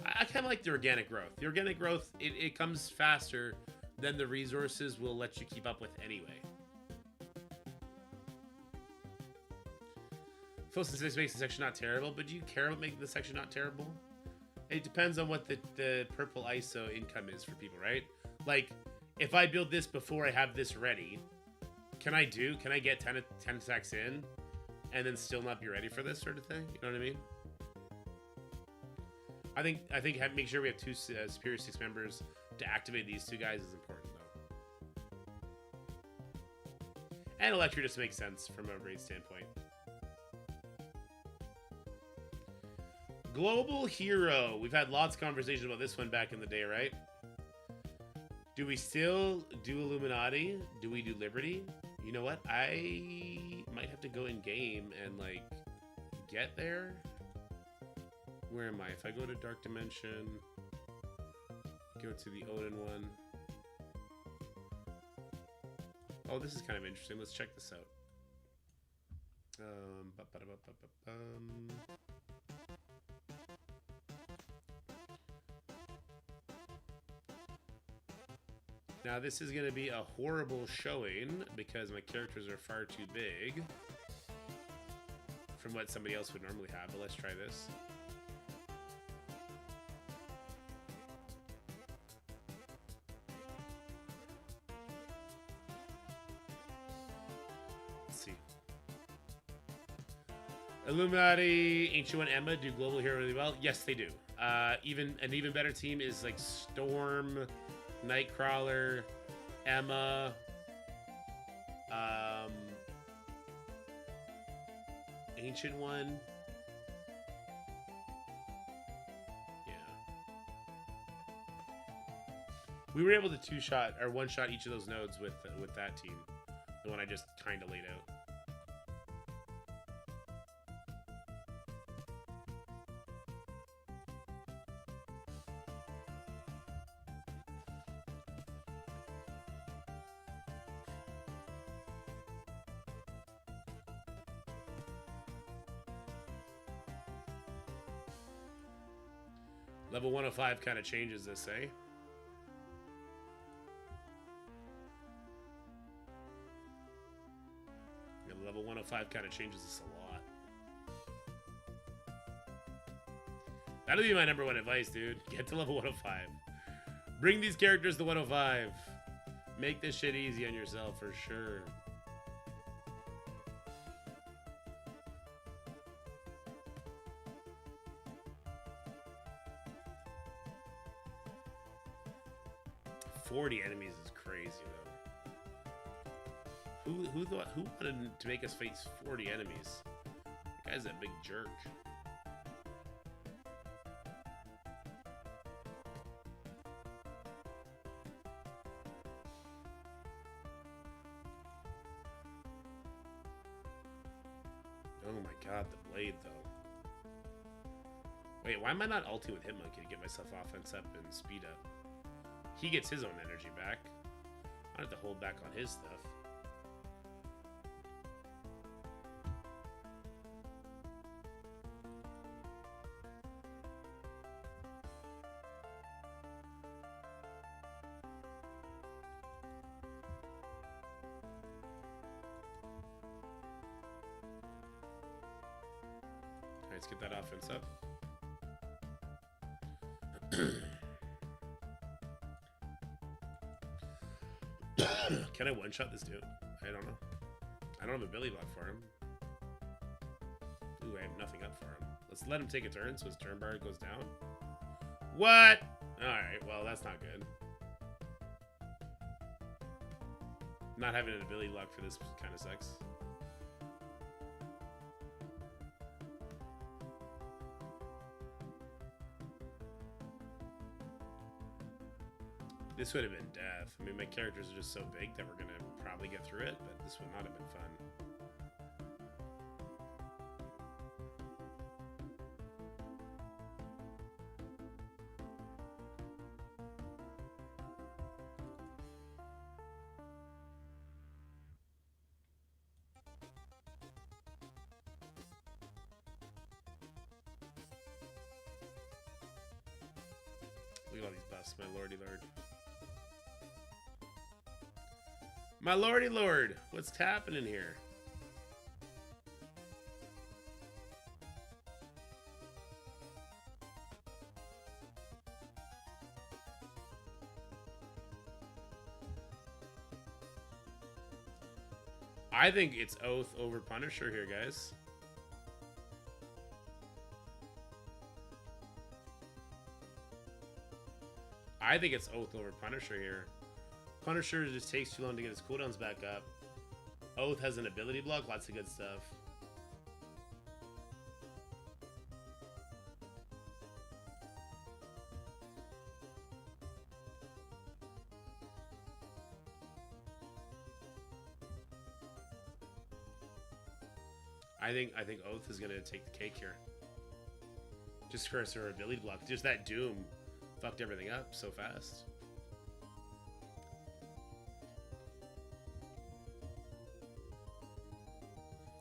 I kind of like the organic growth. The organic growth, it comes faster than the resources will let you keep up with anyway. Full 6 makes the section not terrible, but do you care about making the section not terrible? It depends on what the purple ISO income is for people, right? Like, if I build this before I have this ready, can I get 10 attacks in and then still not be ready for this sort of thing? You know what I mean? I think make sure we have 2 Superior 6 members to activate these 2 guys is important, though. And Electra just makes sense from a raid standpoint. Global Hero. We've had lots of conversations about this one back in the day, right? Do we still do Illuminati? Do we do Liberty? You know what? I might have to go in game and, like, get there. Where am I? If I go to Dark Dimension, go to the Odin one. Oh, this is kind of interesting. Let's check this out. Now this is going to be a horrible showing because my characters are far too big from what somebody else would normally have, but let's try this. Let's see. Illuminati, Ancient One, Emma do Global Hero really well. Yes, they do. An even better team is like Storm, Nightcrawler, Emma, Ancient One. Yeah. We were able to 2-shot or 1-shot each of those nodes with that team. The one I just kind of laid out. Level 105 kind of changes this, eh? Yeah, level 105 kind of changes this a lot. That'll be my #1 advice, dude. Get to level 105. Bring these characters to 105. Make this shit easy on yourself for sure. Enemies is crazy though. Who wanted to make us face 40 enemies? That guy's a big jerk. Oh my god, the blade though. Wait, why am I not ulting with Hitmonkey to get myself offense up and speed up? He gets his own energy back. I don't have to hold back on his stuff. Let's get that offense up. Can I one-shot this dude? I don't know. I don't have a ability block for him. Ooh, I have nothing up for him. Let's let him take a turn so his turn bar goes down. What? Alright, well, that's not good. Not having an ability lock for this kind of sucks. This would have been death. I mean, my characters are just so big that we're going to probably get through it, but this would not have been fun. Look at all these buffs, my lordy lord. My lordy lord, what's happening here? I think it's Oath over Punisher here, guys. I think it's Oath over Punisher here. Punisher just takes too long to get his cooldowns back up. Oath has an ability block, lots of good stuff. I think Oath is gonna take the cake here. Just for her ability block. Just that Doom fucked everything up so fast.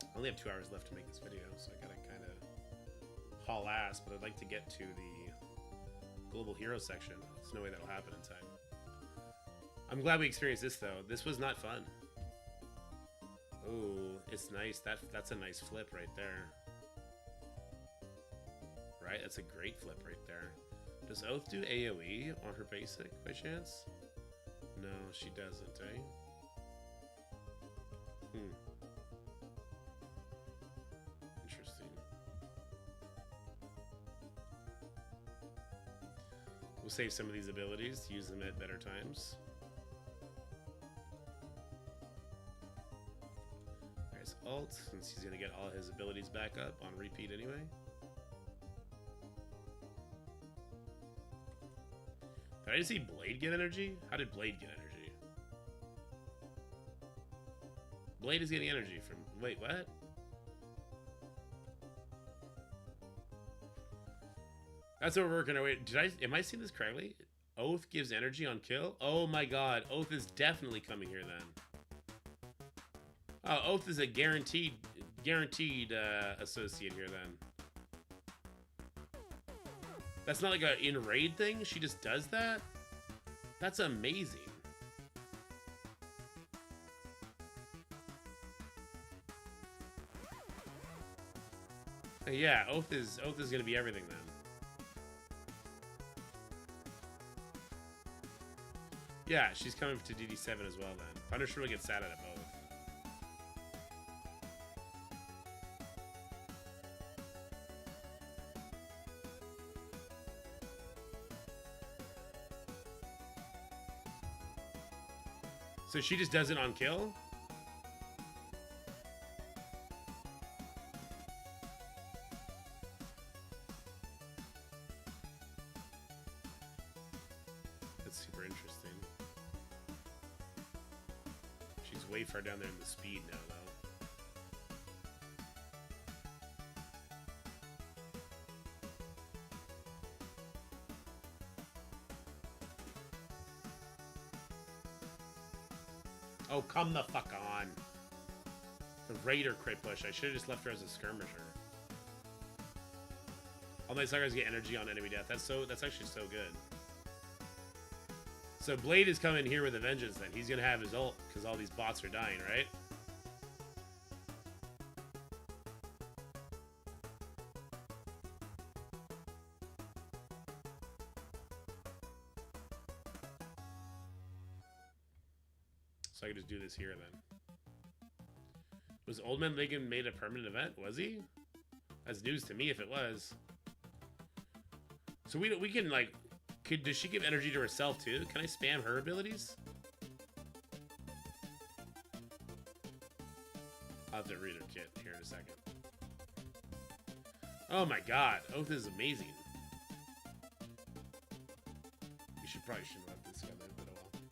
I only have 2 hours left to make this video, so I gotta kind of haul ass, but I'd like to get to the global hero section. There's no way that'll happen in time. I'm glad we experienced this, though. This was not fun. Oh, it's nice. That's a nice flip right there. Right? That's a great flip right there. Does Oath do AoE on her basic, by chance? No, she doesn't, eh? Interesting. We'll save some of these abilities to use them at better times. There's ult, since he's gonna get all his abilities back up on repeat anyway. Did I just see Blade get energy? How did Blade get energy? Blade is getting energy from... Wait, what? That's what we're working our way... Am I seeing this correctly? Oath gives energy on kill? Oh my god. Oath is definitely coming here then. Oh, Oath is a guaranteed associate here then. That's not like a in-raid thing? She just does that? That's amazing. Yeah, Oath is gonna be everything then. Yeah, she's coming to DD7 as well then. Punisher will get sad at it both. So she just does it on kill? That's super interesting. She's way far down there in the speed now, though. Oh, come the fuck on. The Raider crit push. I should have just left her as a skirmisher. All my suckers get energy on enemy death. That's actually so good. So Blade is coming here with a vengeance then. He's gonna have his ult because all these bots are dying, right? So I could just do this here then. Was Old Man Lincoln made a permanent event? Was he? That's news to me if it was. So we can like, does she give energy to herself too? Can I spam her abilities? I'll have to read her kit here in a second. Oh my god, Oath is amazing. You should probably shouldn't let this guy live, but oh well.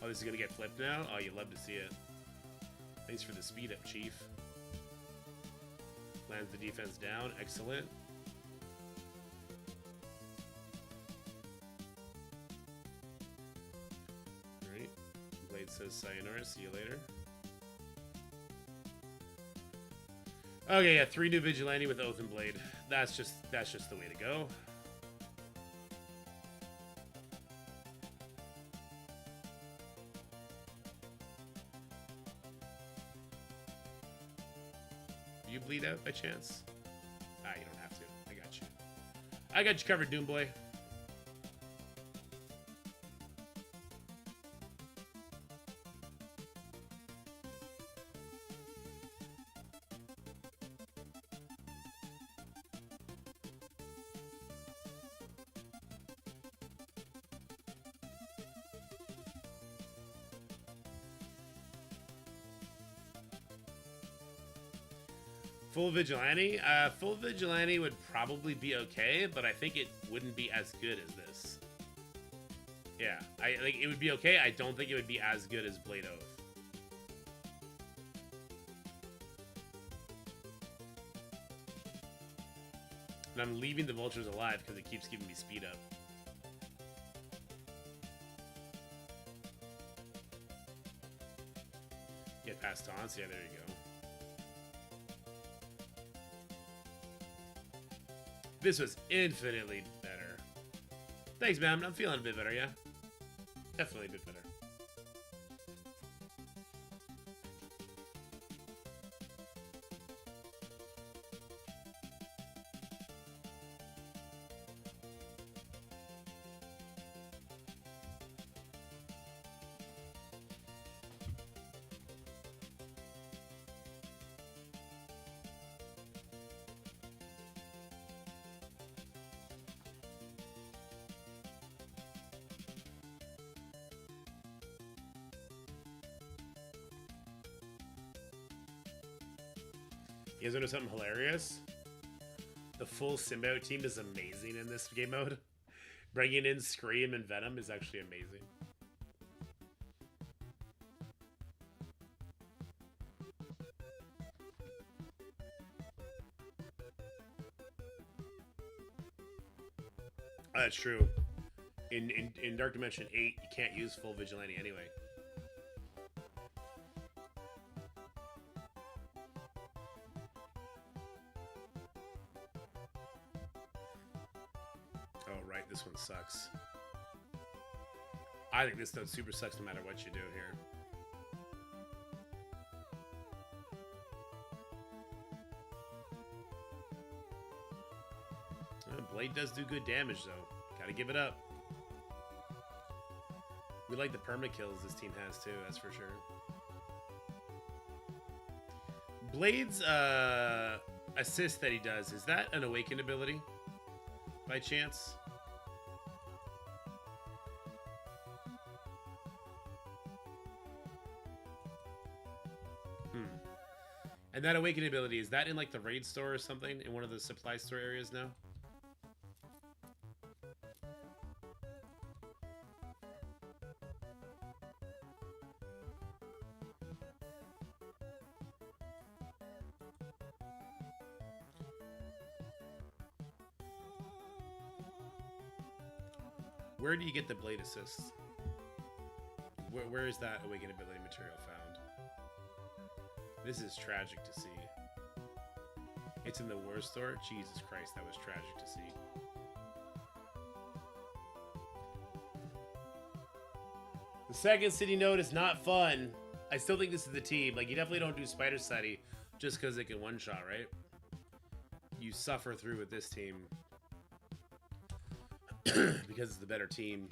Oh, this is gonna get flipped now? Oh, you love to see it. Thanks for the speed up, Chief. Lands the defense down. Excellent. Alright. Blade says sayonara. See you later. Okay, yeah, 3 new Vigilante with Oath and Blade. That's just the way to go. Do you bleed out by chance? Ah, you don't have to. I got you. I got you covered, Doom Boy. Full Vigilante? Full Vigilante would probably be okay, but I think it wouldn't be as good as this. Yeah, I like it would be okay. I don't think it would be as good as Blade Oath. And I'm leaving the Vultures alive because it keeps giving me speed up. Get past taunts? Yeah, there you go. This was infinitely better. Thanks, man. I'm feeling a bit better, yeah? Definitely a bit better. You guys want to know something hilarious? The full symbiote team is amazing in this game mode. Bringing in Scream and Venom is actually amazing. Oh, that's true. In Dark Dimension 8, you can't use full Vigilante anyway. This one sucks. I think this node super sucks no matter what you do here. Blade does do good damage though. Gotta give it up. We like the perma kills this team has too, that's for sure. Blade's assist that he does, is that an awakened ability? By chance? And that awakening ability, is that in like the raid store or something? In one of the supply store areas now? Where do you get the blade assists? Where is that awakening ability material found? This is tragic to see. It's in the war store? Jesus Christ, that was tragic to see. The second city node is not fun. I still think this is the team. Like, you definitely don't do Spider City just because it can one-shot, right? You suffer through with this team. because it's the better team.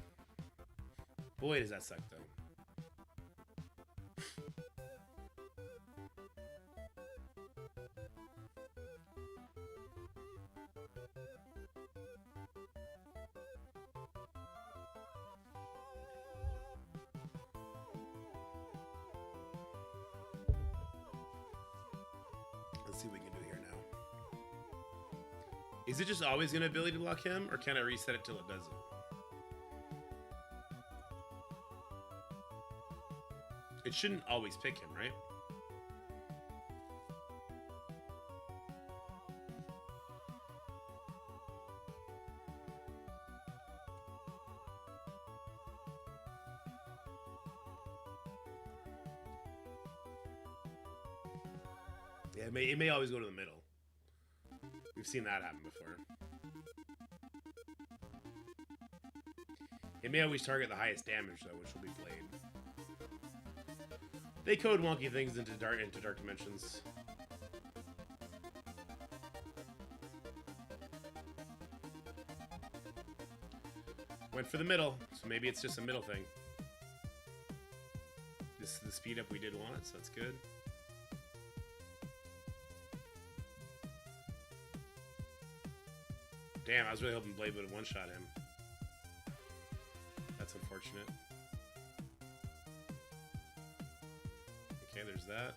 Boy, does that suck, though. Let's see what we can do here now. Is it just always going to ability block him, or can I reset it till it doesn't? It shouldn't always pick him, right? Yeah, it may always go to the middle. We've seen that happen before. It may always target the highest damage, though, which will be Flayed. They code wonky things into dark dimensions. Went for the middle, so maybe it's just a middle thing. This is the speed up we did want, so that's good. Damn, I was really hoping Blade would have one-shot him. That's unfortunate. Okay, there's that.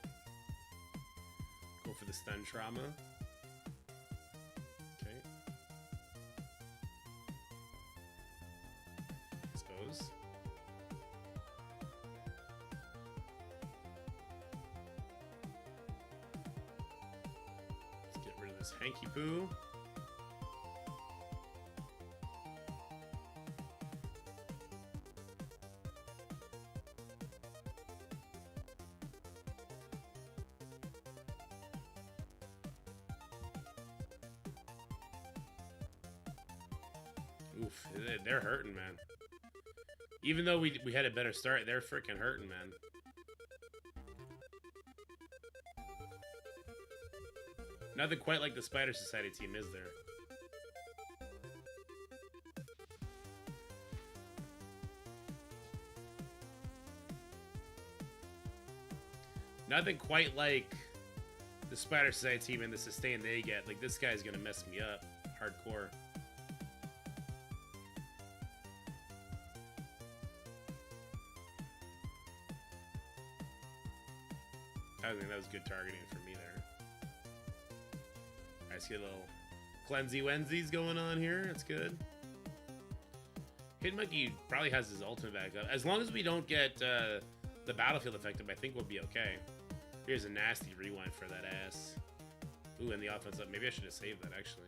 Go for the stun trauma. Okay. Expose. Let's get rid of this hanky poo. Oof, they're hurting, man. Even though we had a better start, they're freaking hurting, man. Nothing quite like the Spider Society team, is there? Nothing quite like the Spider Society team and the sustain they get. Like, this guy's gonna mess me up hardcore. I think that was good targeting for me there. I see a little cleansy wensies going on here. That's good. Hidden Monkey probably has his ultimate back up. As long as we don't get the battlefield effective, I think we'll be okay. Here's a nasty rewind for that ass. Ooh, and the offense up. Maybe I should have saved that, actually.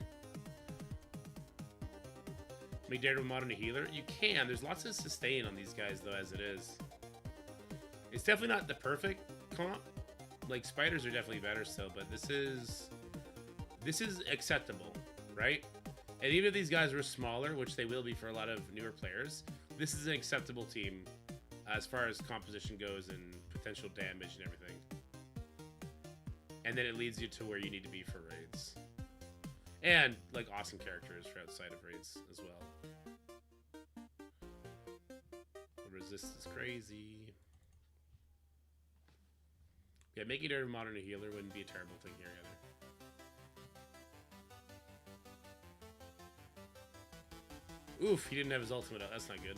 Make Daredevil modern a healer? You can. There's lots of sustain on these guys, though, as it is. It's definitely not the perfect comp. Like, spiders are definitely better still, but this is acceptable, right? And even if these guys were smaller, which they will be for a lot of newer players, this is an acceptable team as far as composition goes and potential damage and everything. And then it leads you to where you need to be for raids. And, like, awesome characters for outside of raids as well. The resist is crazy. Yeah, making Daredevil modern a healer wouldn't be a terrible thing here either. Oof, he didn't have his ultimate out. That's not good.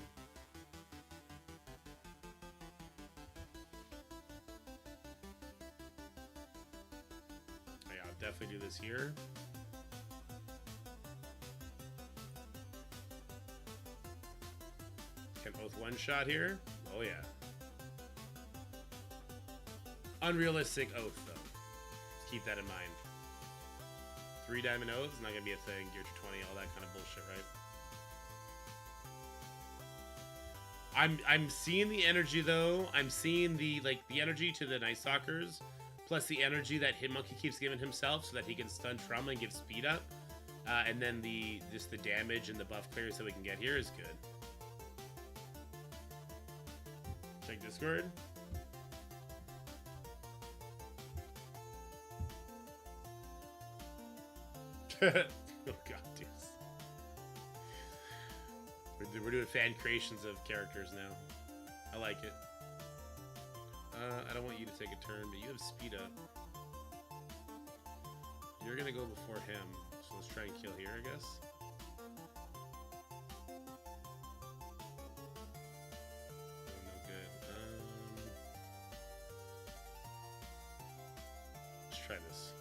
Yeah, I'll definitely do this here. Can both one-shot here. Oh, yeah. Unrealistic oath, though. Just keep that in mind. 3 diamond oaths, not gonna be a thing. Gear to 20, all that kind of bullshit, right? I'm seeing the energy, though. I'm seeing the energy to the Night Stalkers, plus the energy that Hitmonkey keeps giving himself, so that he can stun trauma and give speed up. And then just the damage and the buff clears that we can get here is good. Check Discord. Oh god, dude. We're doing fan creations of characters now. I like it. I don't want you to take a turn, but you have speed up. You're gonna go before him, so let's try and kill here, I guess. Oh, no good. Let's try this.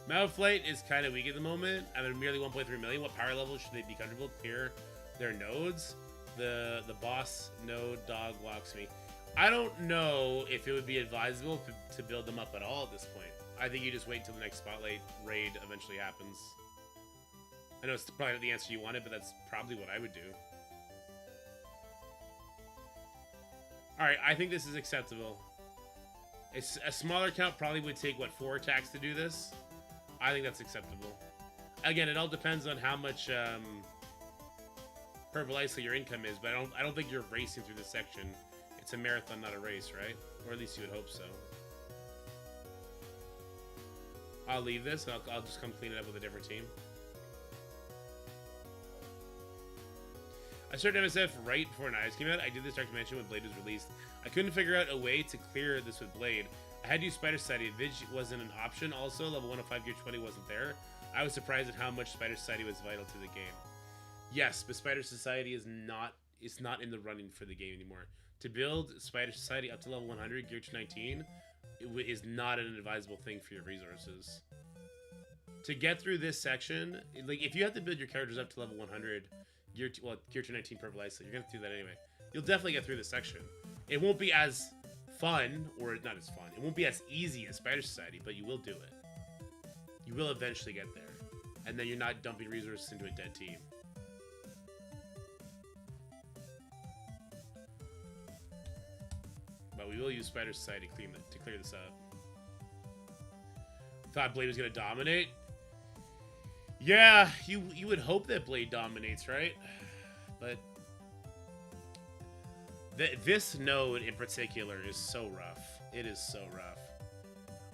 Malflight is kind of weak at the moment. I'm at merely 1.3 million. What power level should they be comfortable to clear their nodes? The boss node dog walks me. I don't know if it would be advisable to build them up at all at this point. I think you just wait until the next spotlight raid eventually happens. I know it's probably not the answer you wanted, but that's probably what I would do. Alright, I think this is acceptable. A smaller count probably would take, what, 4 attacks to do this? I think that's acceptable. Again, it all depends on how much purple ice your income is, but I don't think you're racing through this section. It's a marathon, not a race, right? Or at least you would hope so. I'll leave this, and I'll just come clean it up with a different team. I started MSF right before Knives came out. I did this Dark Dimension when Blade was released. I couldn't figure out a way to clear this with Blade. I had to use Spider Society. Vig wasn't an option. Also, level 105 Gear 20 wasn't there. I was surprised at how much Spider Society was vital to the game. Yes, but Spider Society is not in the running for the game anymore. To build Spider Society up to level 100 Gear 19 is not an advisable thing for your resources. To get through this section, like if you have to build your characters up to level 100 Gear 19 Purple Ice, you're gonna have to do that anyway. You'll definitely get through this section. It won't be as fun, or not as fun. It won't be as easy as Spider Society, but you will do it. You will eventually get there, and then you're not dumping resources into a dead team. But we will use Spider Society to clear this up. Thought Blade was gonna dominate. Yeah, you would hope that Blade dominates, right? But this node in particular is so rough. It is so rough.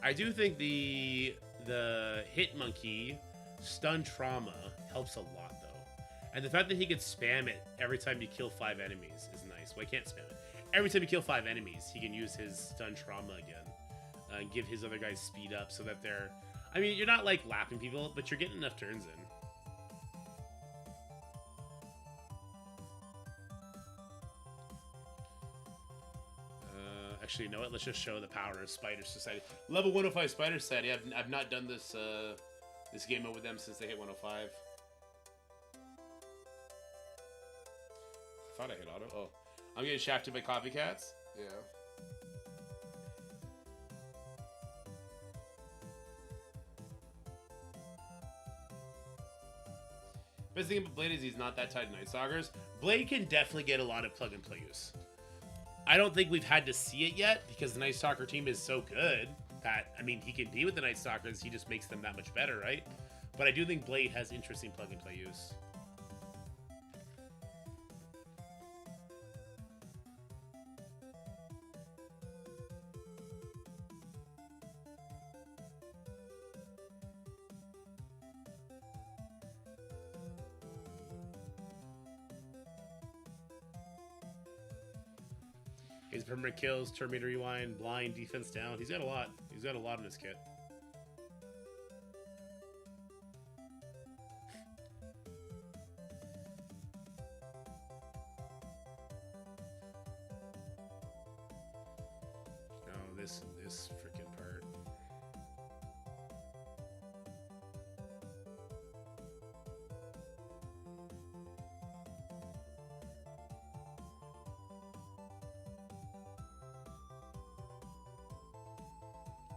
I do think the hit monkey stun trauma helps a lot though, and the fact that he could spam it every time you kill 5 enemies is nice. Well, I can't spam it. Every time you kill 5 enemies, he can use his stun trauma again and give his other guys speed up so that they're... I mean, you're not, like, lapping people, but you're getting enough turns in. Actually, you know what? Let's just show the power of Spider Society. Level 105 Spider Society. I've not done this this game mode with them since they hit 105. I thought I hit auto. Oh. I'm getting shafted by copycats? Yeah. Best thing about Blade is he's not that tied to Night Stalkers. Blade can definitely get a lot of plug-and-play use. I don't think we've had to see it yet because the Night Stalker team is so good that, I mean, he can be with the Night Stalkers, he just makes them that much better, right? But I do think Blade has interesting plug-and-play use. His permanent kills, Terminator Rewind, Blind, Defense Down. He's got a lot. He's got a lot in his kit. Oh, this freaking part.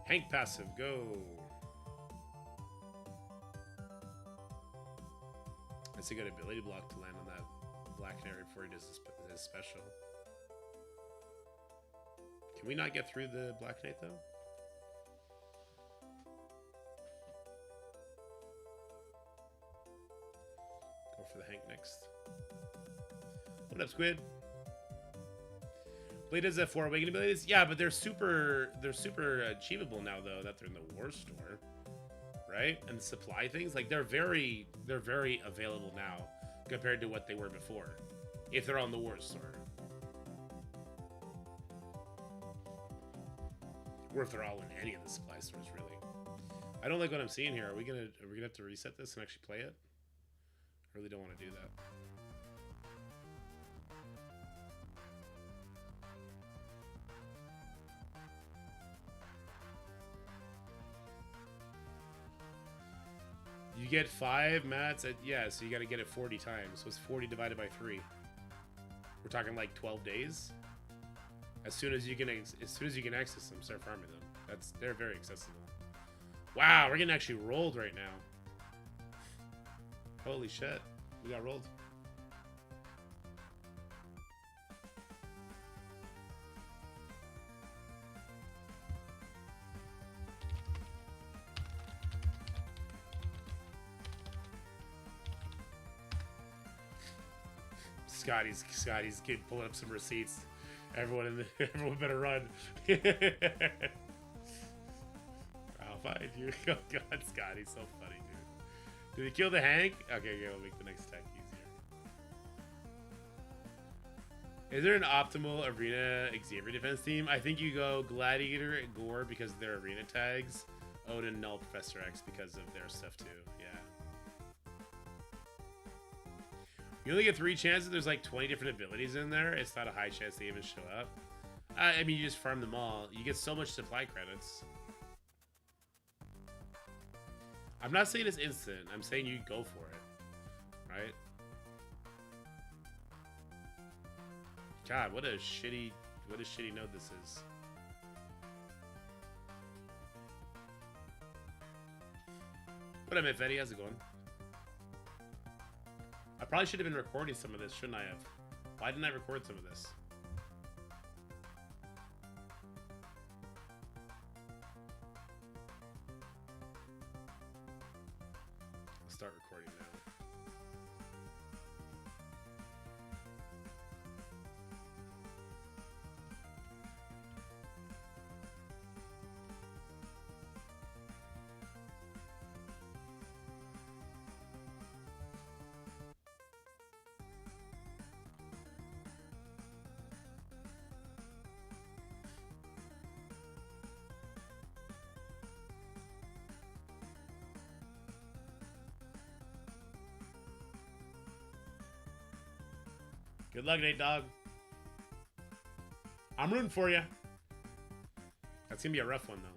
Hank passive, go. That's a good ability block to land on that Black Canary before he does his special. Can we not get through the Black Knight though? Go for the Hank next. What up, Squid? Blade does have 4 awakening abilities. Yeah, but they're super achievable now though that they're in the war store, right? And supply things like they're very available now compared to what they were before, if they're on the war store, or if they're all in any of the supply stores, really. I don't like what I'm seeing here. Are we gonna have to reset this and actually play it? I really don't want to do that. You get 5 mats at, yeah, so you got to get it 40 times. So it's 40 divided by 3. We're talking like 12 days. As soon as you can access them, start farming them. They're very accessible. Wow, we're getting actually rolled right now. Holy shit, we got rolled. Scotty's pulling up some receipts. Everyone better run. I'll find you. Oh god, Scotty's so funny, dude. Did he kill the Hank? Okay, yeah, we'll make the next attack easier. Is there an optimal arena Xavier defense team? I think you go Gladiator, Gore because of their arena tags, Odin, Null, Professor X because of their stuff too. Yeah. You only get 3 chances. There's like 20 different abilities in there. It's not a high chance they even show up. I mean, you just farm them all. You get so much supply credits. I'm not saying it's instant. I'm saying you go for it. Right? God, what a shitty node this is. What up, Eddie? How's it going? I probably should have been recording some of this, shouldn't I have? Why didn't I record some of this? I'll start recording now. Good luck, Nate Dog. I'm rooting for you. That's gonna be a rough one, though.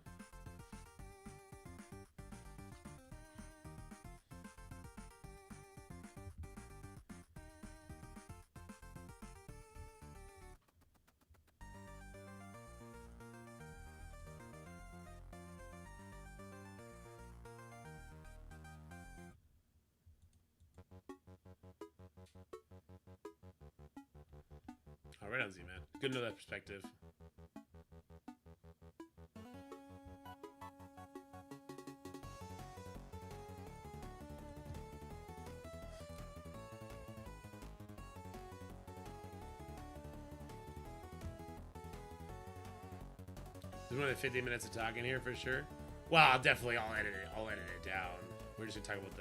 Oh, right on Z, man. Good to know that perspective. There's more than 50 minutes of talking here for sure. Well, I'll edit it down. We're just gonna talk about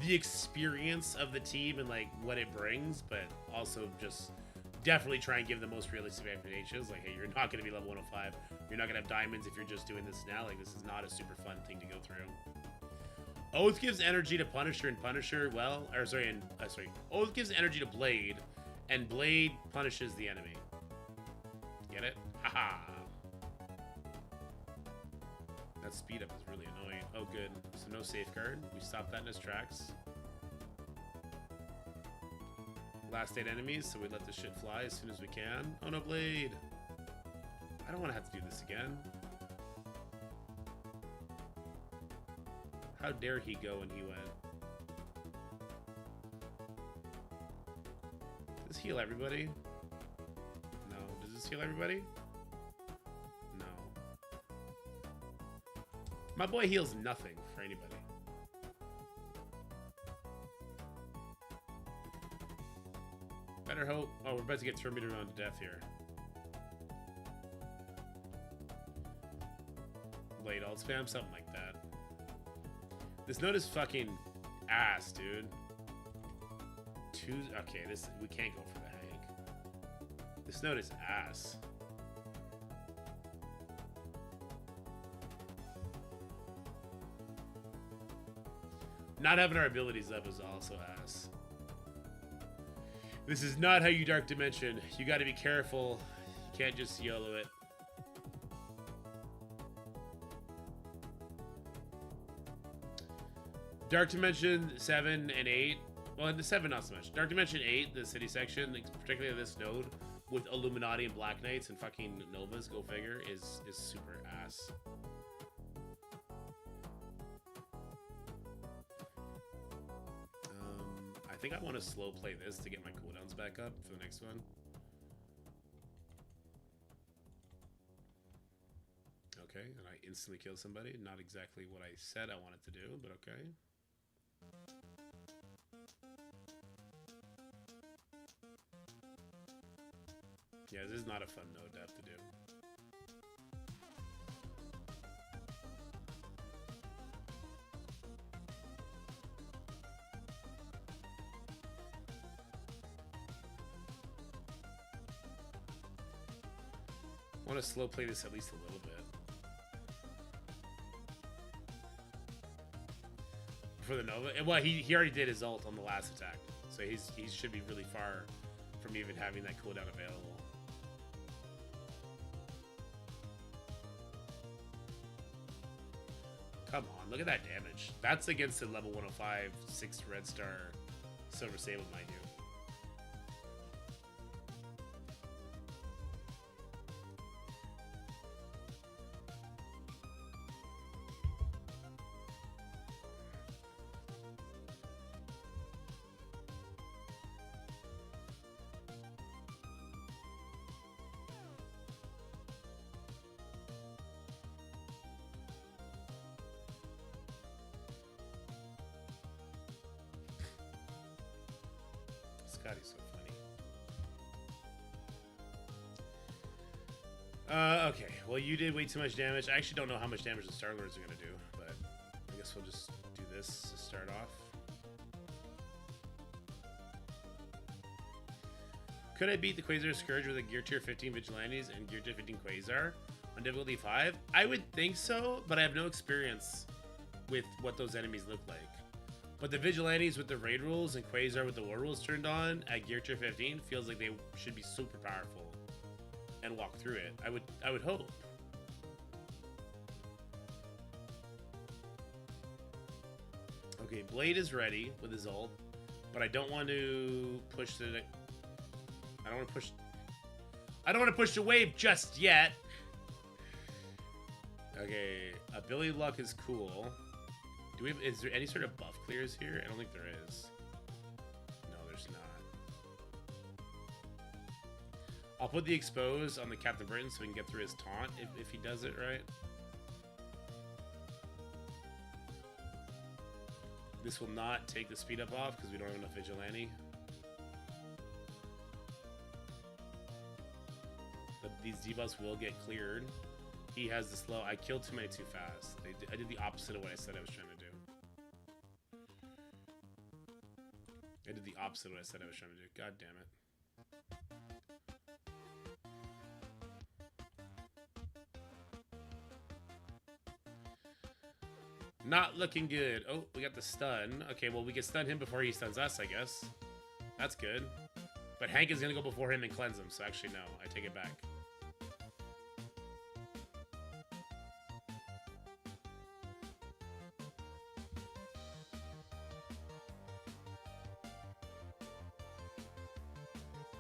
the experience of the team and like what it brings, but also just definitely try and give the most realistic expectations. Like, hey, you're not going to be level 105. You're not going to have diamonds if you're just doing this now. Like, this is not a super fun thing to go through. Oath gives energy to Punisher, and Punisher, well, or sorry, Oath gives energy to Blade, and Blade punishes the enemy. Get it? Haha. That speed up is really annoying. Oh, good. So no safeguard. We stopped that in its tracks. Last 8 enemies, so we let this shit fly as soon as we can. Oh no, Blade! I don't want to have to do this again. How dare he go when he went? Does this heal everybody? No. Does this heal everybody? No. My boy heals nothing for anybody. Better hope. Oh, we're about to get Terminator around to death here. Late alt spam, something like that. This node is fucking ass, dude. Two. Okay, we can't go for the Hank. This note is ass. Not having our abilities up is also ass. This is not how you Dark Dimension. You got to be careful. You can't just YOLO it. Dark Dimension 7 and 8. Well, in the 7, not so much. Dark Dimension 8, the city section, particularly this node, with Illuminati and Black Knights and fucking Novas, go figure, is super ass. I think I want to slow play this to get my cooldowns back up for the next one. Okay, and I instantly kill somebody. Not exactly what I said I wanted to do, but okay. Yeah, this is not a fun node to have to do. I want to slow play this at least a little bit. For the Nova? Well, he already did his ult on the last attack. So he should be really far from even having that cooldown available. Come on, look at that damage. That's against the level 105, 6 red star Silver Sable, mind you. Scotty's so funny. Okay, well, you did way too much damage. I actually don't know how much damage the Star-Lords are going to do, but I guess we'll just do this to start off. Could I beat the Quasar Scourge with a Gear Tier 15 Vigilantes and Gear Tier 15 Quasar on difficulty 5? I would think so, but I have no experience with what those enemies look like. But the Vigilantes with the raid rules and Quasar with the war rules turned on at Gear Tier 15 feels like they should be super powerful and walk through it. I would hope. Okay, Blade is ready with his ult, but I don't want to push the. I don't want to push. I don't want to push the wave just yet. Okay, ability luck is cool. Do we have, is there any sort of buff clears here? I don't think there is. No, there's not. I'll put the expose on the Captain Britain so we can get through his taunt if he does it right. This will not take the speed up off because we don't have enough Vigilante. But these debuffs will get cleared. He has the slow. I killed too many too fast. I did the opposite of what I said I was trying to do. I did the opposite of what I said I was trying to do. God damn it. Not looking good. Oh, we got the stun. Okay, well, we can stun him before he stuns us, I guess. That's good. But Hank is going to go before him and cleanse him, so actually, no. I take it back.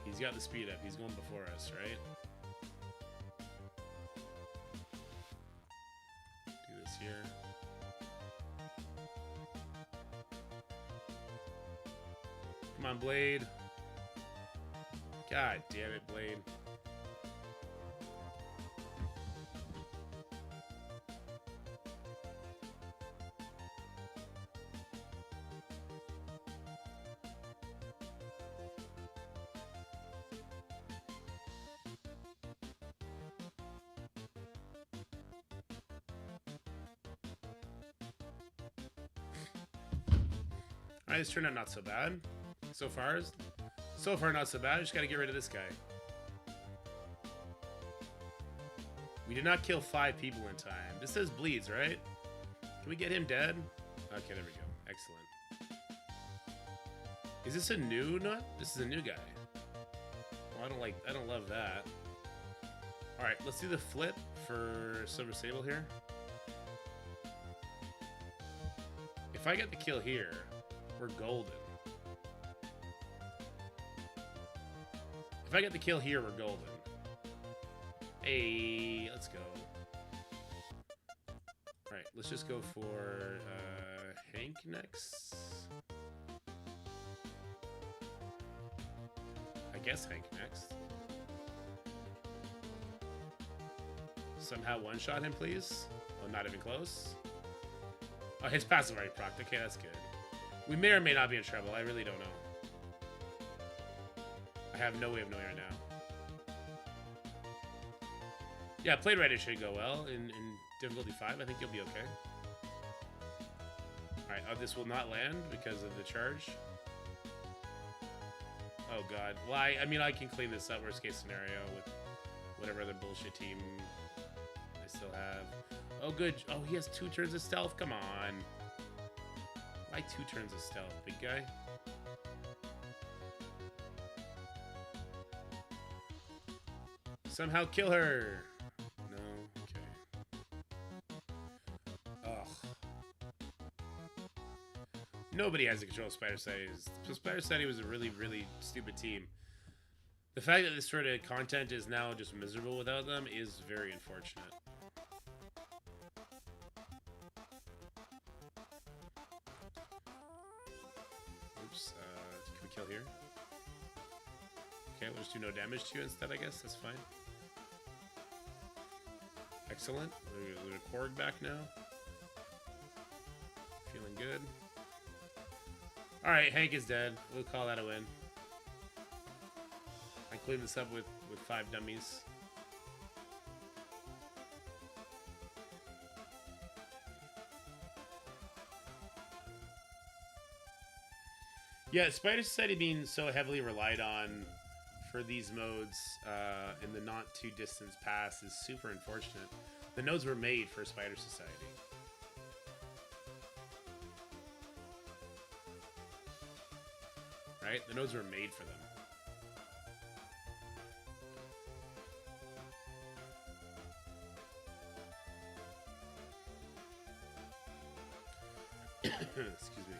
He's got the speed up. He's going before us, right? Do this here. Come on, Blade. God damn it, Blade. Alright, this turned out not so bad. So far, not so bad. Just gotta get rid of this guy. We did not kill 5 people in time. This says bleeds, right? Can we get him dead? Okay, there we go. Excellent. Is this a new nut? This is a new guy. Well, I don't love that. Alright, let's do the flip for Silver Sable here. If I get the kill here, we're golden. If I get the kill here, we're golden. Hey, let's go. Alright, let's just go for Hank next. I guess Hank next. Somehow one-shot him, please. Oh, not even close. Oh, his passive already procced. Okay, that's good. We may or may not be in trouble. I really don't know. I have no way of knowing right now. Yeah, played right, it should go well. In difficulty 5, I think you'll be okay. Alright, this will not land because of the charge. Oh god. Well, I mean, I can clean this up, worst case scenario, with whatever other bullshit team I still have. Oh, good. Oh, he has 2 turns of stealth? Come on. Why 2 turns of stealth, big guy? Somehow kill her! No? Okay. Ugh. Nobody has the control of Spider Society. So Spider Society was a really, really stupid team. The fact that this sort of content is now just miserable without them is very unfortunate. Oops, can we kill here? Okay, we'll just do no damage to you instead, I guess. That's fine. Excellent. We're a Korg back now. Feeling good. Alright, Hank is dead. We'll call that a win. I cleaned this up with 5 dummies. Yeah, Spider Society being so heavily relied on for these modes in the not too distant past is super unfortunate. The nodes were made for Spider Society. Right? The nodes were made for them. Excuse me.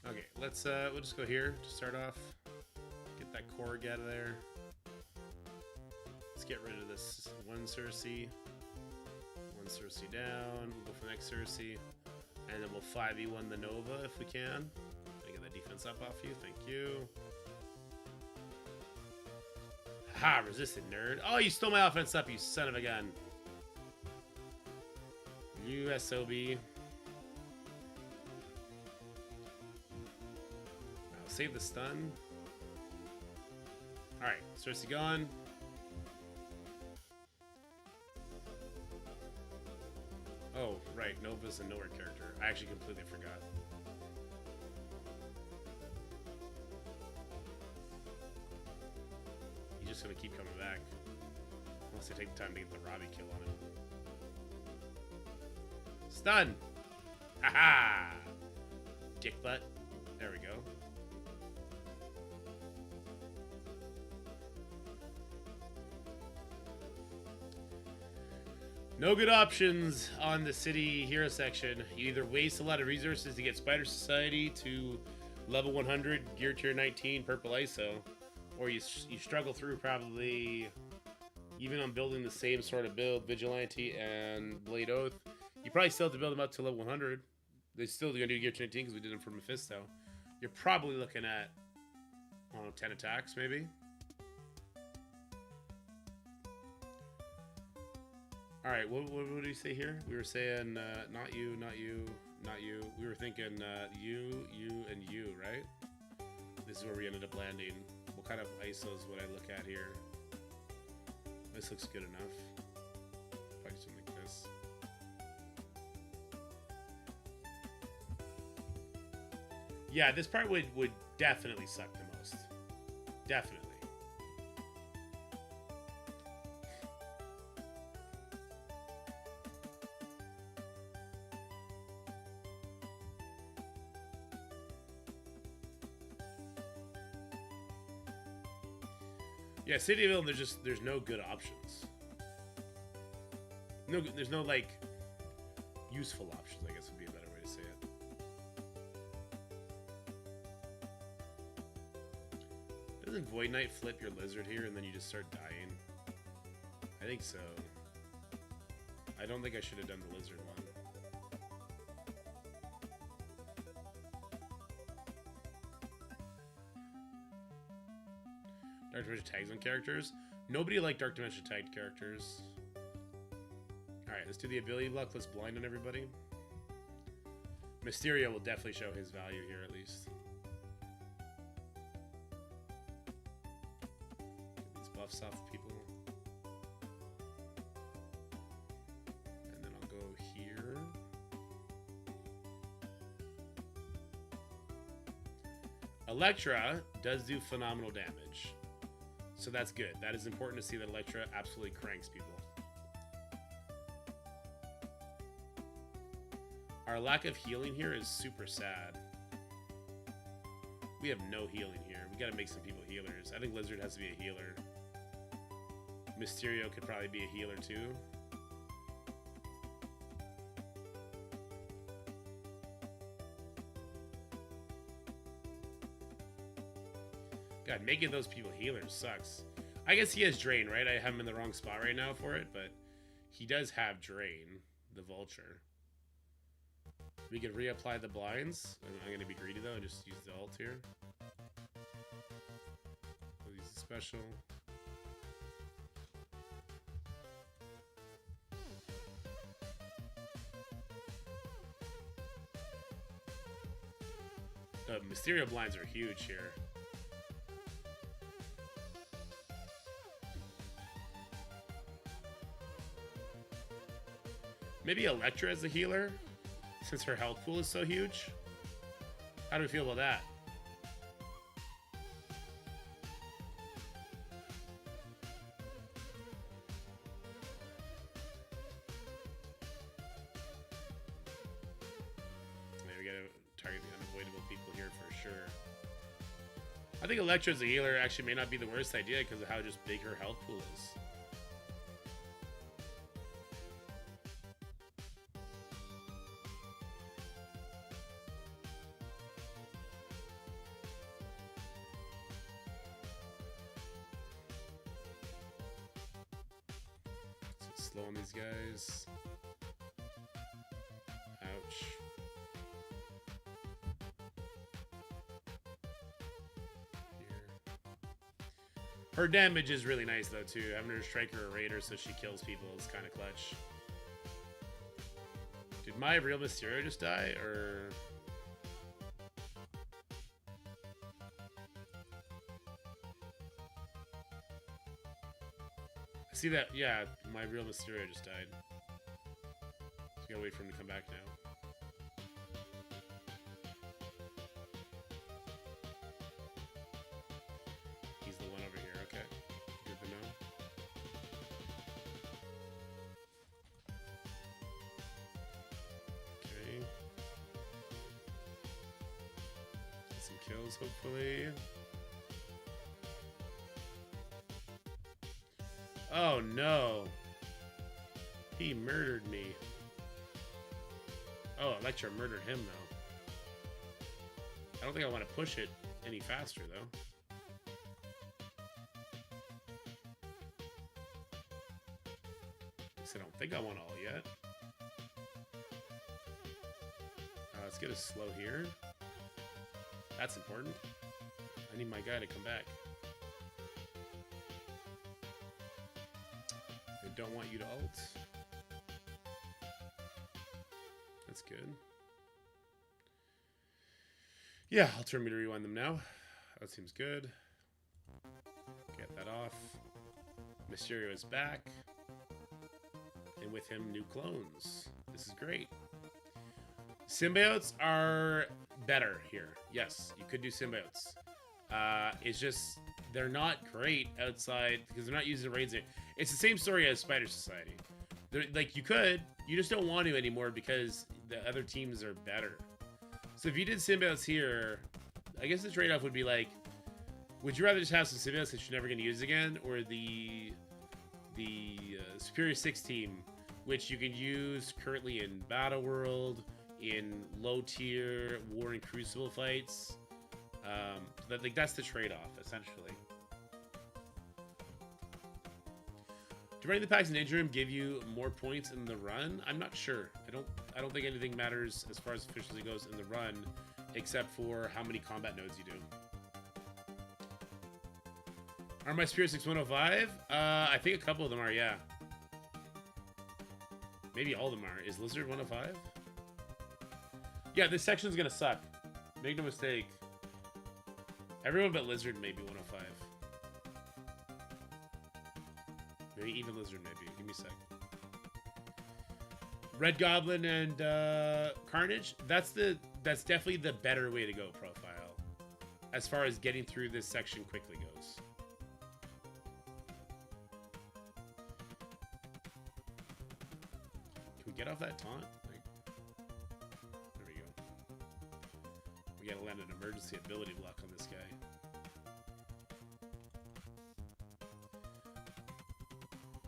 Okay, let's we'll just go here to start off. Get that Korg out of there. Let's get rid of this one Cersei. One Cersei down. We'll go for the next Cersei. And then we'll 5v1 the Nova if we can. Let me get that defense up off you. Thank you. Ha! Resisted, nerd. Oh, you stole my offense up, you son of a gun. You SOB. Save the stun. Alright, Cersei gone. Oh, right, Nova's a nowhere character. I actually completely forgot. He's just gonna keep coming back. Unless they take the time to get the Robbie kill on him. Stun! Haha! Dick butt. There we go. No good options on the city hero section. You either waste a lot of resources to get Spider Society to level 100, gear tier 19, purple ISO, or you struggle through probably, even on building the same sort of build, Vigilante and Blade Oath, you probably still have to build them up to level 100. They still going to do gear tier 19 because we did them for Mephisto. You're probably looking at, I don't know, 10 attacks maybe. All right, what did we say here? We were saying not you, not you, not you. We were thinking you, and you, right? This is where we ended up landing. What kind of ISOs would I look at here? This looks good enough. Probably something like this. Yeah, this part would definitely suck the most. Definitely. Yeah, City of Villain, there's no good options. There's no like useful options, I guess would be a better way to say it. Doesn't Void Knight flip your lizard here and then you just start dying? I think so. I don't think I should have done the lizard one. Dark Dimension tags on characters. Nobody liked Dark Dimension tagged characters. Alright, let's do the ability block. Let's blind on everybody. Mysterio will definitely show his value here at least. Get these buffs off the people. And then I'll go here. Elektra does do phenomenal damage. So that's good. That is important to see that Elektra absolutely cranks people. Our lack of healing here is super sad. We have no healing here. We gotta make some people healers. I think Lizard has to be a healer. Mysterio could probably be a healer too. God, making those people healers sucks. I guess he has Drain, right? I have him in the wrong spot right now for it, but he does have Drain, the Vulture. We could reapply the blinds. I'm going to be greedy, though, and just use the ult here. We'll use the special. The Mysterio blinds are huge here. Maybe Elektra as a healer, since her health pool is so huge. How do we feel about that? Yeah, we gotta target the unavoidable people here for sure. I think Elektra as a healer actually may not be the worst idea because of how just big her health pool is. Slow on these guys. Ouch. Here. Her damage is really nice though too. Having her striker a raider so she kills people is kind of clutch. Did my real Mysterio just die or? See that? Yeah, my real Mysterio just died. So gotta wait for him to come back now. He's the one over here, okay. Good to know. Okay. Get some kills, hopefully. Oh no. He murdered me. Oh, Elektra murdered him though. I don't think I want to push it any faster though. I don't think I want all yet. Let's get a slow here. That's important. I need my guy to come back. Don't want you to ult. good. Yeah, I'll turn me to rewind them now. That seems good. Get that off. Mysterio is back. And with him, new clones. This is great. Symbiotes are better here. Yes, you could do symbiotes. It's just, they're not great outside because they're not using raids. It's the same story as Spider Society. They're, like, you could, you just don't want to anymore because the other teams are better. So if you did symbiotes here, I guess the trade-off would be like, would you rather just have some symbiotes that you're never going to use again, or the Superior 6 team, which you can use currently in Battle World, in low-tier War and Crucible fights? Like, that's the trade-off, essentially. Do running the packs in interim give you more points in the run? I'm not sure. I don't think anything matters as far as efficiency goes in the run, except for how many combat nodes you do. Are my Spirit 6 105? I think a couple of them are, yeah. Maybe all of them are. Is Lizard 105? Yeah, this section's gonna suck. Make no mistake. Everyone but Lizard may be 105. Maybe even Lizard maybe. Give me a sec. Red Goblin and Carnage. That's definitely the better way to go profile, as far as getting through this section quickly goes. Can we get off that taunt? Like, there we go. We gotta land an emergency ability block on this guy.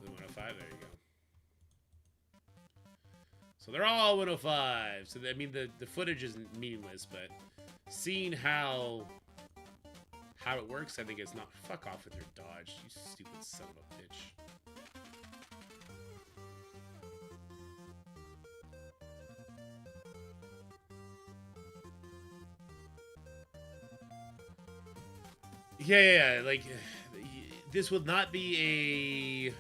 The 105, there you go. So they're all 105. So I mean, the footage is meaningless, but seeing how it works, I think it's not. Fuck off with your dodge, you stupid son of a bitch. Yeah, like, this would not be a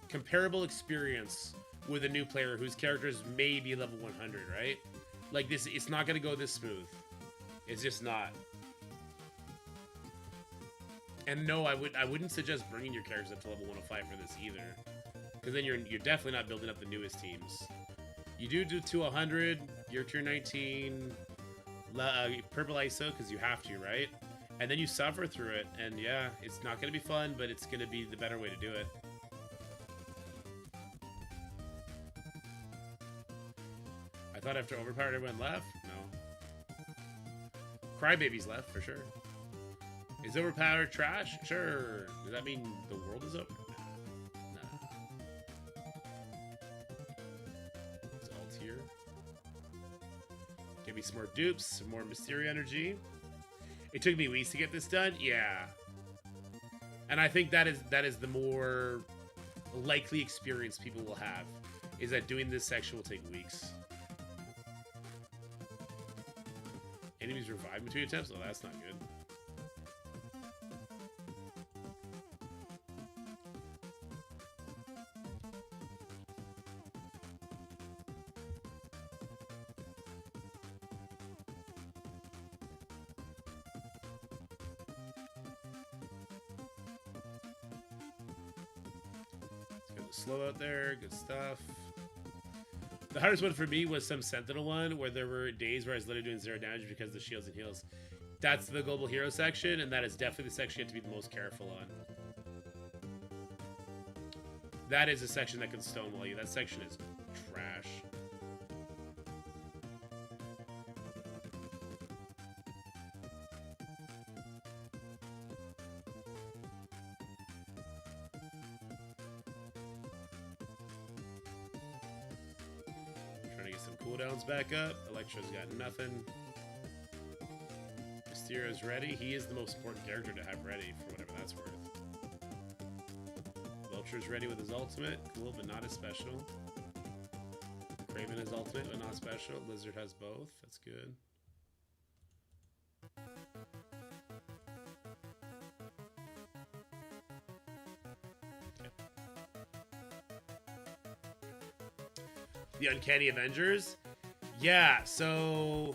comparable experience with a new player whose characters may be level 100, right? Like, this, it's not gonna go this smooth. It's just not. And no, I wouldn't suggest bringing your characters up to level 105 for this either, because then you're definitely not building up the newest teams. You do to 100, you're tier 19, purple ISO because you have to, right? And then you suffer through it, and yeah, it's not gonna be fun, but it's gonna be the better way to do it. I thought after overpowered everyone left? No. Crybabies left, for sure. Is overpowered trash? Sure. Does that mean the world is over? Nah. It's all tier. Give me some more dupes, some more Mysterio energy. It took me weeks to get this done? Yeah. And I think that is the more likely experience people will have, is that doing this section will take weeks. Enemies revive between attempts? Oh, that's not good. Slow out there, good stuff. The hardest one for me was some Sentinel one, where there were days where I was literally doing 0 damage because of the shields and heals. That's the global hero section, and that is definitely the section you have to be the most careful on. That is a section that can stonewall you. That section is trash. Cooldowns back up. Electro's got nothing. Mysterio's ready. He is the most important character to have ready, for whatever that's worth. Vulture's ready with his ultimate. Cool, but not as special. Craven is ultimate, but not special. Lizard has both. That's good. The Uncanny Avengers. Yeah, so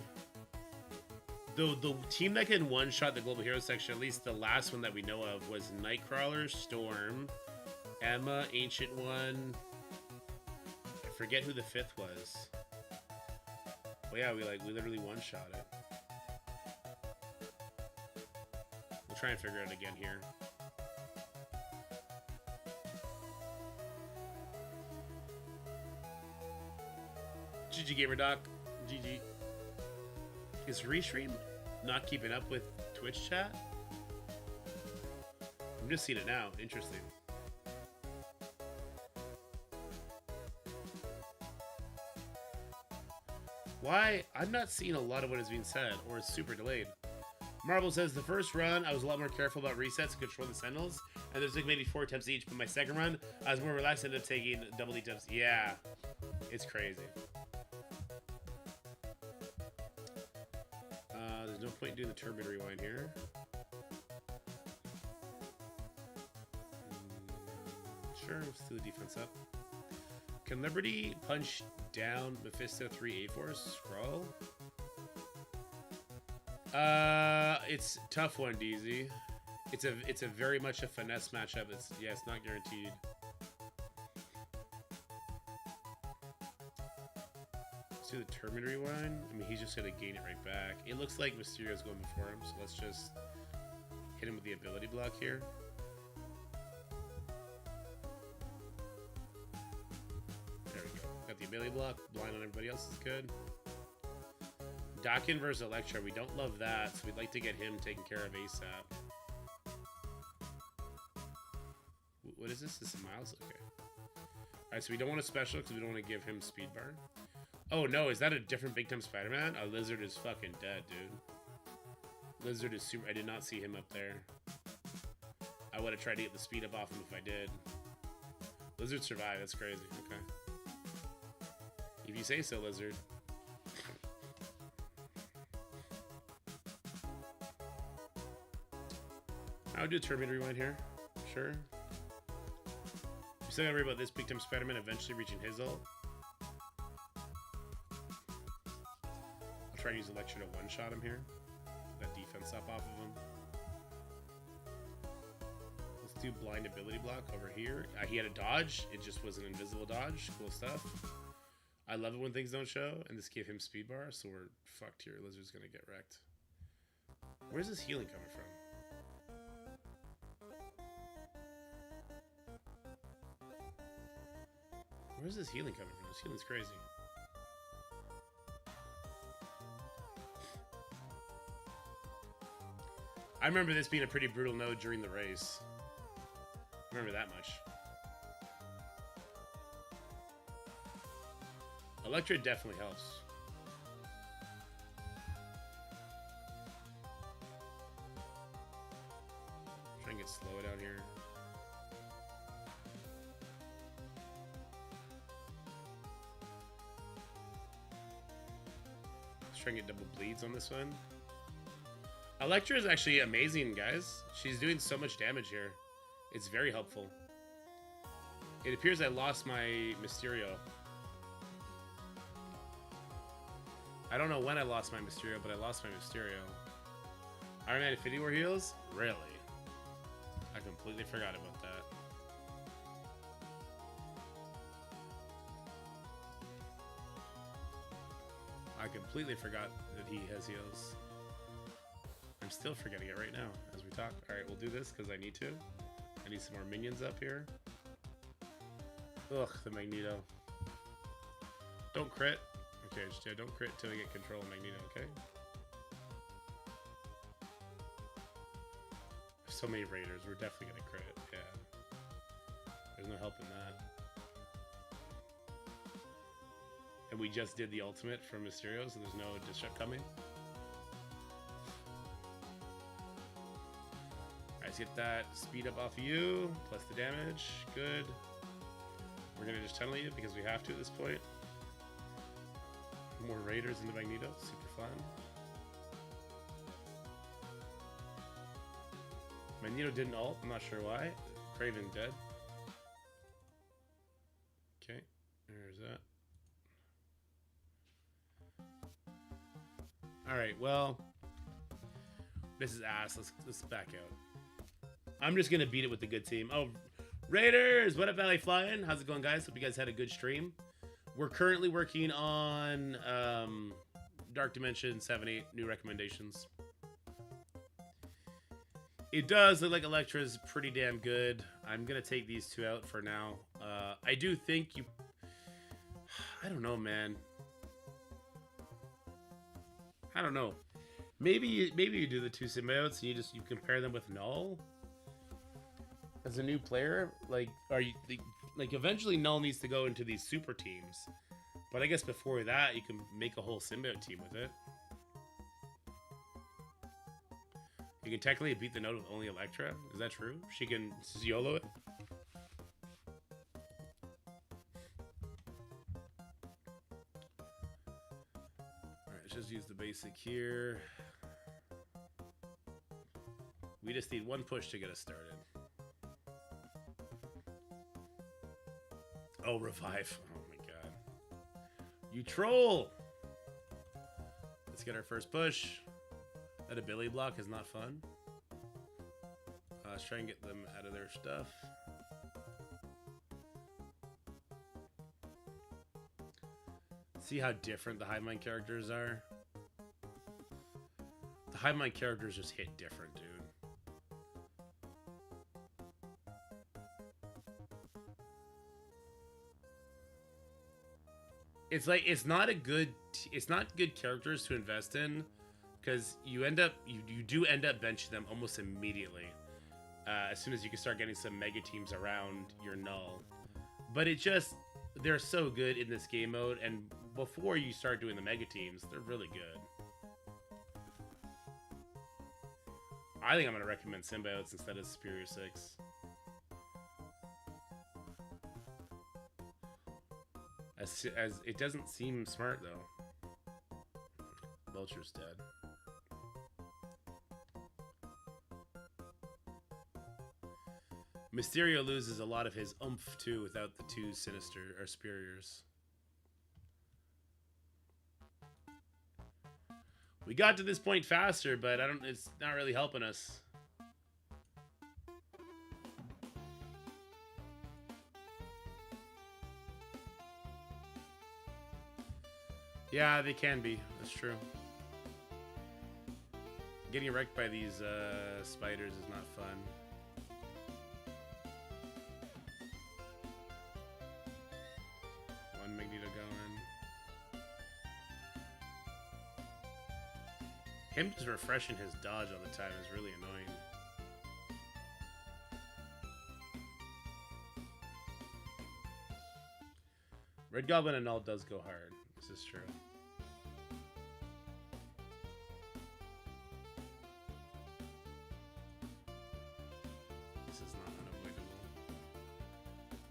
the team that can one-shot the Global Hero section, at least the last one that we know of, was Nightcrawler, Storm, Emma, Ancient One. I forget who the fifth was. But yeah, we literally one-shot it. We'll try and figure it out again here. GG Gamer Doc. GG. Is Restream not keeping up with Twitch chat? I'm just seeing it now. Interesting. Why? I'm not seeing a lot of what is being said, or it's super delayed. Marble says, the first run, I was a lot more careful about resets to control the sentinels, and there's like maybe 4 attempts each, but my second run, I was more relaxed and ended up taking double the attempts. Yeah, it's crazy. There's no point in doing the turbine rewind here. Sure, let's do the defense up. Can Liberty punch down Mephisto 3A4 scroll? It's a tough one, DZ. It's a very much a finesse matchup. It's not guaranteed. Let's do the turbine rewind. I mean, he's just gonna gain it right back. It looks like Mysterio's going before him, so let's just hit him with the ability block here. There we go. Got the ability block. Blind on everybody else is good. Dakin versus Electra. We don't love that, so we'd like to get him taken care of ASAP. What is this? This is Miles? Okay. Alright, so we don't want a special because we don't want to give him speed bar. Oh no, is that a different Big Time Spider-Man? A Lizard is fucking dead, dude. Lizard is super... I did not see him up there. I would have tried to get the speed up off him if I did. Lizard survived. That's crazy. Okay. If you say so, Lizard. I would do a Turbine Rewind here. Sure. You still gotta worry about this Big Time Spider-Man eventually reaching his ult. I'll try to use Electro to one-shot him here. Get that defense up off of him. Let's do blind ability block over here. He had a dodge. It just was an invisible dodge. Cool stuff. I love it when things don't show, and this gave him speed bar, so we're fucked here. Lizard's gonna get wrecked. Where's this healing coming from? Where's this healing coming from? This healing's crazy. I remember this being a pretty brutal node during the race. I remember that much. Electra definitely helps. Try and get slow down here. Let's try and get double bleeds on this one. Electra is actually amazing, guys. She's doing so much damage here. It's very helpful. It appears I lost my Mysterio. I don't know when I lost my Mysterio, but I lost my Mysterio. Iron Man Infinity War heals? Really? I completely forgot about that. I completely forgot that he has heals. I'm still forgetting it right now as we talk. Alright, we'll do this because I need to. I need some more minions up here. Ugh, the Magneto. Don't crit. Okay, just, don't crit until we get control of Magneto, okay? So many Raiders, we're definitely gonna crit, yeah. There's no helping that. And we just did the ultimate from Mysterio, so there's no disrupt coming. Alright, let's get that speed up off of you, plus the damage, good. We're gonna just tunnel you because we have to at this point. More Raiders in the Magneto, super fun. Magneto didn't ult, I'm not sure why. Kraven dead. Okay, there's that. Alright, well. This is ass. Let's back out. I'm just gonna beat it with the good team. Oh, Raiders! What up, Valley Flying? How's it going, guys? Hope you guys had a good stream. We're currently working on Dark Dimension 7-8 new recommendations. It does look like Electra's pretty damn good. I'm gonna take these two out for now. I do think you... I don't know, man. I don't know. Maybe you do the two symbiotes and you compare them with Null as a new player. Like, are you like eventually Null needs to go into these super teams, but I guess before that you can make a whole symbiote team with it. You can technically beat the node with only Electra. Is that true? She can YOLO it. Alright, let's just use the basic here. We just need one push to get us started. Oh, revive. Oh my god. You troll! Let's get our first push. That ability block is not fun. Let's try and get them out of their stuff. See how different the Hive Mind characters are? The Hive Mind characters just hit different, dude. It's like it's not good characters to invest in, because you do end up benching them almost immediately as soon as you can start getting some mega teams around your Null. But they're so good in this game mode, and before you start doing the mega teams, they're really good. I think I'm gonna recommend symbiotes instead of Superior 6. As it doesn't seem smart though. Vulture's dead. Mysterio loses a lot of his oomph too without the two Sinister or Superiors. We got to this point faster, but it's not really helping us. Yeah, they can be. That's true. Getting wrecked by these spiders is not fun. One Magneto going. Him just refreshing his dodge all the time is really annoying. Red Goblin and Null does go hard. This is true. This is not unavoidable.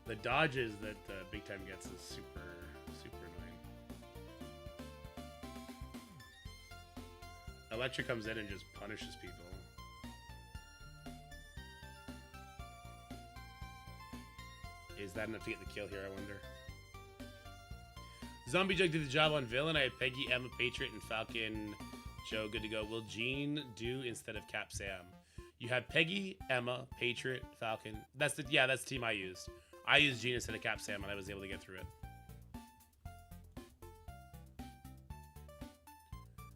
The dodges that Big Time gets is super annoying. Electra comes in and just punishes people. Is that enough to get the kill here, I wonder? Zombie Jug did the job on Villain. I had Peggy, Emma, Patriot, and Falcon Joe good to go. Will Jean do instead of Cap Sam? You had Peggy, Emma, Patriot, Falcon. That's the team I used. I used Jean instead of Cap Sam, and I was able to get through it.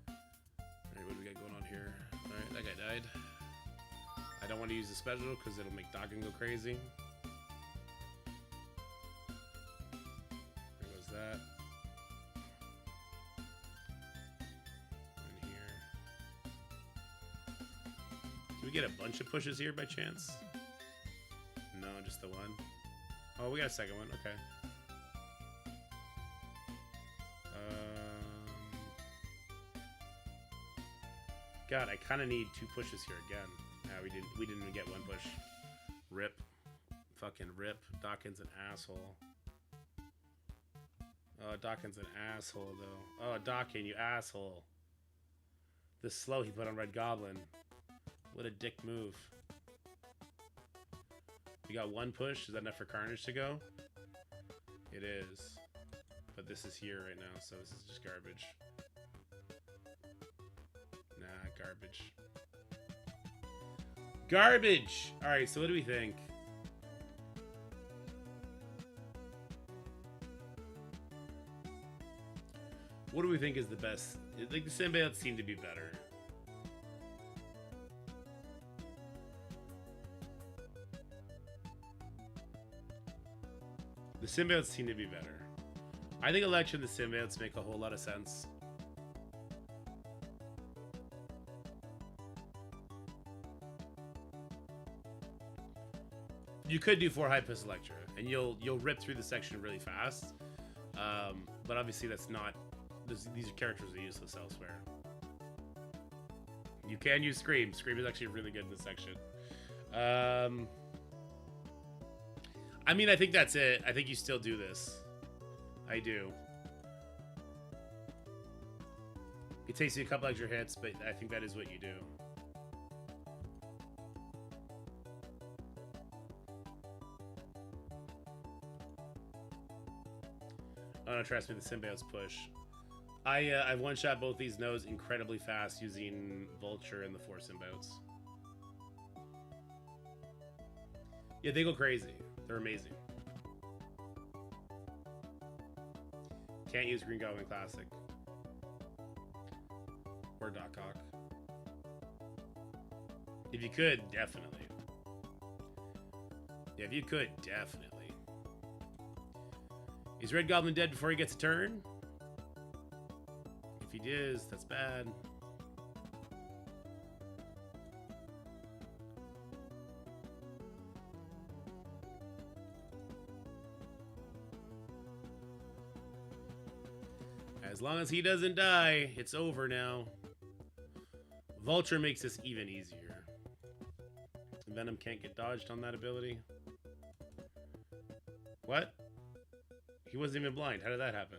Alright, what do we got going on here? Alright, that guy died. I don't want to use the special because it'll make Doggin go crazy. There goes that. Do we get a bunch of pushes here by chance? No, just the one. Oh, we got a second one. Okay. God, I kind of need two pushes here again. Nah, we didn't even get one push. Rip. Fucking rip. Dawkins an asshole. Oh, Dawkins an asshole, though. Oh, Dawkins, you asshole. The slow he put on Red Goblin. What a dick move. You got one push. Is that enough for Carnage to go? It is. But this is here right now, so this is just garbage. Garbage. Garbage! Alright, so what do we think? What do we think is the best? Like, the symbiotes seem to be better. The symbiotes seem to be better. I think Election the symbiotes make a whole lot of sense. You could do 4 Hypus Electra, and you'll rip through the section really fast. But obviously that's not... These are characters that are useless elsewhere. You can use Scream. Scream is actually really good in this section. I mean, I think that's it. I think you still do this. I do. It takes you a couple extra hits, but I think that is what you do. Oh no, trust me, the symbiotes push. I've one-shot both these nodes incredibly fast using Vulture and the 4 symbiotes. Yeah, they go crazy. They're amazing. Can't use Green Goblin Classic. Or Doc Ock. If you could, definitely. Yeah, if you could, definitely. Is Red Goblin dead before he gets a turn? If he is, that's bad. As long as he doesn't die, it's over now. Vulture makes this even easier. Venom can't get dodged on that ability. What? He wasn't even blind. How did that happen?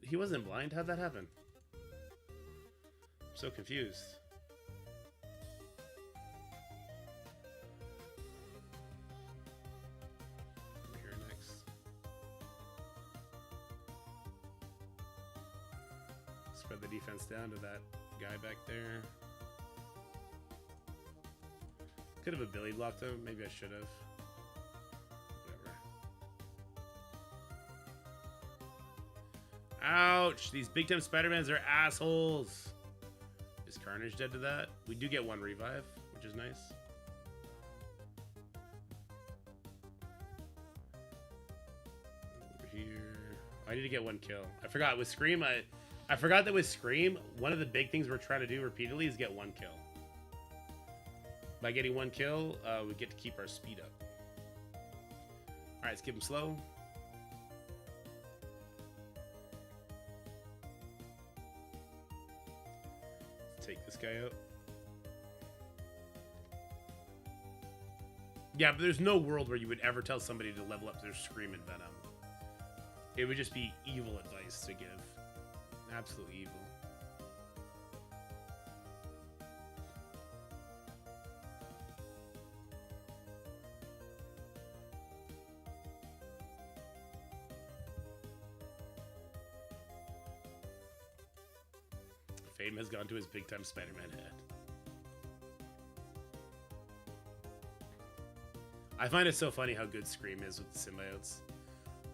He wasn't blind? How'd that happen? I'm so confused. Over here next. Spread the defense down to that guy back there. Could have ability blocked him. Maybe I should have. Ouch! These big time Spider-Mans are assholes! Is Carnage dead to that? We do get 1 revive, which is nice. Over here. I need to get 1 kill. I forgot with Scream, I forgot that with Scream, one of the big things we're trying to do repeatedly is get 1 kill. By getting 1 kill, we get to keep our speed up. Alright, let's keep him slow. Take this guy out. Yeah, but there's no world where you would ever tell somebody to level up their Scream and Venom. It would just be evil advice to give. Absolute evil. Fame has gone to his big time Spider-Man head. I find it so funny how good Scream is with the symbiotes.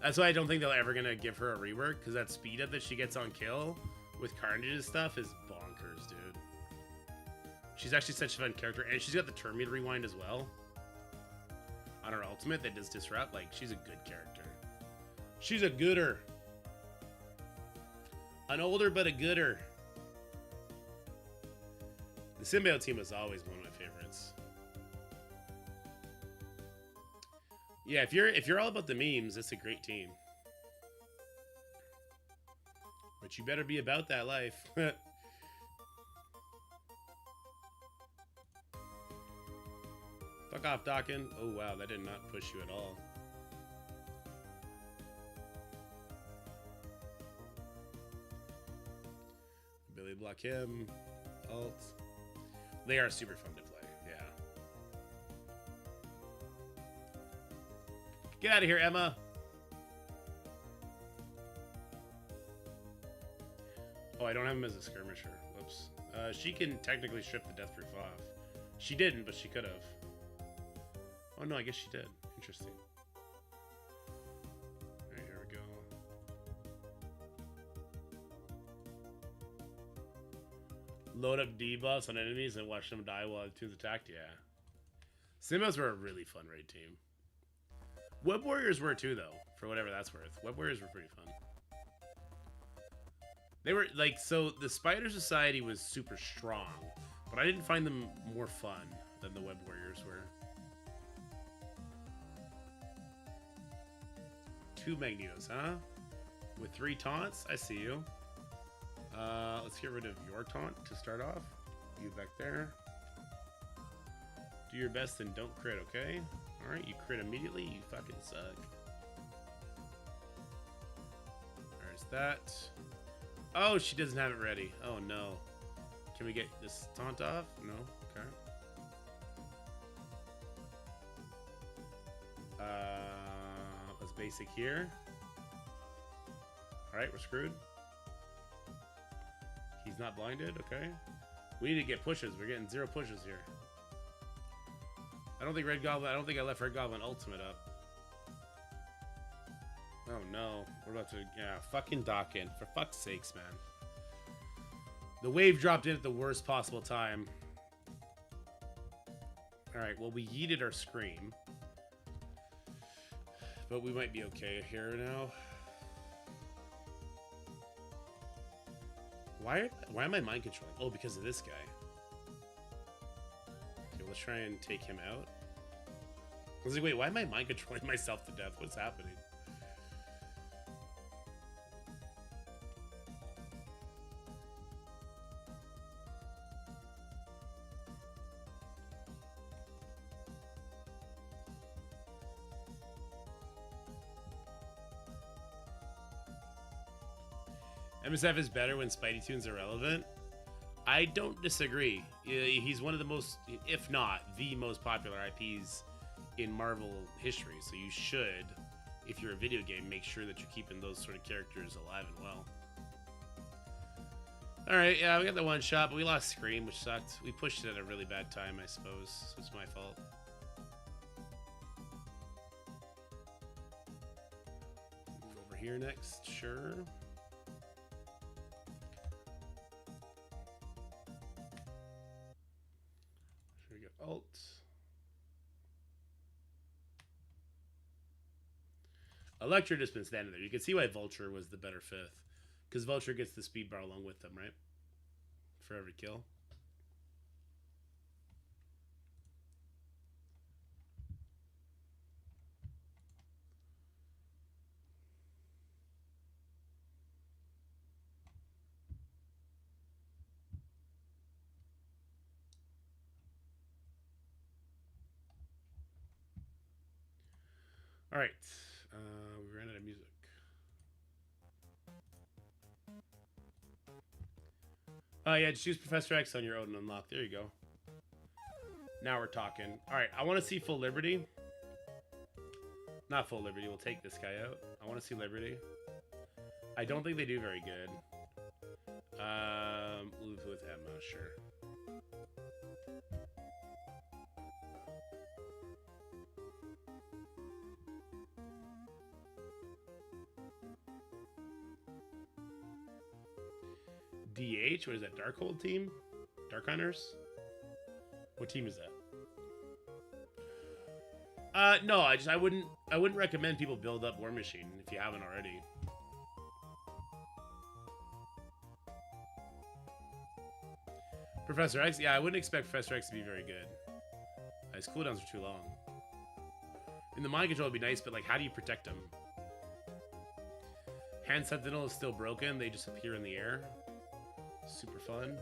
That's why I don't think they're ever gonna give her a rework, because that speed up that she gets on kill with Carnage's stuff is bonkers, dude. She's actually such a fun character, and she's got the turn meter rewind as well. On her ultimate that does disrupt, like, she's a good character. She's a gooder. An older but a gooder. The symbiote team was always one of my favorites. Yeah, if you're all about the memes, it's a great team. But you better be about that life. Fuck off, Dawkin. Oh wow, that did not push you at all. Billy block him. Alt. They are super fun to play, yeah. Get out of here, Emma. Oh, I don't have him as a skirmisher. gloves. She can technically strip the death proof off. She didn't, but she could have. Oh no, I guess she did. Interesting. Alright, here we go. Load up debuffs on enemies and watch them die while the tunes attacked. Yeah. Simbos were a really fun raid team. Web Warriors were too, though, for whatever that's worth. Web Warriors were pretty fun. They were, like, so the Spider Society was super strong, but I didn't find them more fun than the Web Warriors were. 2 Magnetos, huh? With 3 taunts? I see you. Let's get rid of your taunt to start off. You back there. Do your best and don't crit, okay? Alright, you crit immediately, you fucking suck. There's that. Oh, she doesn't have it ready. Oh no. Can we get this taunt off? No? Okay. Let's basic here. Alright, we're screwed. He's not blinded, okay. We need to get pushes. We're getting 0 pushes here. I don't think I left Red Goblin ultimate up. Oh no. We're about to, yeah, fucking dock in. For fuck's sakes, man. The wave dropped in at the worst possible time. Alright, well, we yeeted our scream. But we might be okay here now. Why am I mind controlling? Oh, because of this guy. Okay, let's try and take him out. I was like, wait, why am I mind controlling myself to death? What's happening? MSF is better when Spidey tunes are relevant. I don't disagree. He's one of the most, if not the most popular IPs in Marvel history. So you should, if you're a video game, make sure that you're keeping those sort of characters alive and well. Alright, yeah, we got the one shot, but we lost Scream, which sucked. We pushed it at a really bad time, I suppose. So it's my fault. Over here next, sure. Alt. Electra just been standing there. You can see why Vulture was the better 5th. Because Vulture gets the speed bar along with them, right? For every kill. All right, we ran out of music. Oh yeah, just use Professor X on your Odin unlock. There you go. Now we're talking. All right, I want to see Full Liberty. Not Full Liberty. We'll take this guy out. I want to see Liberty. I don't think they do very good. With Emma, sure. DH? What is that? Darkhold team? Dark Hunters? What team is that? No, I wouldn't recommend people build up War Machine if you haven't already. Professor X? Yeah, I wouldn't expect Professor X to be very good. His cooldowns are too long. In the mind control would be nice, but like, how do you protect him? Hand Sentinel is still broken. They just appear in the air. Super fun.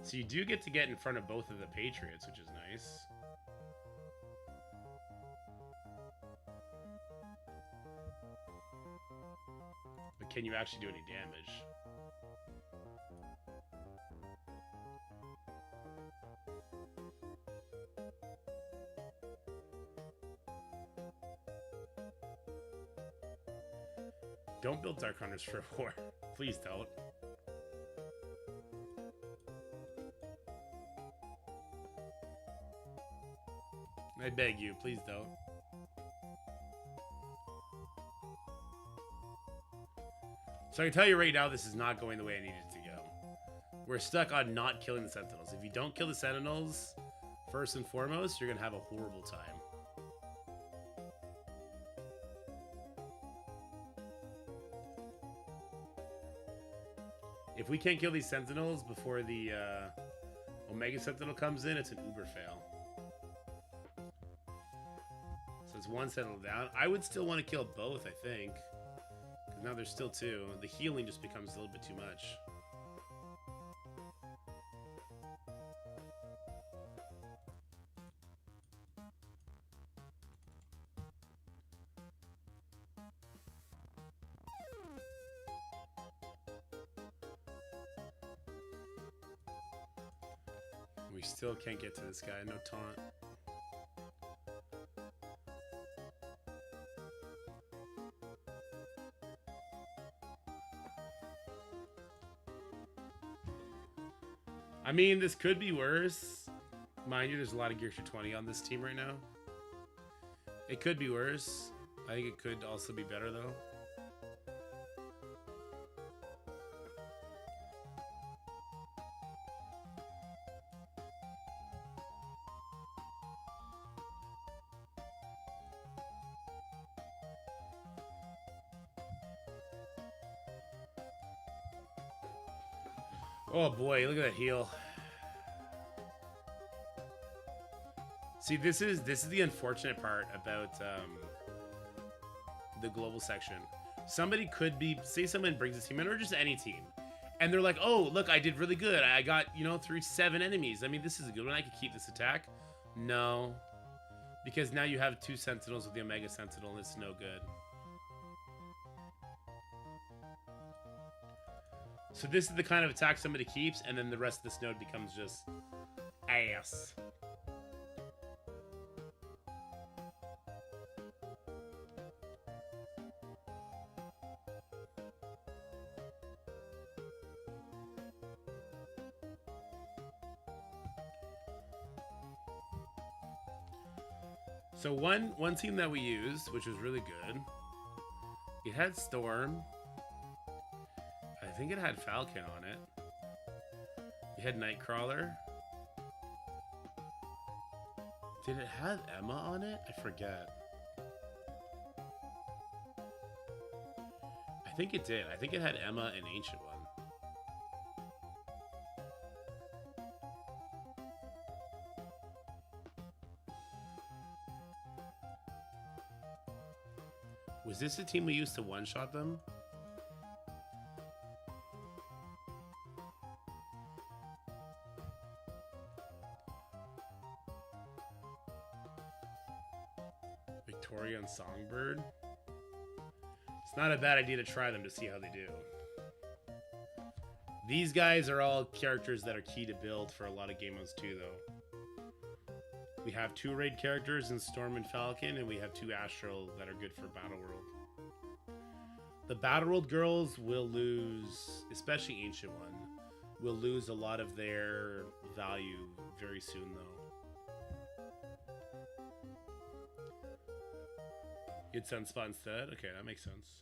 So you do get to get in front of both of the Patriots, which is nice. But can you actually do any damage? Don't build Dark Hunters for war. Please don't. I beg you, please don't. So I can tell you right now, this is not going the way I need it to go. We're stuck on not killing the Sentinels. If you don't kill the Sentinels, first and foremost, you're going to have a horrible time. If we can't kill these Sentinels before the Omega Sentinel comes in, it's an uber fail. So it's one Sentinel down. I would still want to kill both, I think. Because now there's still two. The healing just becomes a little bit too much. We still can't get to this guy. No taunt. I mean, this could be worse. Mind you, there's a lot of Gear 20 on this team right now. It could be worse. I think it could also be better, though. Oh boy, look at that heal. See, this is the unfortunate part about the global section. Somebody could be, say someone brings a team in, or just any team, and they're like, oh, look, I did really good. I got, you know, through 7 enemies. I mean, this is a good one. I could keep this attack. No. Because now you have 2 Sentinels with the Omega Sentinel, and it's no good. So this is the kind of attack somebody keeps, and then the rest of this node becomes just ass. So one team that we used, which was really good, it had Storm. I think it had Falcon on it. It had Nightcrawler. Did it have Emma on it? I forget. I think it did. I think it had Emma and Ancient One. Was this the team we used to one-shot them? Victoria and Songbird? It's not a bad idea to try them to see how they do. These guys are all characters that are key to build for a lot of game modes too, though. We have 2 raid characters in Storm and Falcon, and we have 2 Astral that are good for Battle World. The Battle World girls will lose, especially Ancient One, will lose a lot of their value very soon, though. You'd Sunspot instead? Okay, that makes sense.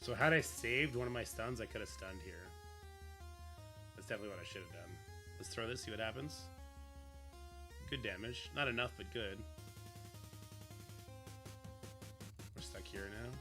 So had I saved one of my stuns, I could have stunned here. That's definitely what I should have done. Let's throw this, see what happens. Good damage. Not enough, but good. We're stuck here now.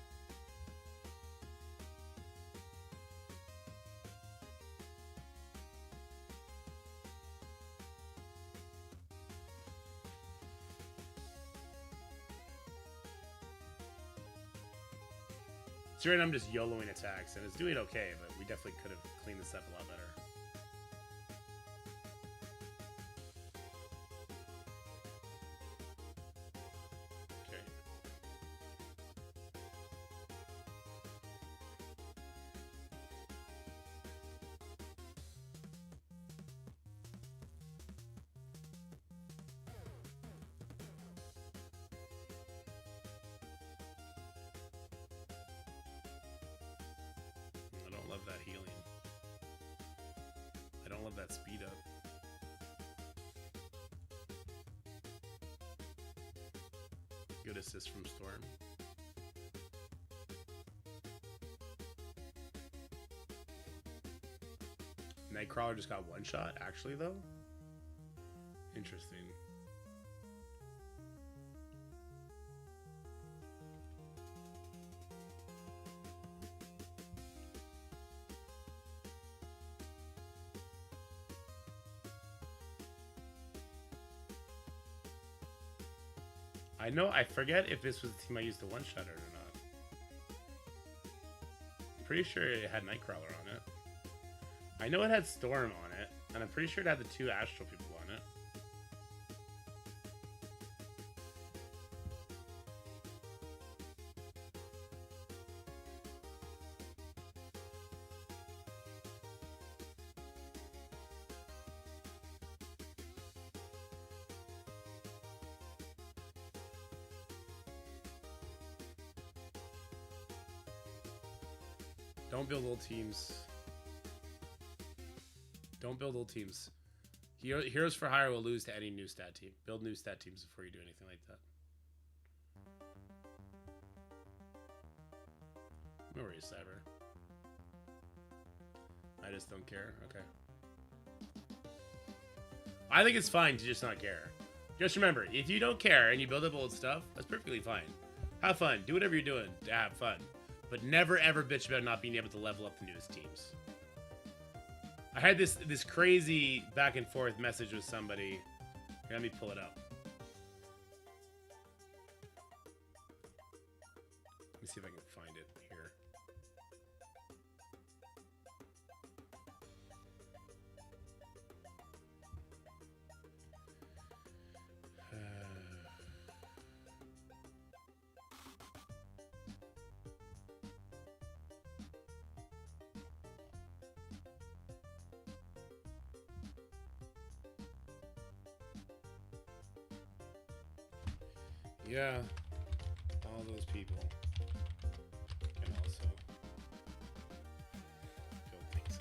So right now I'm just YOLOing attacks, and it's doing okay, but we definitely could have cleaned this up a lot better. Okay. I don't love that healing. I don't love that speed up. Good assist from Storm. Nightcrawler just got one shot, actually, though? Interesting. I know, I forget if this was the team I used to one-shot it or not. I'm pretty sure it had Nightcrawler on it. I know it had Storm on it, and I'm pretty sure it had the 2 Astral people on it. Don't build old teams. Don't build old teams. Heroes for Hire will lose to any new stat team. Build new stat teams before you do anything like that. No worries, Cyber. I just don't care. Okay. I think it's fine to just not care. Just remember, if you don't care and you build up old stuff, that's perfectly fine. Have fun. Do whatever you're doing to have fun. But never ever bitch about not being able to level up the newest teams. I had this crazy back and forth message with somebody. Here, let me pull it up. Let me see if I can find it here. Yeah, all those people can also build things.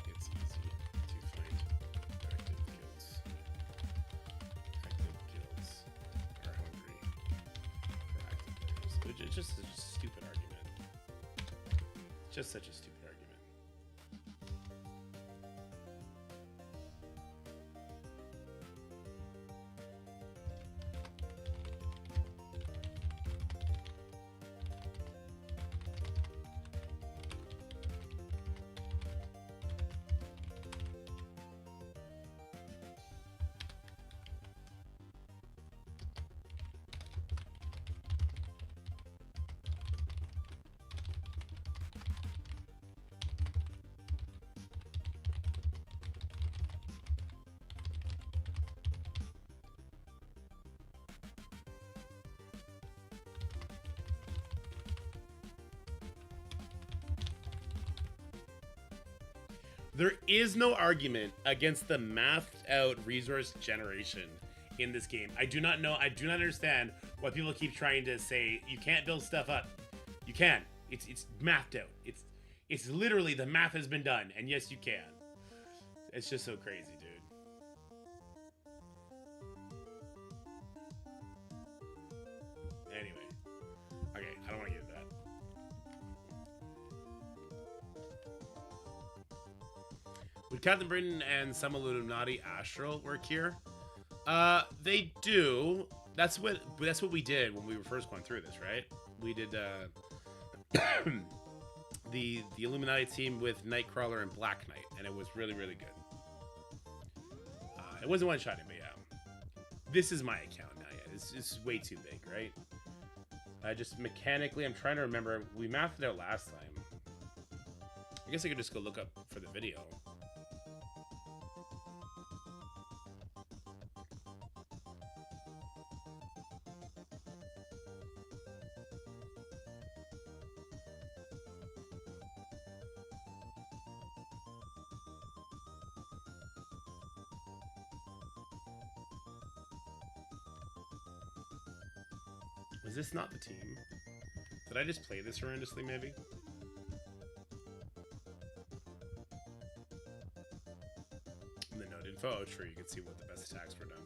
It's easy to find active guilds. Active guilds are hungry for active players. It's just a stupid argument. Just such a stupid argument. There is no argument against the mathed out resource generation in this game. I do not understand why people keep trying to say you can't build stuff up. You can. It's mathed out. It's literally the math has been done, and yes, you can. It's just so crazy, dude. Anyway. Okay, I don't want to get into that. Would Captain Britain and some Illuminati Astral work here? They do. That's what we did when we were first going through this, right? We did the Illuminati team with Nightcrawler and Black Knight, and it was really, really good. It wasn't one-shotting, but yeah. This is my account now, yeah. it's way too big, right? Just mechanically, I'm trying to remember. We mathed it out last time. I guess I could just go look up for the video. Was this not the team? Did I just play this horrendously, maybe? In the node info, sure, you can see what the best attacks were done.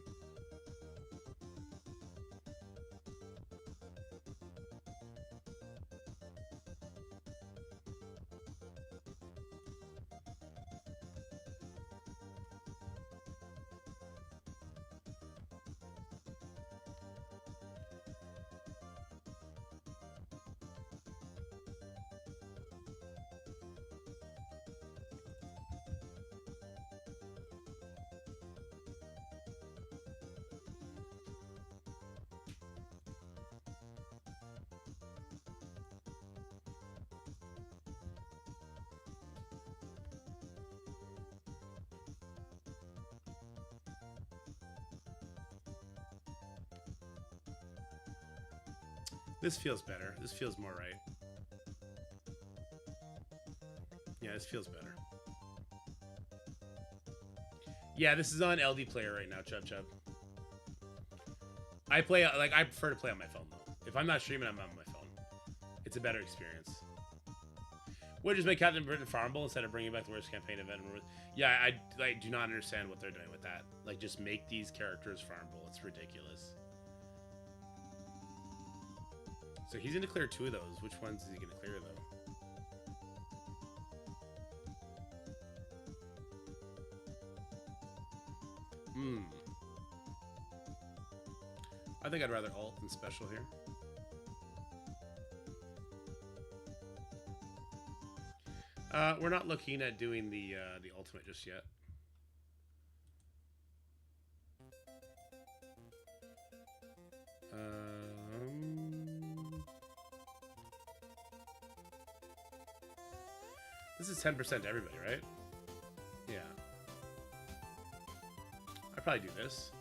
This feels better. This feels more right. Yeah, this feels better. Yeah, this is on LD player right now, Chub Chub. I play, like, I prefer to play on my phone, though. If I'm not streaming, I'm on my phone. It's a better experience. Would just make Captain Britain farmable instead of bringing back the worst campaign event. Yeah, I like, do not understand what they're doing with that. Like, just make these characters farmable. It's ridiculous. So he's going to clear 2 of those. Which ones is he going to clear, though? I think I'd rather alt than special here. We're not looking at doing the ultimate just yet. This is 10% to everybody, right? Yeah. I'd probably do this.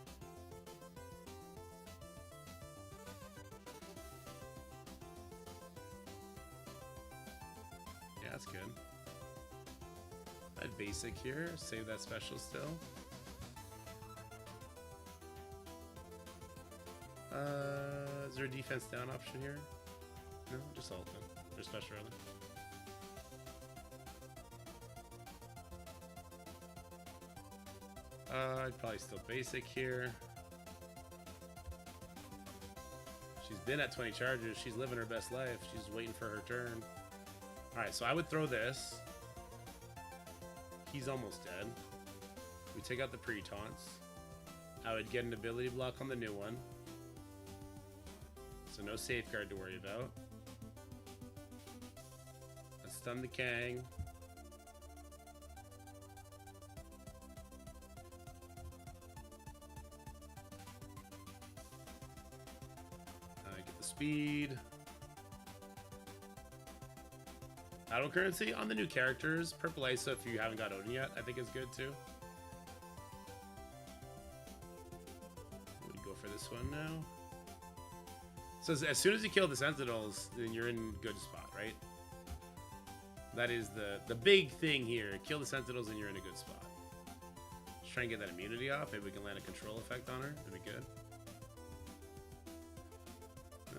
Yeah, that's good. I'd basic here, save that special still. Is there a defense down option here? No, just alt then. Or special rather. I'd probably still basic here. She's been at 20 charges. She's living her best life. She's waiting for her turn. Alright, so I would throw this. He's almost dead. We take out the pre-taunts. I would get an ability block on the new one. So no safeguard to worry about. Let's stun the Kang. Get the speed. Battle currency on the new characters. Purple Isa, if you haven't got Odin yet, I think is good too. We go for this one now. So as soon as you kill the Sentinels, then you're in good spot, right? That is the big thing here. Kill the Sentinels and you're in a good spot. Just try and get that immunity off. Maybe we can land a control effect on her. That'd be good.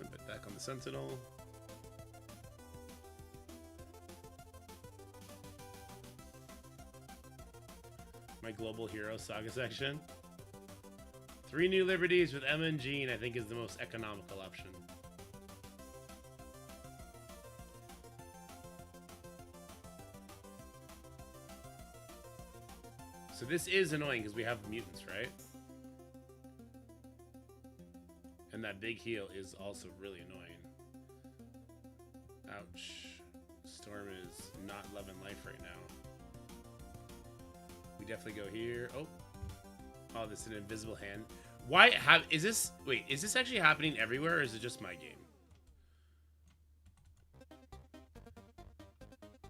A bit back on the Sentinel. My global hero saga section. 3 new liberties with Emma and Jean, I think, is the most economical option. So this is annoying because we have mutants, right? And that big heal is also really annoying. Ouch. Storm is not loving life right now. We definitely go here. Oh, this is an invisible hand. Why is this? Wait, is this actually happening everywhere, or is it just my game?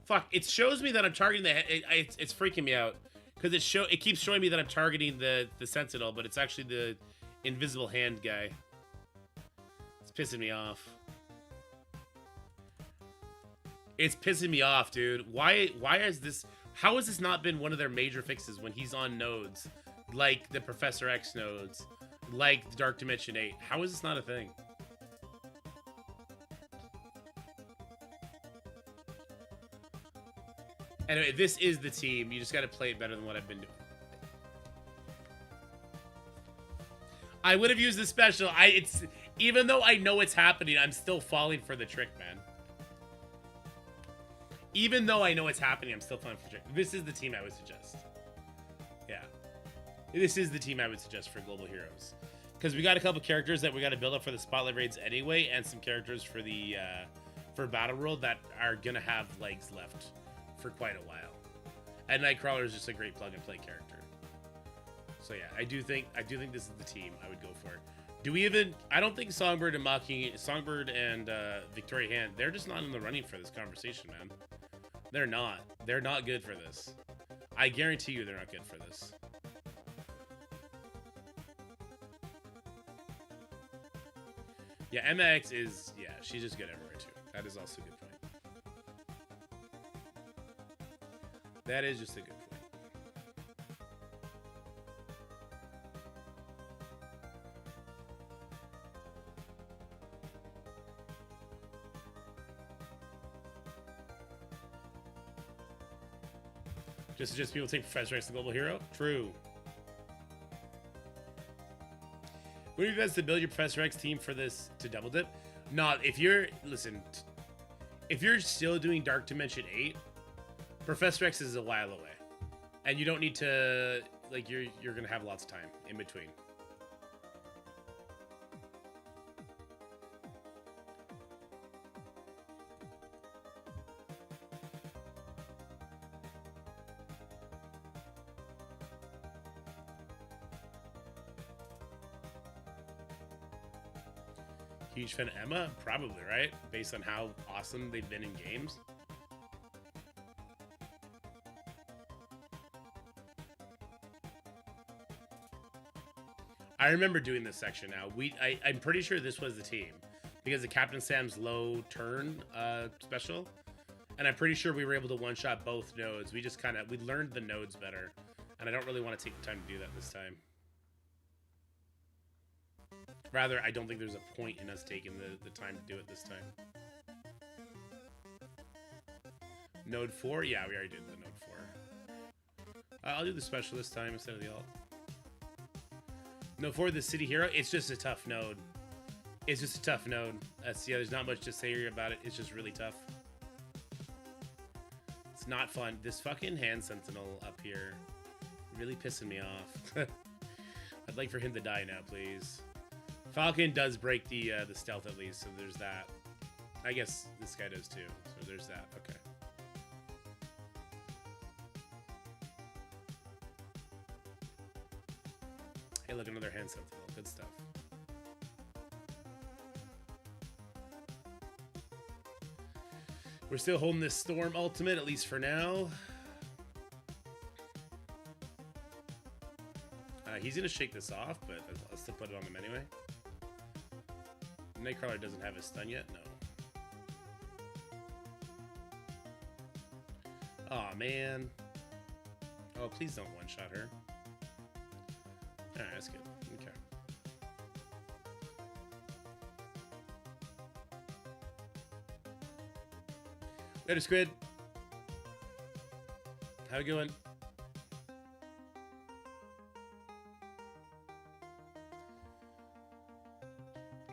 Fuck! It shows me that I'm targeting the. It's freaking me out because it keeps showing me that I'm targeting the Sentinel, but it's actually the invisible hand guy. It's pissing me off. It's pissing me off, dude. Why is this? How has this not been one of their major fixes when he's on nodes, like the Professor X nodes, like the Dark Dimension 8? How is this not a thing? Anyway, this is the team. You just got to play it better than what I've been doing. I would have used the special. Even though I know it's happening, I'm still falling for the trick, man. Even though I know it's happening, I'm still falling for the trick. This is the team I would suggest. Yeah. This is the team I would suggest for Global Heroes. Because we got a couple characters that we got to build up for the Spotlight Raids anyway, and some characters for the for Battle World that are going to have legs left for quite a while. And Nightcrawler is just a great plug-and-play character. So yeah, I do think this is the team I would go for. Do we even? I don't think Songbird and Victoria Hand, they're just not in the running for this conversation, man. They're not. They're not good for this. I guarantee you they're not good for this. Yeah, MX is, yeah, she's just good everywhere too. That is also a good point. That is just a good point. Just people take Professor X the global hero? True. Would it be best to build your Professor X team for this to double dip? Not if you're, listen, if you're still doing Dark Dimension 8, Professor X is a while away. And you don't need to, like, you're gonna have lots of time in between. Huge fan of Emma? Probably, right? Based on how awesome they've been in games. I remember doing this section now. I'm pretty sure this was the team. Because of Captain Sam's low turn special. And I'm pretty sure we were able to one-shot both nodes. We just kind of, we learned the nodes better. And I don't really want to take the time to do that this time. Rather, I don't think there's a point in us taking the time to do it this time. Node 4? Yeah, we already did the Node 4. I'll do the special this time instead of the alt. Node 4, the city hero, it's just a tough node. It's just a tough node. Yeah, there's not much to say about it. It's just really tough. It's not fun. This fucking hand sentinel up here really pissing me off. I'd like for him to die now, please. Falcon does break the stealth at least, so there's that. I guess this guy does too, so there's that. Okay. Hey, look, another hand sentinel. Good stuff. We're still holding this Storm ultimate, at least for now. He's gonna shake this off, but I'll still put it on him anyway. Nightcrawler doesn't have his stun yet? No. Aw, man. Oh, please don't one-shot her. Alright, that's good. Okay. Later, Squid. How you going?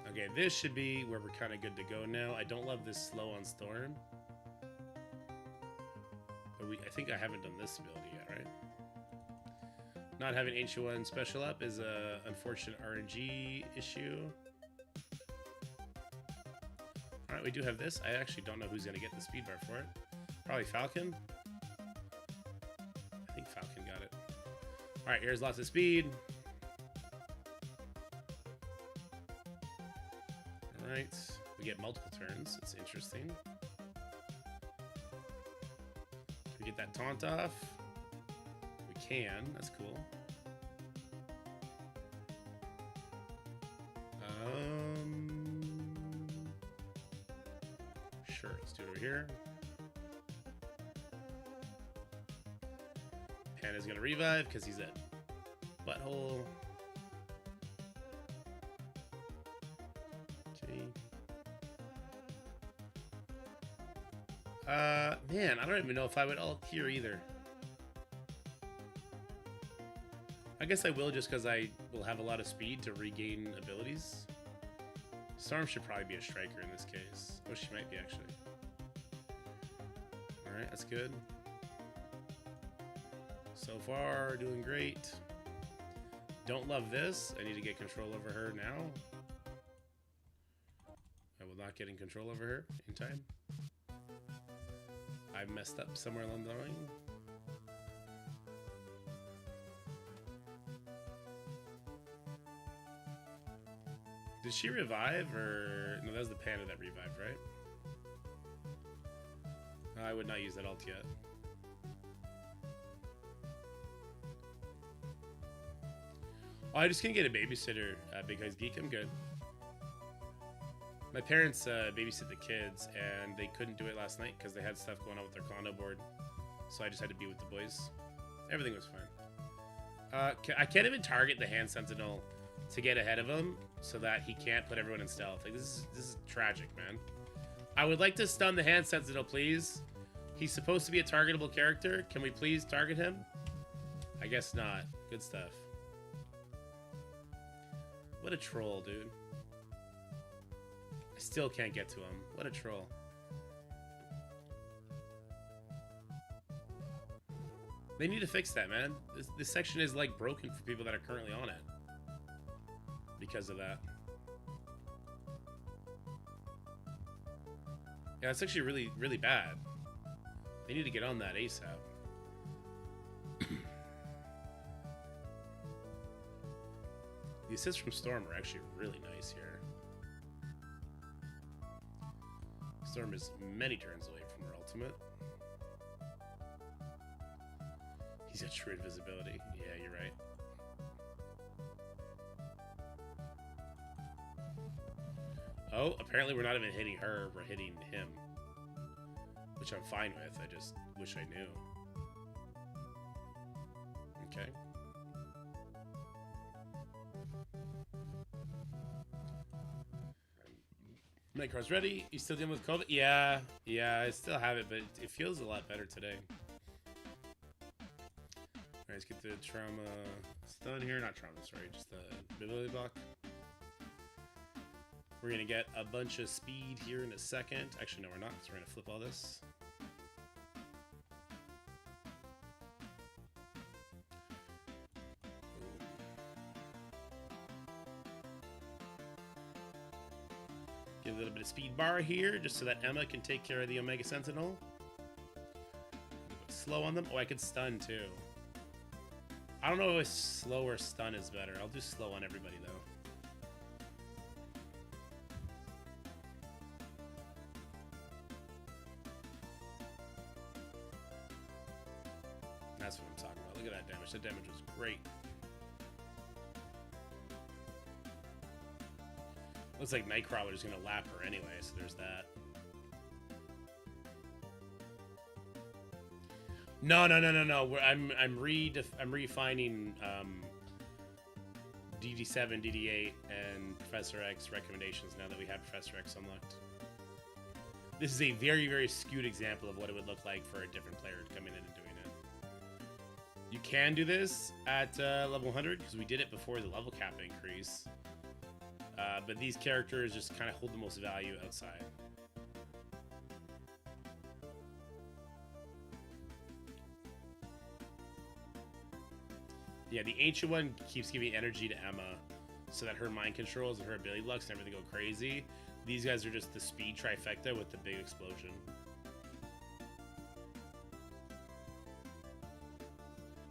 Okay, this should be where we're kind of good to go now. I don't love this slow on Storm. But I think I haven't done this ability yet, right? Not having H1 special up is a unfortunate RNG issue. Alright, we do have this. I actually don't know who's going to get the speed bar for it. Probably Falcon. I think Falcon got it. Alright, here's lots of speed. Alright, we get multiple turns. It's interesting. Can we get that taunt off? We can. That's cool. Sure, let's do it over here. Panda's gonna revive because he's at butthole. Okay. Man, I don't even know if I would ult here either. I guess I will just because I will have a lot of speed to regain abilities. Storm should probably be a striker in this case. Oh, she might be actually. Alright, that's good. So far, doing great. Don't love this. I need to get control over her now. I will not get in control over her in time. I've messed up somewhere along the line. Did she revive, or... No, that was the panda that revived, right? I would not use that ult yet. Oh, I just can't get a babysitter because Geek, I'm good. My parents babysit the kids, and they couldn't do it last night because they had stuff going on with their condo board. So I just had to be with the boys. Everything was fine. I can't even target the hand sentinel to get ahead of him so that he can't put everyone in stealth. Like, this is tragic, man. I would like to stun the hand sentinel, please. He's supposed to be a targetable character. Can we please target him? I guess not. Good stuff. What a troll, dude. I still can't get to him. What a troll. They need to fix that, man. This section is, like, broken for people that are currently on it. Because of that. Yeah, it's actually really, really bad. They need to get on that ASAP. The assists from Storm are actually really nice here. Storm is many turns away from her ultimate. He's got true invisibility. Yeah, you're right. Oh, apparently we're not even hitting her, we're hitting him. Which I'm fine with, I just wish I knew. Okay. Nightcraw's ready. You still dealing with COVID? Yeah, I still have it, but it feels a lot better today. Alright, let's get the trauma stun here. Not trauma, sorry, just the ability block. We're gonna get a bunch of speed here in a second. Actually, no, we're not, because we're gonna flip all this. Get a little bit of speed bar here, just so that Emma can take care of the Omega Sentinel. Slow on them. Oh, I could stun too. I don't know if slow or stun is better. I'll do slow on everybody though. That's what I'm talking about. Look at that damage. That damage was great. Looks like Nightcrawler's gonna lap her anyway, so there's that. No. I'm refining DD7, DD8, and Professor X recommendations now that we have Professor X unlocked. This is a very, very skewed example of what it would look like for a different player coming in and doing it. You can do this at level 100 because we did it before the level cap increase. But these characters just kind of hold the most value outside. Yeah, the ancient one keeps giving energy to Emma so that her mind controls and her ability blocks and everything go crazy. These guys are just the speed trifecta with the big explosion.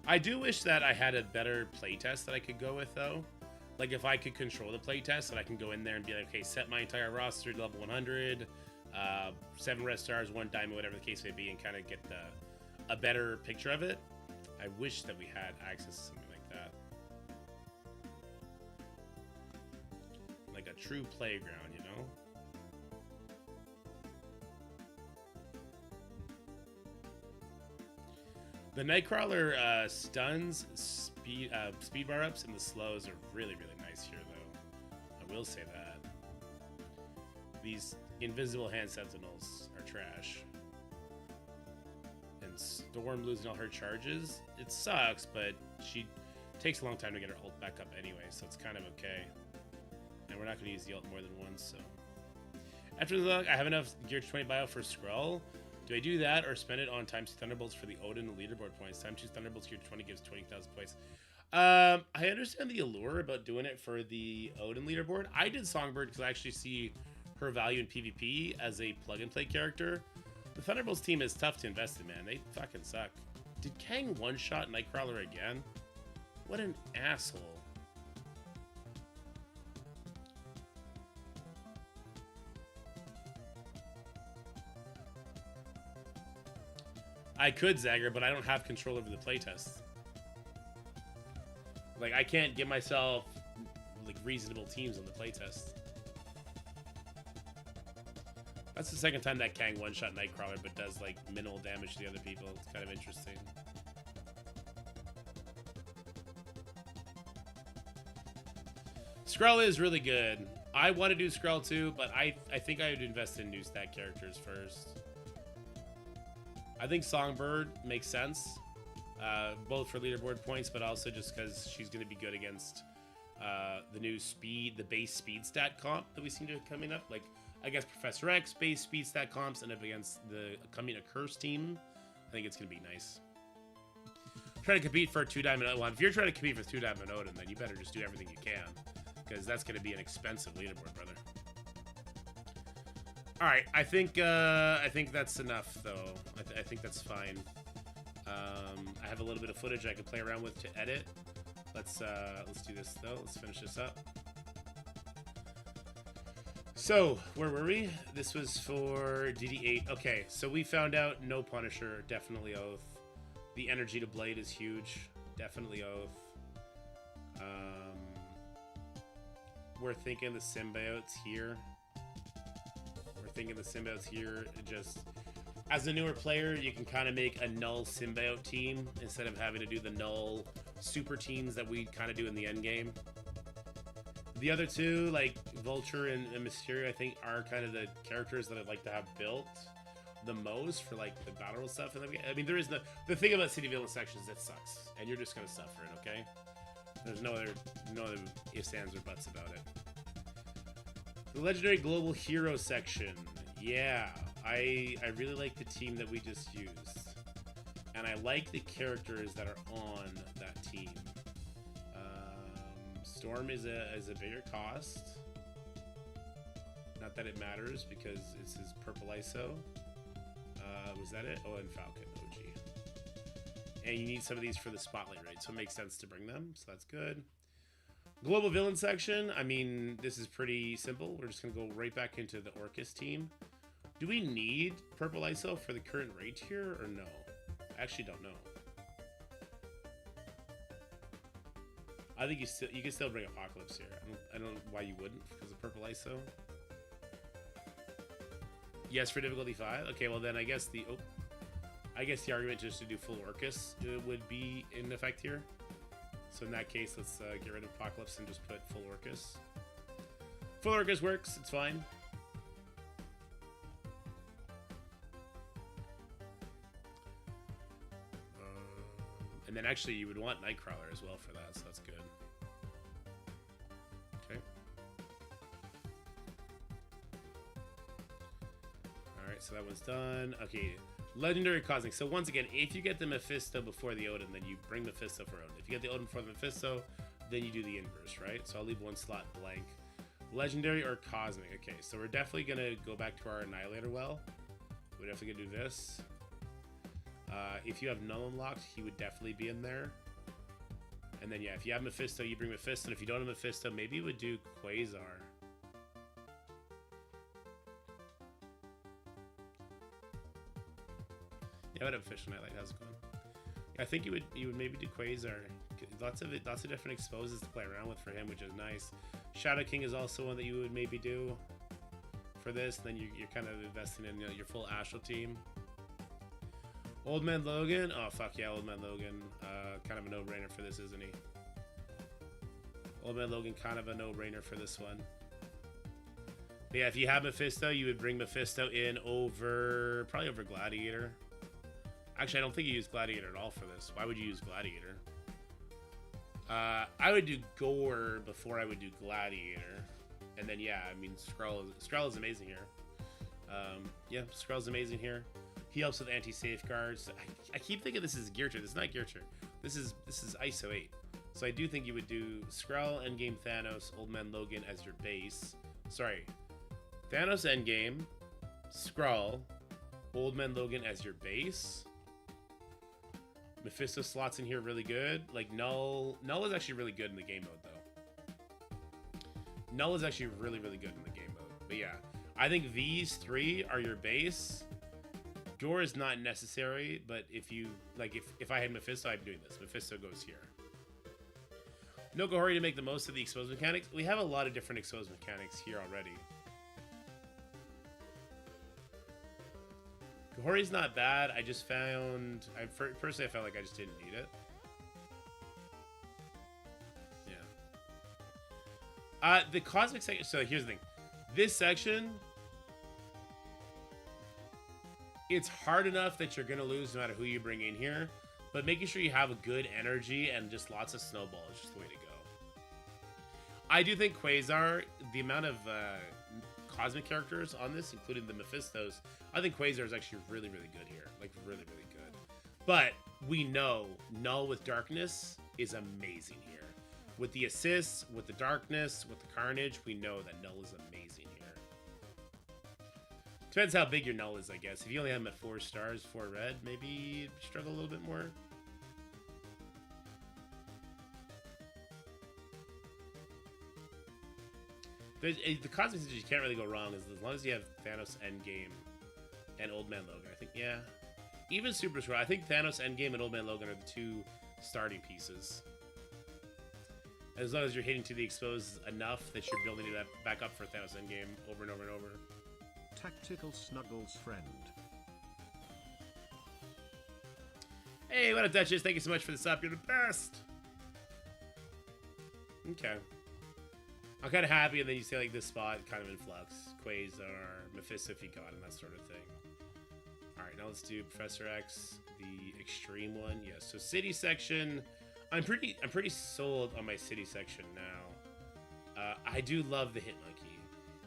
I do wish that I had a better playtest that I could go with, though. Like, if I could control the playtest, and I can go in there and be like, okay, set my entire roster to level 100, 7 red stars, 1 diamond, whatever the case may be, and kind of get a better picture of it. I wish that we had access to something like that. Like a true playground, you know? The Nightcrawler stuns, speed bar ups, and the slows are really, really nice here, though. I will say that. These invisible hand sentinels are trash. And Storm losing all her charges, it sucks, but she takes a long time to get her ult back up anyway, so it's kind of okay. And we're not going to use the ult more than once, so. After the look, I have enough gear 20 bio for Skrull. Do I do that or spend it on times 2 Thunderbolts for the Odin leaderboard points? Times 2 Thunderbolts gear 20 gives 20,000 points. I understand the allure about doing it for the Odin leaderboard. I did Songbird because I actually see her value in PvP as a plug-and-play character. The Thunderbolts team is tough to invest in, man. They fucking suck. Did Kang one-shot Nightcrawler again? What an asshole. I could Zagger, but I don't have control over the playtest. Like, I can't give myself, like, reasonable teams on the playtest. That's the second time that Kang one-shot Nightcrawler, but does, like, minimal damage to the other people. It's kind of interesting. Skrull is really good. I want to do Skrull too, but I think I would invest in new stat characters first. I think Songbird makes sense, both for leaderboard points, but also just because she's going to be good against the new speed, the base speed stat comp that we seem to have coming up. Like, I guess Professor X, base speed stat comps, and up against the coming a curse team, I think it's going to be nice. Try to compete for a 2-diamond. Well, if you're trying to compete for 2-diamond Odin, then you better just do everything you can, because that's going to be an expensive leaderboard, brother. All right, I think that's enough, though. I think that's fine. I have a little bit of footage I can play around with to edit. Let's do this though. Let's finish this up. So where were we? This was for DD8. Okay, so we found out no Punisher, definitely Oath. The energy to Blade is huge, definitely Oath. We're thinking the symbiotes here. Just as a newer player, you can kind of make a null symbiote team instead of having to do the null super teams that we kind of do in the end game. The other two, like Vulture and Mysterio, I think are kind of the characters that I'd like to have built the most for like the battle stuff. And I mean, there is the thing about city villain sections that sucks, and you're just gonna suffer it. Okay, there's no other ifs, ands, or buts about it. The Legendary Global Hero section. Yeah, I really like the team that we just used. And I like the characters that are on that team. Storm is a bigger cost. Not that it matters because it's his purple ISO. Was that it? Oh, and Falcon OG. And you need some of these for the spotlight, right? So it makes sense to bring them. So that's good. Global villain section, I mean, this is pretty simple. We're just going to go right back into the Orcus team. Do we need purple ISO for the current raid tier or no? I actually don't know. I think you can still bring Apocalypse here. I don't know why you wouldn't because of purple ISO. Yes, for difficulty 5. Okay, well then I guess the argument just to do full Orcus would be in effect here. So in that case, let's get rid of Apocalypse and just put full Orcus. Full Orcus works, it's fine. And then actually you would want Nightcrawler as well for that, so that's good. Okay. Alright, so that one's done. Okay, Legendary Cosmic. So once again, if you get the Mephisto before the Odin, then you bring Mephisto for Odin. If you get the Odin before the Mephisto, then you do the inverse, right? So I'll leave one slot blank. Legendary or Cosmic. Okay, so we're definitely going to go back to our Annihilator well. We're definitely going to do this. If you have Null unlocked, he would definitely be in there. And then, yeah, if you have Mephisto, you bring Mephisto. And if you don't have Mephisto, maybe you would do Quasar. Yeah, what up, Fish Nightlight? How's it going? I think you would maybe do Quasar. Lots of different exposes to play around with for him, which is nice. Shadow King is also one that you would maybe do for this. Then you're kind of investing in your full Astral team. Old Man Logan. Oh fuck yeah, Old Man Logan. Kind of a no-brainer for this, isn't he? Old Man Logan, kind of a no-brainer for this one. But yeah, if you have Mephisto, you would bring Mephisto in probably over Gladiator. Actually, I don't think you use Gladiator at all for this. Why would you use Gladiator? I would do Gore before I would do Gladiator. And then, yeah, I mean, Skrull is amazing here. Yeah, Skrull's amazing here. He helps with anti-safeguards. I keep thinking this is Gearcher. This is not Gearcher. This is ISO 8. So I do think you would do Skrull, Endgame Thanos, Old Man Logan as your base. Sorry. Thanos Endgame, Skrull, Old Man Logan as your base. Mephisto slots in here really good. Like Null is actually really good in the game mode though. Null is actually really good in the game mode. But yeah, I think these three are your base. Gore is not necessary, but if you like, if I had Mephisto, I'd be doing this. Mephisto goes here. No Gohori to make the most of the exposed mechanics. We have a lot of different exposed mechanics here already. Gohori's not bad. I just found... personally, I felt like I just didn't need it. Yeah. The Cosmic section... So, here's the thing. This section... It's hard enough that you're going to lose no matter who you bring in here. But making sure you have a good energy and just lots of snowball is just the way to go. I do think Quasar, the amount of cosmic characters on this, including the Mephistos, I think Quasar is actually really good here. Like, really good. But we know Null with Darkness is amazing here. With the assists, with the Darkness, with the Carnage, we know that Null is amazing here. Depends how big your Null is, I guess. If you only have him at 4 stars, 4 red, maybe you'd struggle a little bit more. The cosmic you can't really go wrong as long as you have Thanos Endgame and Old Man Logan. I think, yeah. Even Super Skrull. I think Thanos Endgame and Old Man Logan are the 2 starting pieces. As long as you're hitting to the exposed enough that you're building it back up for Thanos Endgame over and over and over. Tactical Snuggles friend. Hey, what up, Duchess? Thank you so much for the sub. You're the best. Okay. I'm kind of happy, and then you say like this spot kind of in flux. Quasar, Mephisto if you got him, that sort of thing. Alright, now let's do Professor X, the extreme one. Yes, so city section. I'm pretty sold on my city section now. I do love the Hitmonkey.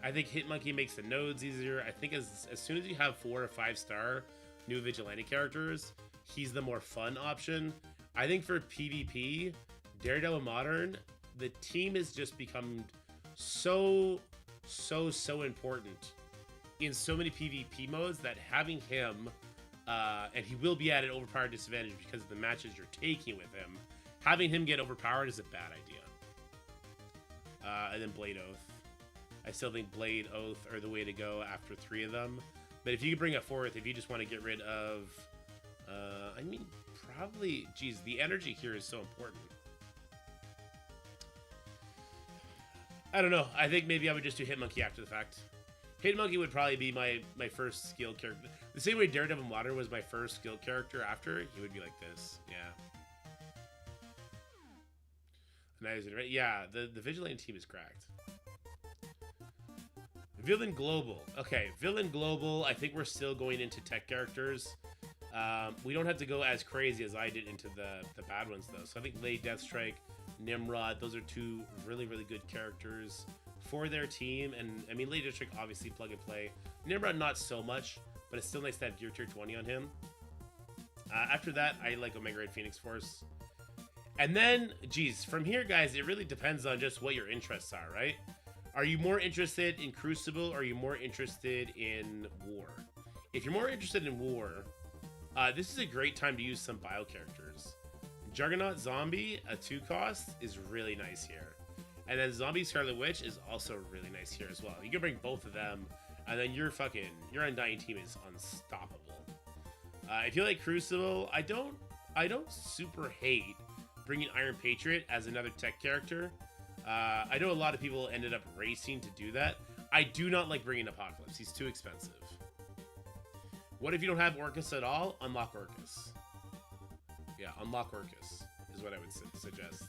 I think Hitmonkey makes the nodes easier. I think as soon as you have 4 or 5 star new vigilante characters, he's the more fun option. I think for PvP, Daredevil Modern, the team has just become so important in so many PvP modes that having him, and he will be at an overpowered disadvantage because of the matches you're taking with him, having him get overpowered is a bad idea. And then Blade Oath. I still think Blade Oath are the way to go after 3 of them. But if you could bring a 4th, if you just want to get rid of, I mean, probably, geez, the energy here is so important. I don't know. I think maybe I would just do Hitmonkey after the fact. Hitmonkey would probably be my first skill character. The same way Daredevil Modern was my first skill character after, he would be like this. Yeah. Right? Yeah, the Vigilante team is cracked. Villain Global. Okay, Villain Global, I think we're still going into tech characters. We don't have to go as crazy as I did into the bad ones, though. So I think Lay Deathstrike, Nimrod, those are 2 really good characters for their team. And, I mean, Lay Deathstrike, obviously, plug and play. Nimrod, not so much, but it's still nice to have Gear Tier 20 on him. After that, I like Omega Red Phoenix Force. And then, geez, from here, guys, it really depends on just what your interests are, right? Are you more interested in Crucible, or are you more interested in War? If you're more interested in War, this is a great time to use some bio characters. Juggernaut Zombie, a 2 cost, is really nice here. And then Zombie Scarlet Witch is also really nice here as well. You can bring both of them, and then your Undying team is unstoppable. If you like Crucible, I don't super hate bringing Iron Patriot as another tech character. I know a lot of people ended up racing to do that. I do not like bringing Apocalypse. He's too expensive. What if you don't have Orcus at all? Unlock Orcus. Yeah, unlock Orcus is what I would suggest.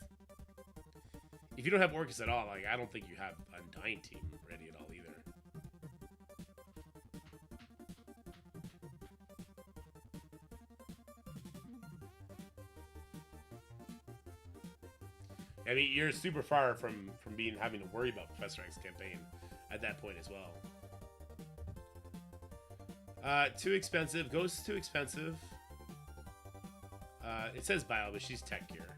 If you don't have Orcus at all, like, I don't think you have Undying team ready at all either. I mean, you're super far from having to worry about Professor X campaign at that point as well. Too expensive. Ghost too expensive. It says bio, but she's tech gear.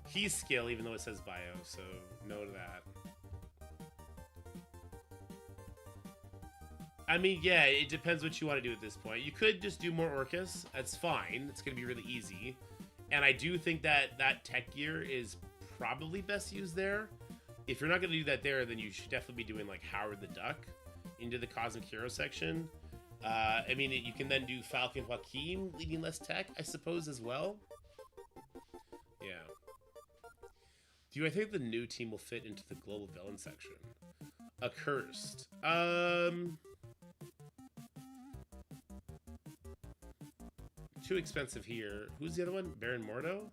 He's skill, even though it says bio, so no to that. I mean, yeah, it depends what you want to do at this point. You could just do more Orcus. That's fine. It's going to be really easy. And I do think that that tech gear is probably best used there. If you're not going to do that there, then you should definitely be doing like Howard the Duck into the Cosmic Hero section. I mean, you can then do Falcon Joaquin leading less tech, I suppose, as well. Yeah. Do I think the new team will fit into the global villain section? Accursed. Too expensive here. Who's the other one? Baron Mordo?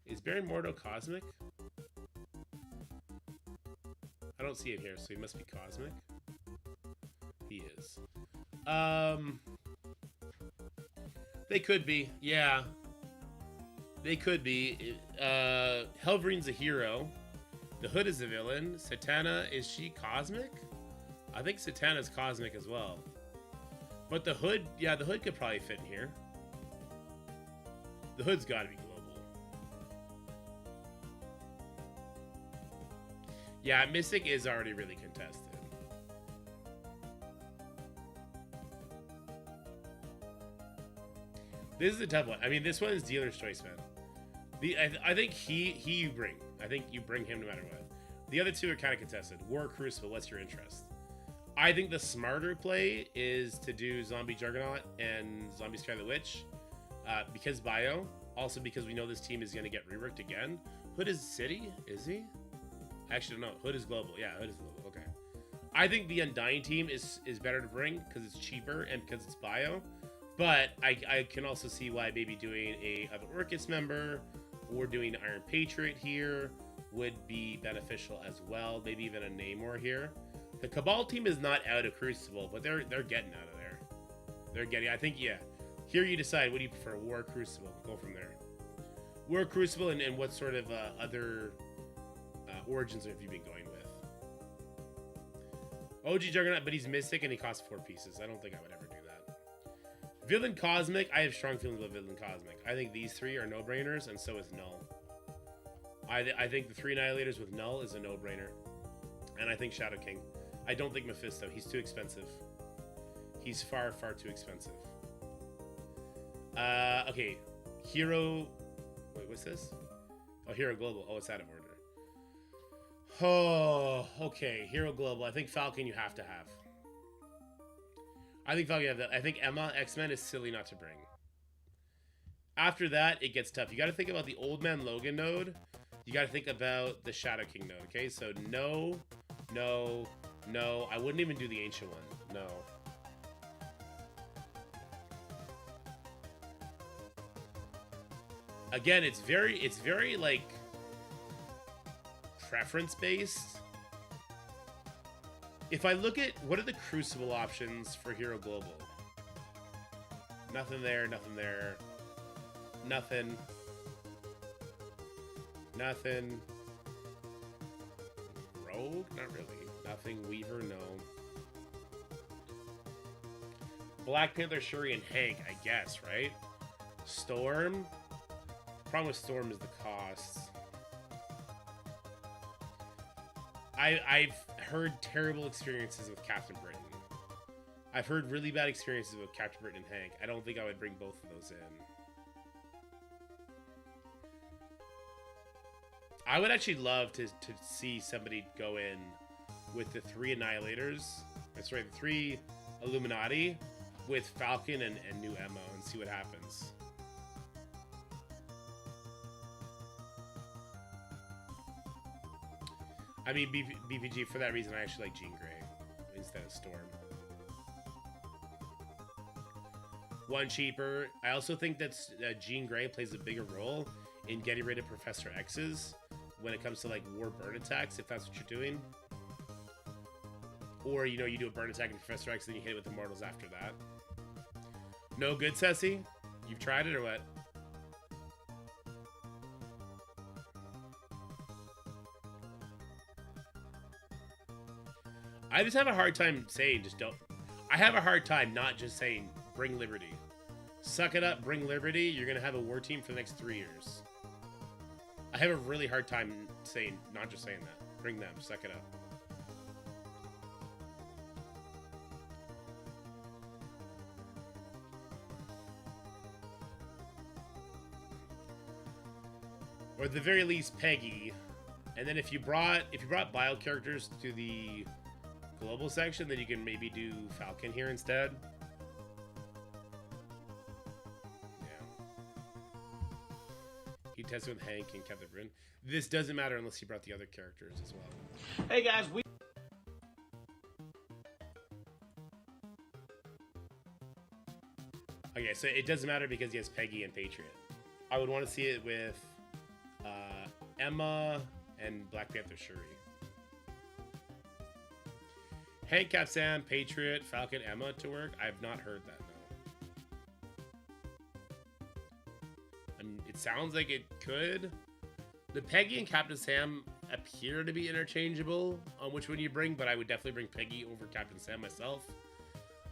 Is Baron Mordo Cosmic? I don't see it here, so he must be Cosmic. He is. They could be, yeah. They could be. Helverine's a hero. The Hood is a villain. Satana, is she Cosmic? I think Satana's Cosmic as well. But the Hood, yeah, the Hood could probably fit in here. The Hood's gotta be global. Yeah, Mystic is already really contested. This is a tough one. I mean, this one is dealer's choice, man. I think he you bring. I think you bring him no matter what. The other two are kind of contested. War Crucible, what's your interest? I think the smarter play is to do Zombie Juggernaut and Zombie Scarlet Witch. Because bio. Also because we know this team is going to get reworked again. Hood is City? Is he? Actually, no. Hood is global. Yeah, Hood is global. Okay. I think the Undying team is better to bring because it's cheaper and because it's bio. But I can also see why maybe doing a other Orcus member or doing Iron Patriot here would be beneficial as well. Maybe even a Namor here. The Cabal team is not out of Crucible, but they're getting out of there. They're getting, I think, yeah. Here you decide, what do you prefer, War Crucible? Go from there. War Crucible and what sort of other origins have you been going with? OG Juggernaut, but he's Mystic and he costs 4 pieces. I don't think I would ever do that. Villain Cosmic, I have strong feelings about Villain Cosmic. I think these three are no-brainers, and so is Null. I think the 3 Annihilators with Null is a no-brainer. And I think Shadow King. I don't think Mephisto. He's too expensive. He's far, far too expensive. Okay. Hero... Wait, what's this? Oh, Hero Global. Oh, it's out of order. Oh, okay. Hero Global. I think Falcon you have to have. I think Falcon you have that. I think Emma, X-Men is silly not to bring. After that, it gets tough. You got to think about the Old Man Logan node. You got to think about the Shadow King node, okay? So no, no, no. I wouldn't even do the Ancient one. No. Again, it's very like preference based. If I look at what are the Crucible options for Hero Global, nothing there, nothing there, nothing, nothing. Rogue, not really. Nothing. Weaver, no. Black Panther, Shuri, and Hank, I guess, right? Storm. Problem with Storm is the cost. I've heard terrible experiences with Captain Britain. I've heard really bad experiences with Captain Britain and Hank. I don't think I would bring both of those in. I would actually love to see somebody go in with the 3 Annihilators. That's right, the 3 Illuminati with Falcon and new ammo and see what happens. I mean, BPG, for that reason, I actually like Jean Grey instead of Storm. One cheaper. I also think that Jean Grey plays a bigger role in getting rid of Professor X's when it comes to like war burn attacks, if that's what you're doing. Or, you know, you do a burn attack in Professor X, then you hit it with Immortals after that. No good, Ceci? You've tried it or what? I just have a hard time saying just don't. I have a hard time not just saying bring Liberty. Suck it up, bring Liberty. You're going to have a war team for the next 3 years. I have a really hard time saying, not just saying that. Bring them, suck it up. Or at the very least, Peggy. And then if you brought bio characters to the global section, then you can maybe do Falcon here instead. Yeah. He tested with Hank and Captain Britain. This doesn't matter unless he brought the other characters as well. Hey guys, Okay, so it doesn't matter because he has Peggy and Patriot. I would want to see it with Emma and Black Panther Shuri. Hank, Cap, Sam, Patriot, Falcon, Emma to work? I have not heard that, no. It sounds like it could. The Peggy and Captain Sam appear to be interchangeable on which one you bring, but I would definitely bring Peggy over Captain Sam myself.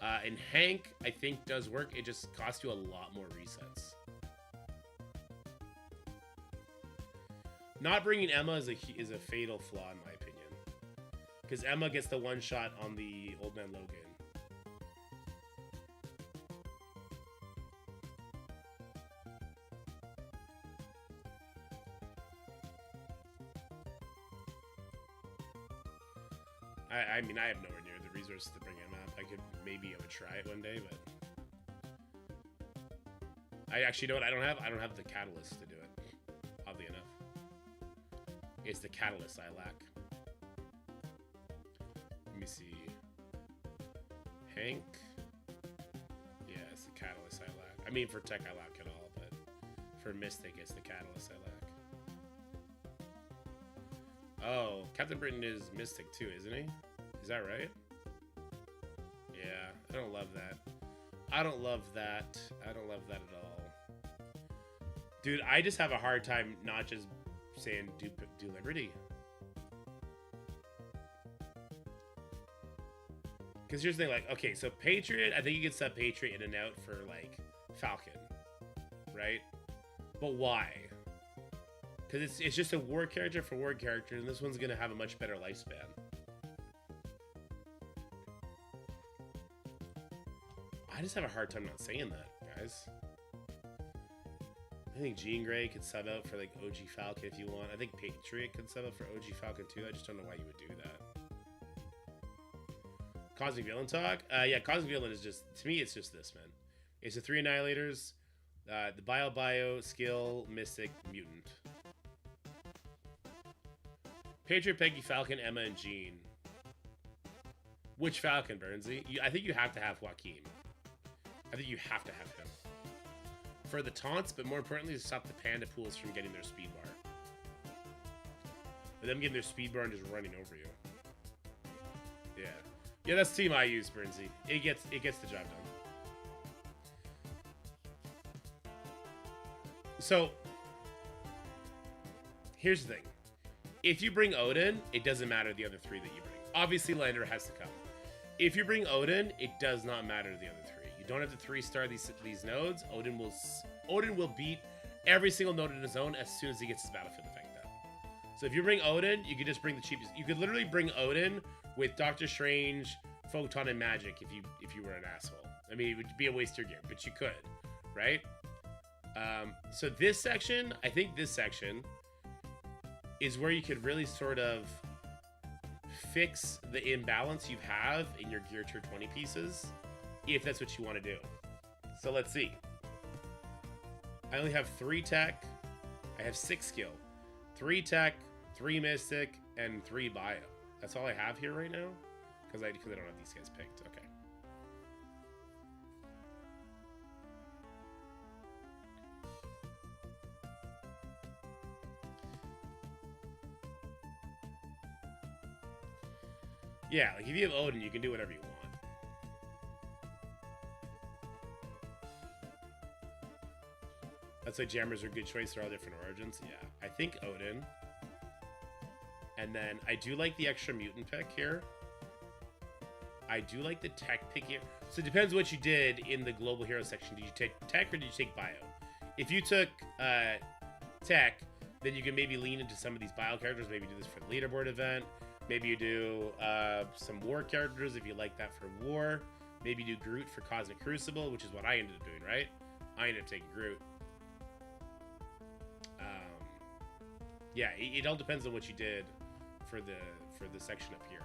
And Hank, I think, does work. It just costs you a lot more resets. Not bringing Emma is a fatal flaw in my opinion, because Emma gets the one shot on the Old Man Logan. I mean, I have nowhere near the resources to bring him up. I would try it one day, but I actually know what I don't have the catalyst to do it. Oddly enough, it's the catalyst I lack. Let me see. Hank. Yeah, it's the catalyst I lack. I mean, for tech I lack it all, but for Mystic, it's the catalyst I lack. Oh, Captain Britain is Mystic too, isn't he? Is that right? Yeah, I don't love that. I don't love that. I don't love that at all. Dude, I just have a hard time not just saying do Liberty. Because here's the thing, like, okay, so Patriot, I think you can sub Patriot in and out for, like, Falcon, right? But why? Because it's just a war character for war character, and this one's going to have a much better lifespan. I just have a hard time not saying that, guys. I think Jean Grey could sub out for, like, OG Falcon if you want. I think Patriot could sub out for OG Falcon, too. I just don't know why you would do that. Cosmic Villain talk? Yeah, Cosmic Villain is just, to me, it's just this, man. It's the 3 Annihilators, the Bio, Skill, Mystic, Mutant. Patriot, Peggy, Falcon, Emma, and Jean. Which Falcon, Burnsy? I think you have to have Joaquin. I think you have to have him. For the taunts, but more importantly, to stop the panda pools from getting their speed bar. But them getting their speed bar and just running over you. Yeah. Yeah, that's the team I use, Burnsy. It gets the job done. So, here's the thing. If you bring Odin, it doesn't matter the other 3 that you bring. Obviously, Lander has to come. If you bring Odin, it does not matter the other 3. You don't have to 3-star these nodes. Odin will beat every single node in his own as soon as he gets his battlefield effect done. So if you bring Odin, you could just bring the cheapest. You could literally bring Odin with Doctor Strange, Photon, and Magic if you were an asshole. I mean, it would be a waste of your gear, but you could, right? So this section, I think this section, is where you could really sort of fix the imbalance you have in your gear tier 20 pieces, if that's what you want to do. So let's see. I only have 3 tech. I have 6 skill. 3 tech, 3 mystic, and 3 bio. That's all I have here right now? Because I don't have these guys picked. Okay. Yeah, like if you have Odin, you can do whatever you want. That's why jammers are a good choice. They're all different origins. Yeah, I think Odin. And then I do like the extra mutant pick here. I do like the tech pick here. So it depends what you did in the global hero section. Did you take tech or did you take bio? If you took tech, then you can maybe lean into some of these bio characters. Maybe do this for the leaderboard event. Maybe you do some war characters if you like that for war. Maybe you do Groot for Cosmic Crucible, which is what I ended up doing, right? I ended up taking Groot. Yeah, it all depends on what you did for the section up here.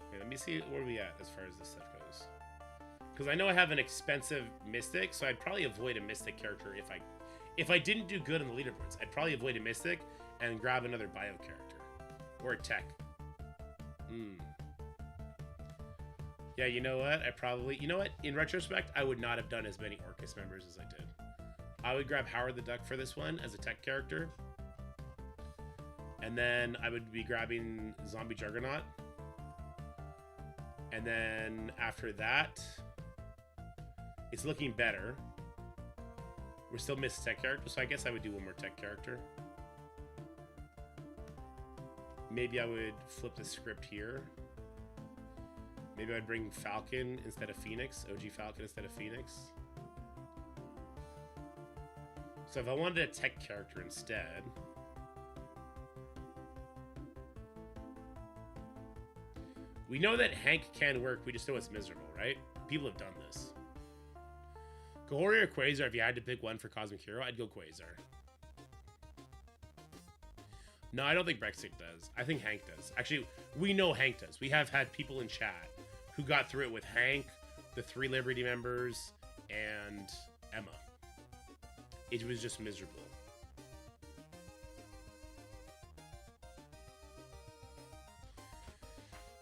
Okay, let me see where we at as far as this stuff goes. Because I know I have an expensive Mystic, so I'd probably avoid a Mystic character if I didn't do good on the leaderboards. I'd probably avoid a Mystic and grab another bio character or a tech. Yeah, you know what? You know what? In retrospect, I would not have done as many Orcus members as I did. I would grab Howard the Duck for this one as a tech character. And then I would be grabbing Zombie Juggernaut. And then after that, it's looking better. We're still missing tech character, so I guess I would do one more tech character. Maybe I would flip the script here. Maybe I'd bring Falcon instead of Phoenix. OG Falcon instead of Phoenix. So if I wanted a tech character instead... We know that Hank can work, we just know it's miserable, right? People have done this. Kahori or Quasar, if you had to pick one for Cosmic Hero, I'd go Quasar. No, I don't think Brexit does. I think Hank does. Actually, we know Hank does. We have had people in chat who got through it with Hank, the 3 Liberty members, and Emma. It was just miserable.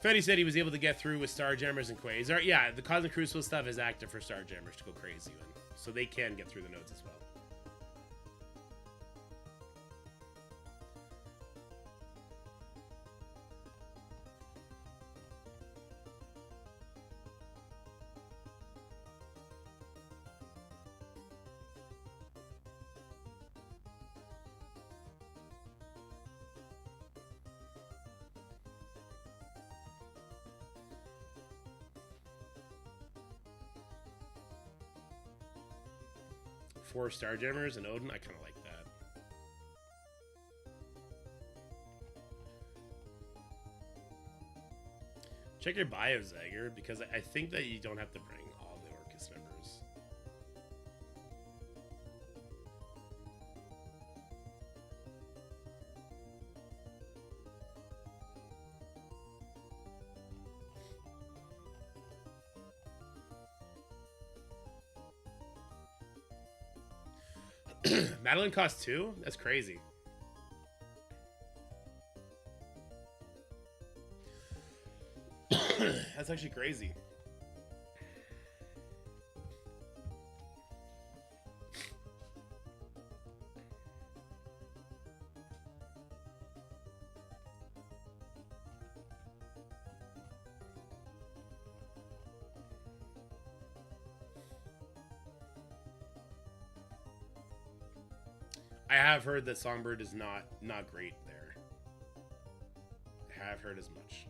Fetty said he was able to get through with Starjammers and Quasar. Yeah, the Cosmic Crucible stuff is active for Starjammers to go crazy in. So they can get through the nodes as well. Four Starjammers and Odin, I kind of like that. Check your bio, Zagger, because I think that you don't have to bring all the Orcus members. Madeline costs 2? That's crazy. That's actually crazy. I have heard that Songbird is not great there. I have heard as much.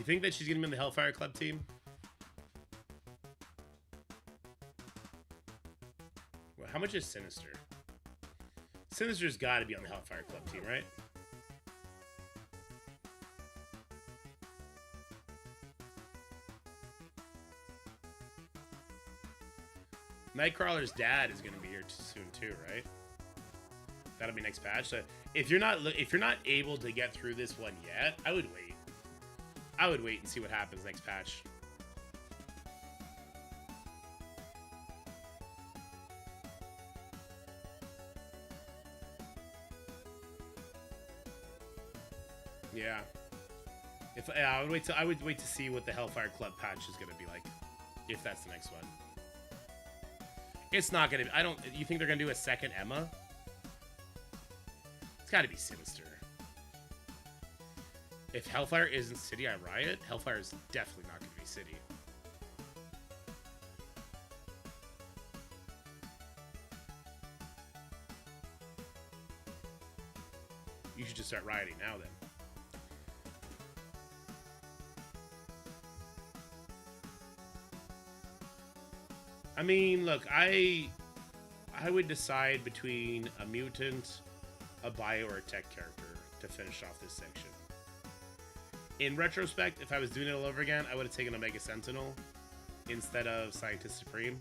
You think that she's gonna be on the Hellfire Club team? Well, how much is Sinister? Sinister's got to be on the Hellfire Club team, right? Nightcrawler's dad is going to be here soon too, right? That'll be next patch. So if you're not able to get through this one yet, I would wait. I would wait and see what happens next patch. Yeah. I would wait to see what the Hellfire Club patch is going to be like, if that's the next one. It's not gonna be. You think they're gonna do a second Emma? It's gotta be Sinister. If Hellfire isn't City, I riot. Hellfire is definitely not gonna be City. You should just start rioting now then. I mean, look, I would decide between a mutant, a bio, or a tech character to finish off this section. In retrospect, if I was doing it all over again, I would have taken Omega Sentinel instead of Scientist Supreme.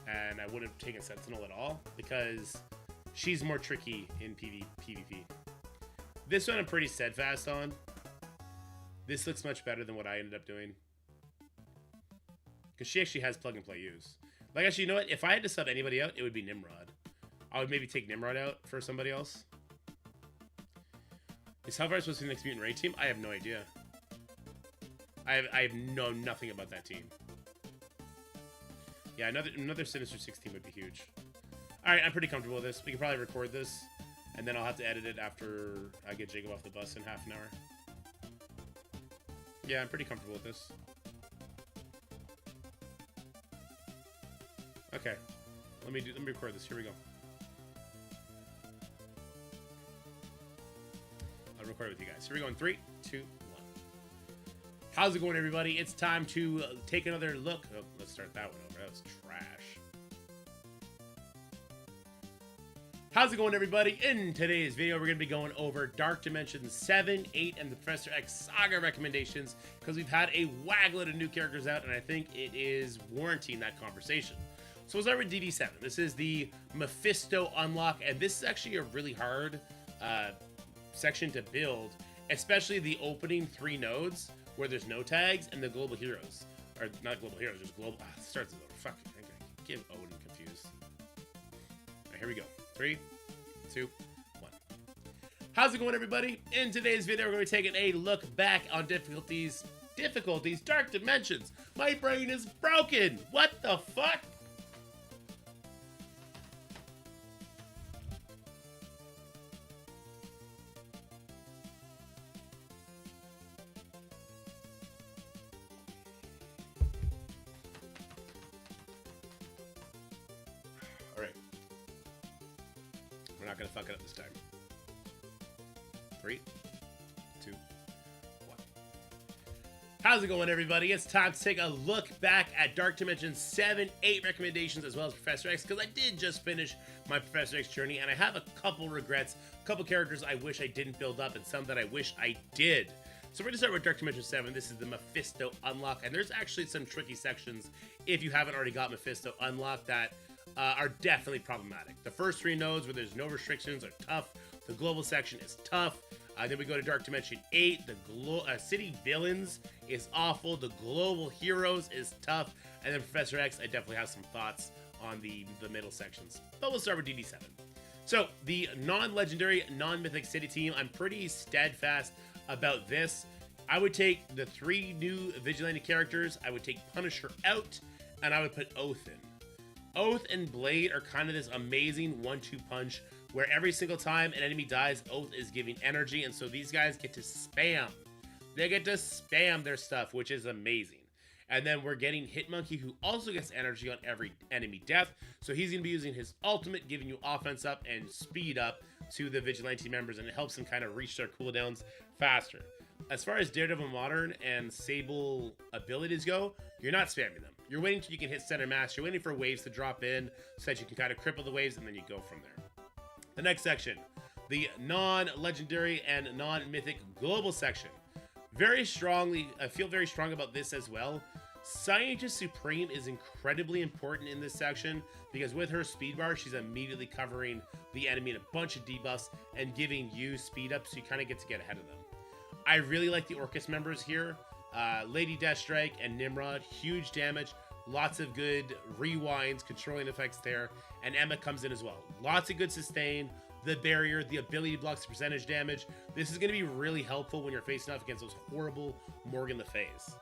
And I wouldn't have taken Sentinel at all because she's more tricky in PvP. This one I'm pretty steadfast on. This looks much better than what I ended up doing. Because she actually has plug and play use. Like, actually, you know what? If I had to sub anybody out, it would be Nimrod. I would maybe take Nimrod out for somebody else. Is Hellfire supposed to be the next Mutant Raid team? I have no idea. I know nothing about that team. Yeah, another Sinister 16 would be huge. Alright, I'm pretty comfortable with this. We can probably record this, and then I'll have to edit it after I get Jacob off the bus in half an hour. Yeah, I'm pretty comfortable with this. Okay, let me record this. Here we go. I'll record it with you guys. Here we go in 3, 2, 1. How's it going, everybody? It's time to take another look. Oh, let's start that one over. That was trash. How's it going, everybody? In today's video, we're going to be going over Dark Dimensions 7, 8, and the Professor X Saga recommendations because we've had a waglet of new characters out, and I think it is warranting that conversation. So we'll start with DD7. This is the Mephisto unlock, and this is actually a really hard section to build, especially the opening 3 nodes where there's no tags and the global heroes. Or not global heroes, just global. It starts with fuck. I get Odin confused. Alright, here we go. 3, 2, 1. How's it going, everybody? In today's video, we're going to be taking a look back on difficulties, Dark Dimensions. My brain is broken. What the fuck? Alright. We're not going to fuck it up this time. 3, 2, 1. How's it going, everybody? It's time to take a look back at Dark Dimensions 7, 8 recommendations, as well as Professor X, because I did just finish my Professor X journey, and I have a couple regrets, a couple characters I wish I didn't build up, and some that I wish I did. So we're going to start with Dark Dimension 7. This is the Mephisto unlock, and there's actually some tricky sections, if you haven't already got Mephisto unlocked, that are definitely problematic. The first 3 nodes where there's no restrictions are tough. The global section is tough. Then we go to Dark Dimension 8. The city villains is awful. The global heroes is tough. And then Professor X, I definitely have some thoughts on the middle sections. But we'll start with DD7. So the non-legendary, non-mythic city team, I'm pretty steadfast about this. I would take the 3 new Vigilante characters. I would take Punisher out, and I would put Oath in. Oath and Blade are kind of this amazing 1-2 punch where every single time an enemy dies, Oath is giving energy, and so these guys get to spam. They get to spam their stuff, which is amazing. And then we're getting Hitmonkey, who also gets energy on every enemy death, so he's going to be using his ultimate, giving you offense up and speed up to the Vigilante members, and it helps them kind of reach their cooldowns faster. as far as Daredevil Modern and Sable abilities go, you're not spamming them. You're waiting till you can hit center mass. You're waiting for waves to drop in so that you can kind of cripple the waves, and then you go from there. The next section, the non-legendary and non-mythic global section. Very strongly, I feel very strong about this as well. Scientist Supreme is incredibly important in this section because with her speed bar, she's immediately covering the enemy in a bunch of debuffs and giving you speed up, so you kind of get to get ahead of them. I really like the Orcus members here. Lady Deathstrike and Nimrod, huge damage, lots of good rewinds, controlling effects there, and Emma comes in as well. Lots of good sustain, the barrier, the ability blocks percentage damage. This is going to be really helpful when you're facing off against those horrible Morgan Le Fays.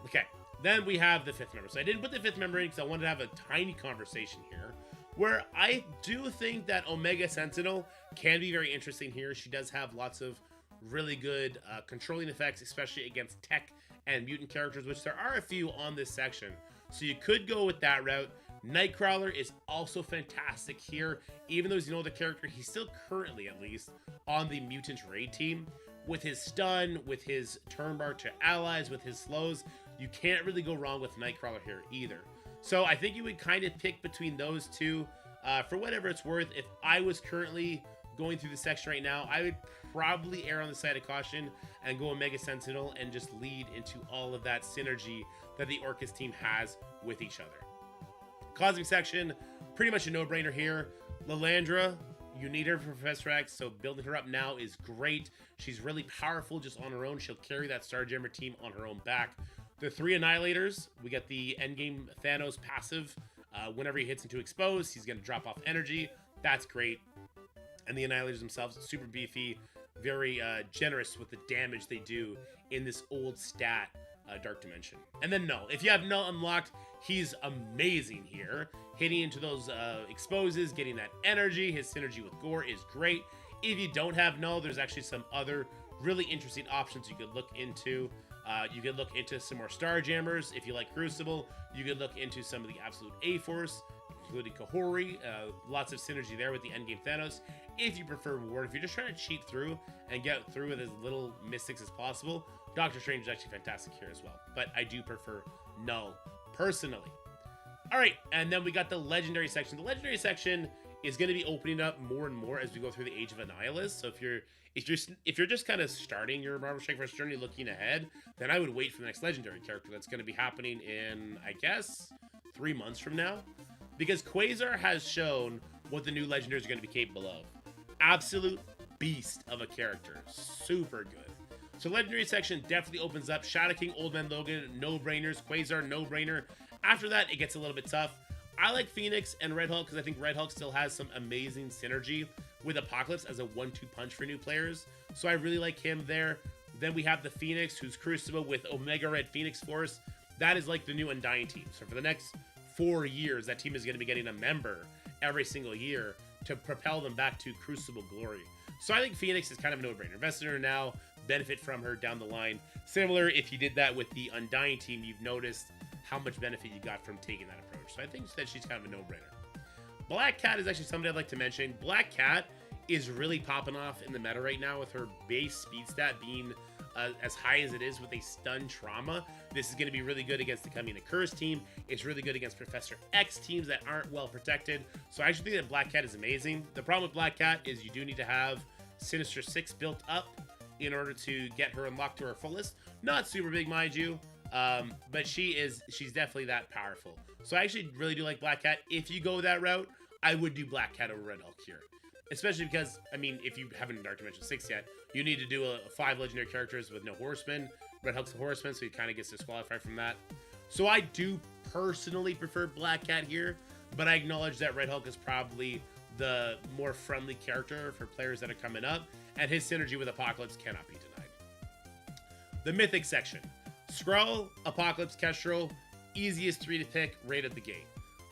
Okay, then we have the 5th member. So I didn't put the 5th member in because I wanted to have a tiny conversation here, where I do think that Omega Sentinel can be very interesting here. She does have lots of really good controlling effects, especially against tech and mutant characters, which there are a few on this section. So you could go with that route. Nightcrawler is also fantastic here. Even though he's an older character, he's still currently, at least, on the mutant raid team. With his stun, with his turn bar to allies, with his slows, you can't really go wrong with Nightcrawler here either. So I think you would kind of pick between those two for whatever it's worth. If I was currently going through the section right now, I would probably err on the side of caution and go Omega Sentinel and just lead into all of that synergy that the Orcus team has with each other. Cosmic section, pretty much a no-brainer here. Lilandra, you need her for Professor X, so building her up now is great. She's really powerful just on her own. She'll carry that Starjammer team on her own back. The 3 Annihilators, we get the endgame Thanos passive. Whenever he hits into Exposed, he's going to drop off energy. That's great. And the Annihilators themselves, super beefy, very generous with the damage they do in this old stat Dark Dimension. And then Null. If you have Null unlocked, he's amazing here. Hitting into those exposes, getting that energy. His synergy with Gore is great. If you don't have Null, there's actually some other really interesting options you could look into. You could look into some more Starjammers. If you like Crucible, you could look into some of the Absolute A-Force, including Kahori. Lots of synergy there with the endgame Thanos. If you prefer Ward, if you're just trying to cheat through and get through with as little mystics as possible, Doctor Strange is actually fantastic here as well. But I do prefer Null personally. All right, and then we got the Legendary section. The Legendary section is going to be opening up more and more as we go through the Age of Annihilus. So if you're just kind of starting your Marvel Strike Force journey looking ahead, then I would wait for the next Legendary character that's going to be happening in, I guess, 3 months from now. Because Quasar has shown what the new Legendaries are going to be capable of. Absolute beast of a character. Super good. So Legendary section definitely opens up. Shadow King, Old Man Logan, no-brainers. Quasar, no-brainer. After that, it gets a little bit tough. I like Phoenix and Red Hulk because I think Red Hulk still has some amazing synergy with Apocalypse as a 1-2 punch for new players. So I really like him there. Then we have the Phoenix, who's Crucible with Omega Red Phoenix Force. That is like the new Undying team. So for the next 4 years, that team is going to be getting a member every single year to propel them back to Crucible glory. So I think Phoenix is kind of a no-brainer. Invest in her now, benefit from her down the line. Similar, if you did that with the Undying team, you've noticed how much benefit you got from taking that approach. So I think that she's kind of a no-brainer. Black Cat is actually somebody I'd like to mention. Black Cat is really popping off in the meta right now with her base speed stat being as high as it is with a stun trauma. This is going to be really good against the Coming Curse team. It's really good against Professor X teams that aren't well protected. So I actually think that Black Cat is amazing. The problem with Black Cat is you do need to have Sinister 6 built up in order to get her unlocked to her fullest. Not super big, mind you, but she's definitely that powerful. So I actually really do like Black Cat. If you go that route, I would do Black Cat over Red Hulk here. Especially because, I mean, if you haven't Dark Dimension 6 yet, you need to do a 5 legendary characters with no horsemen. Red Hulk's a horseman, so he kind of gets disqualified from that. So I do personally prefer Black Cat here, but I acknowledge that Red Hulk is probably the more friendly character for players that are coming up, and his synergy with Apocalypse cannot be denied. The Mythic section. Skrull, Apocalypse, Kestrel, easiest 3 to pick right at the gate.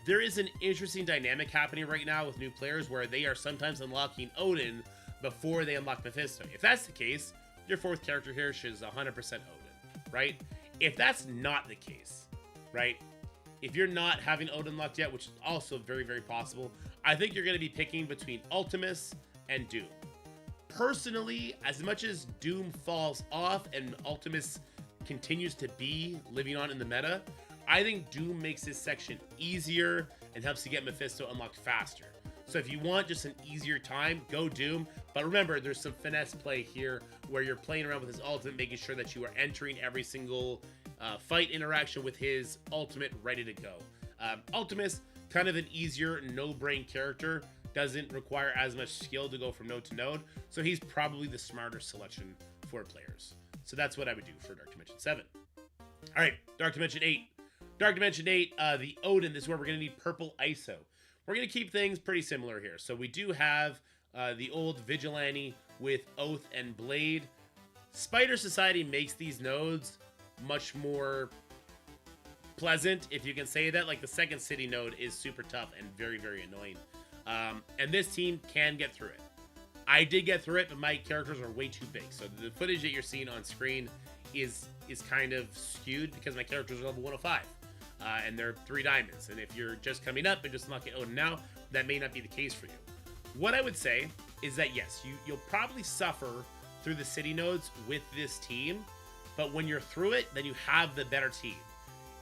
There is an interesting dynamic happening right now with new players where they are sometimes unlocking Odin before they unlock Mephisto. If that's the case, your 4th character here is 100% Odin, right? If that's not the case, right? If you're not having Odin locked yet, which is also very, very possible, I think you're going to be picking between Ultimus and Doom. Personally, as much as Doom falls off and Ultimus continues to be living on in the meta, I think Doom makes this section easier and helps you get Mephisto unlocked faster. So if you want just an easier time, go Doom. But remember, there's some finesse play here where you're playing around with his ultimate, making sure that you are entering every single fight interaction with his ultimate ready to go. Ultimus, kind of an easier, no-brain character, doesn't require as much skill to go from node to node, so he's probably the smarter selection for players. So that's what I would do for Dark Dimension 7. All right, Dark Dimension 8. Dark Dimension 8, the Odin, this is where we're going to need purple ISO. We're going to keep things pretty similar here. So we do have the old Vigilante with Oath and Blade. Spider Society makes these nodes much more pleasant, if you can say that. Like the second city node is super tough and very, very annoying. And this team can get through it. I did get through it, but my characters are way too big. So the footage that you're seeing on screen is kind of skewed because my characters are level 105. And they're 3 diamonds. And if you're just coming up and just unlocking Odin now, that may not be the case for you. What I would say is that yes, you'll probably suffer through the city nodes with this team, but when you're through it, then you have the better team.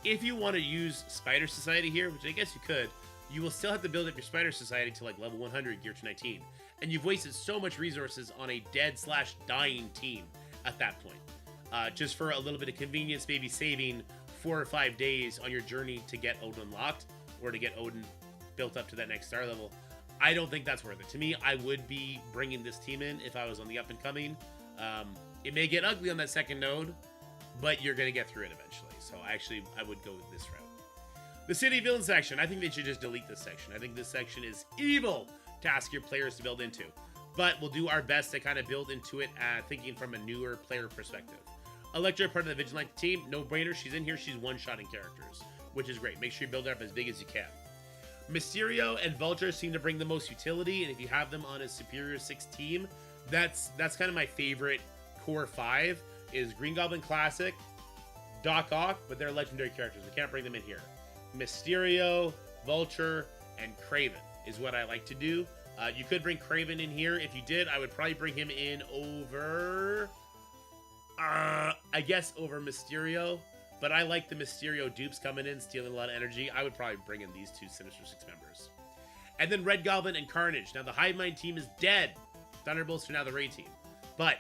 If you want to use Spider Society here, which I guess you could, you will still have to build up your Spider Society to like level 100, Gear 219. And you've wasted so much resources on a dead/dying team at that point. Just for a little bit of convenience, maybe saving 4 or 5 days on your journey to get Odin unlocked or to get Odin built up to that next star level. I don't think that's worth it. To me, I would be bringing this team in if I was on the up and coming. It may get ugly on that second node, but you're going to get through it eventually. So I would go with this route. The city villain section, I think they should just delete this section. I think this section is evil to ask your players to build into. But we'll do our best to kind of build into it, thinking from a newer player perspective. Electra, part of the Vigilante team, no-brainer. She's in here. She's one-shotting characters, which is great. Make sure you build her up as big as you can. Mysterio and Vulture seem to bring the most utility, and if you have them on a Superior 6 team, that's kind of my favorite core 5, is Green Goblin Classic, Doc Ock, but they're legendary characters. We can't bring them in here. Mysterio, Vulture, and Kraven is what I like to do. You could bring Kraven in here. If you did, I would probably bring him in over... I guess over Mysterio, but I like the Mysterio dupes coming in, stealing a lot of energy. I would probably bring in these 2 Sinister 6 members. And then Red Goblin and Carnage. Now the Hive Mind team is dead. Thunderbolts are now the raid team. But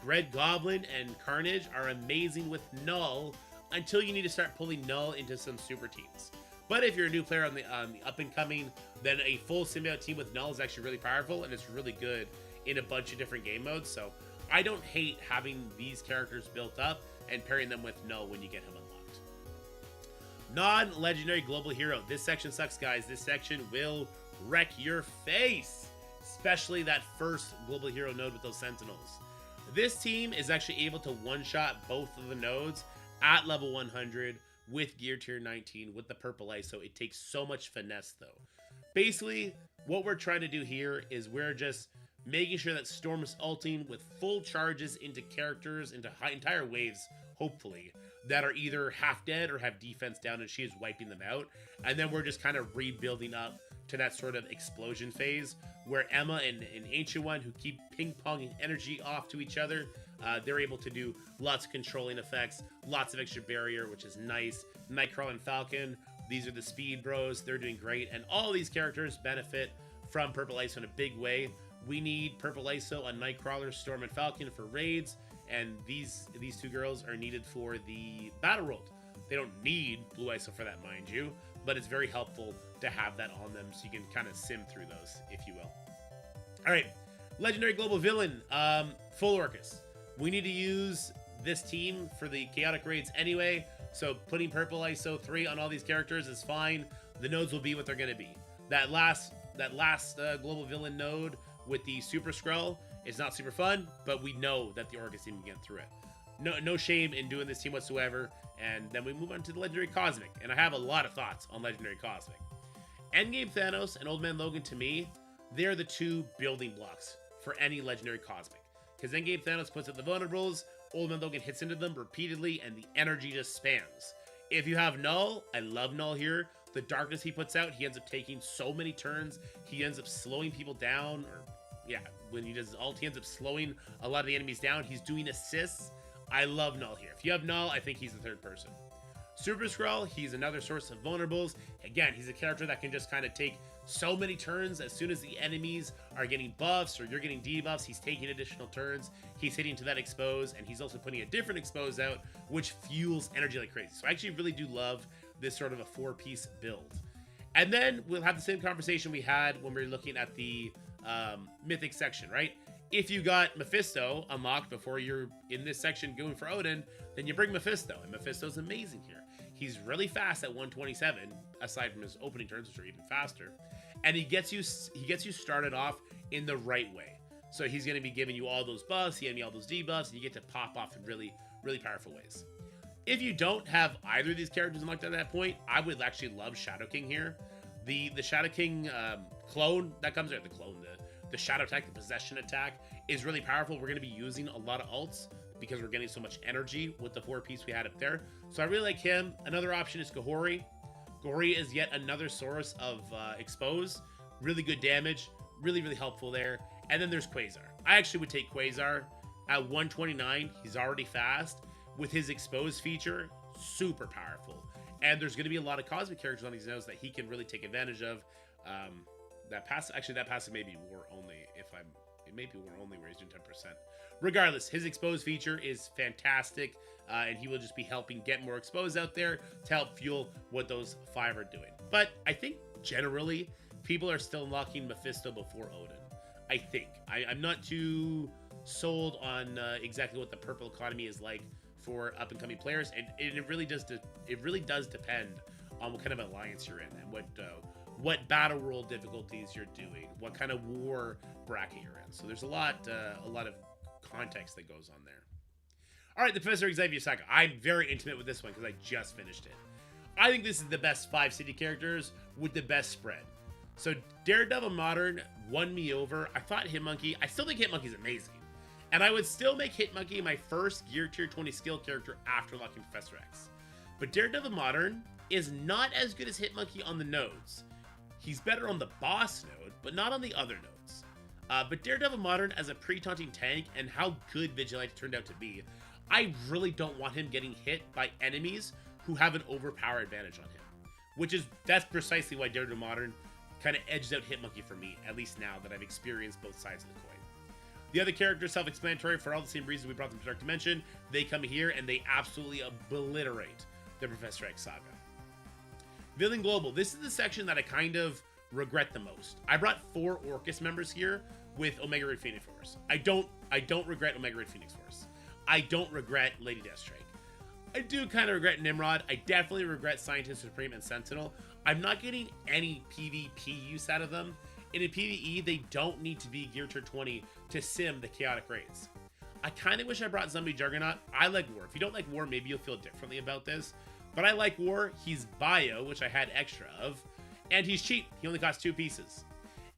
Red Goblin and Carnage are amazing with Null until you need to start pulling Null into some super teams. But if you're a new player on the up and coming, then a full symbiote team with Null is actually really powerful, and it's really good in a bunch of different game modes. So I don't hate having these characters built up and pairing them with Null when you get him unlocked. Non-legendary global hero. This section sucks, guys. This section will wreck your face, especially that first global hero node with those sentinels. This team is actually able to one-shot both of the nodes at level 100 with gear tier 19 with the purple ISO. It takes so much finesse, though. Basically, what we're trying to do here is we're just making sure that Storm is ulting with full charges into characters, into entire waves, hopefully, that are either half dead or have defense down, and she is wiping them out. And then we're just kind of rebuilding up to that sort of explosion phase where Emma and Ancient One, who keep ping-ponging energy off to each other, they're able to do lots of controlling effects, lots of extra barrier, which is nice. Nightcrawler and Falcon, these are the speed bros. They're doing great. And all these characters benefit from Purple ISO in a big way. We need Purple ISO on Nightcrawler, Storm, and Falcon for raids, and these 2 girls are needed for the Battle World. They don't need Blue ISO for that, mind you, but it's very helpful to have that on them so you can kind of sim through those, if you will. All right, Legendary Global Villain, Full Orcus. We need to use this team for the chaotic raids anyway, so putting Purple ISO 3 on all these characters is fine. The nodes will be what they're going to be. That last Global Villain node with the Super Skrull is not super fun, but we know that the Orcus team can get through it. No shame in doing this team whatsoever. And then we move on to the Legendary Cosmic, and I have a lot of thoughts on Legendary Cosmic. Endgame Thanos and Old Man Logan, to me, they're the 2 building blocks for any Legendary Cosmic. Because Endgame Thanos puts up the vulnerables, Old Man Logan hits into them repeatedly, and the energy just spams. If you have Null, I love Null here. The darkness he puts out, he ends up taking so many turns, he ends up slowing people down, or yeah, when he does his ult, he ends up slowing a lot of the enemies down. He's doing assists. I love Null here. If you have Null, I think he's the third person. Super Skrull, he's another source of vulnerables. Again, he's a character that can just kind of take so many turns. As soon as the enemies are getting buffs or you're getting debuffs, he's taking additional turns. He's hitting to that expose, and he's also putting a different expose out, which fuels energy like crazy. So I actually really do love this sort of a 4-piece build. And then we'll have the same conversation we had when we were looking at the Mythic section, right? If you got Mephisto unlocked before you're in this section going for Odin, then you bring Mephisto, and Mephisto's amazing here. He's really fast at 127, aside from his opening turns, which are even faster, and he gets you started off in the right way. So he's going to be giving you all those buffs, he giving you all those debuffs, and you get to pop off in really, really powerful ways. If you don't have either of these characters unlocked at that point, I would actually love Shadow King here. The Shadow King clone that comes out, the Shadow attack, the Possession attack is really powerful. We're going to be using a lot of ults because we're getting so much energy with the 4-piece we had up there. So I really like him. Another option is Kahori. Kahori is yet another source of expose. Really good damage. Really, really helpful there. And then there's Quasar. I actually would take Quasar at 129. He's already fast. With his expose feature, super powerful. And there's going to be a lot of cosmic characters on these nodes that he can really take advantage of. That passive may be war only. It may be war only where he's doing 10%. Regardless, his expose feature is fantastic, and he will just be helping get more expose out there to help fuel what those 5 are doing. But I think generally people are still unlocking Mephisto before Odin. I think I'm not too sold on exactly what the purple economy is like for up and coming players, and it really does depend on what kind of alliance you're in and what battle world difficulties you're doing, what kind of war bracket you're in. So there's a lot of context that goes on there. All right, the Professor Xavier Saga. I'm very intimate with this one because I just finished it. I think this is the best 5 city characters with the best spread. So Daredevil Modern won me over. I thought Hitmonkey. I still think Hitmonkey's amazing. And I would still make Hitmonkey my first Gear Tier 20 skill character after unlocking Professor X. But Daredevil Modern is not as good as Hitmonkey on the nodes. He's better on the boss node, but not on the other nodes. But Daredevil Modern as a pre-taunting tank and how good Vigilante turned out to be, I really don't want him getting hit by enemies who have an overpower advantage on him. That's precisely why Daredevil Modern kind of edges out Hitmonkey for me, at least now that I've experienced both sides of the coin. The other characters, self-explanatory, for all the same reasons we brought them to Dark Dimension. They come here and they absolutely obliterate the Professor X saga. Villain Global. This is the section that I kind of regret the most. I brought 4 Orcus members here with Omega Red Phoenix Force. I don't regret Omega Red Phoenix Force. I don't regret Lady Deathstrike. I do kind of regret Nimrod. I definitely regret Scientist Supreme and Sentinel. I'm not getting any PvP use out of them. And in PvE, they don't need to be Gear Tier 20 to sim the chaotic raids. I kind of wish I brought Zombie Juggernaut. I like War. If you don't like War, maybe you'll feel differently about this. But I like War. He's bio, which I had extra of. And he's cheap. He only costs 2 pieces.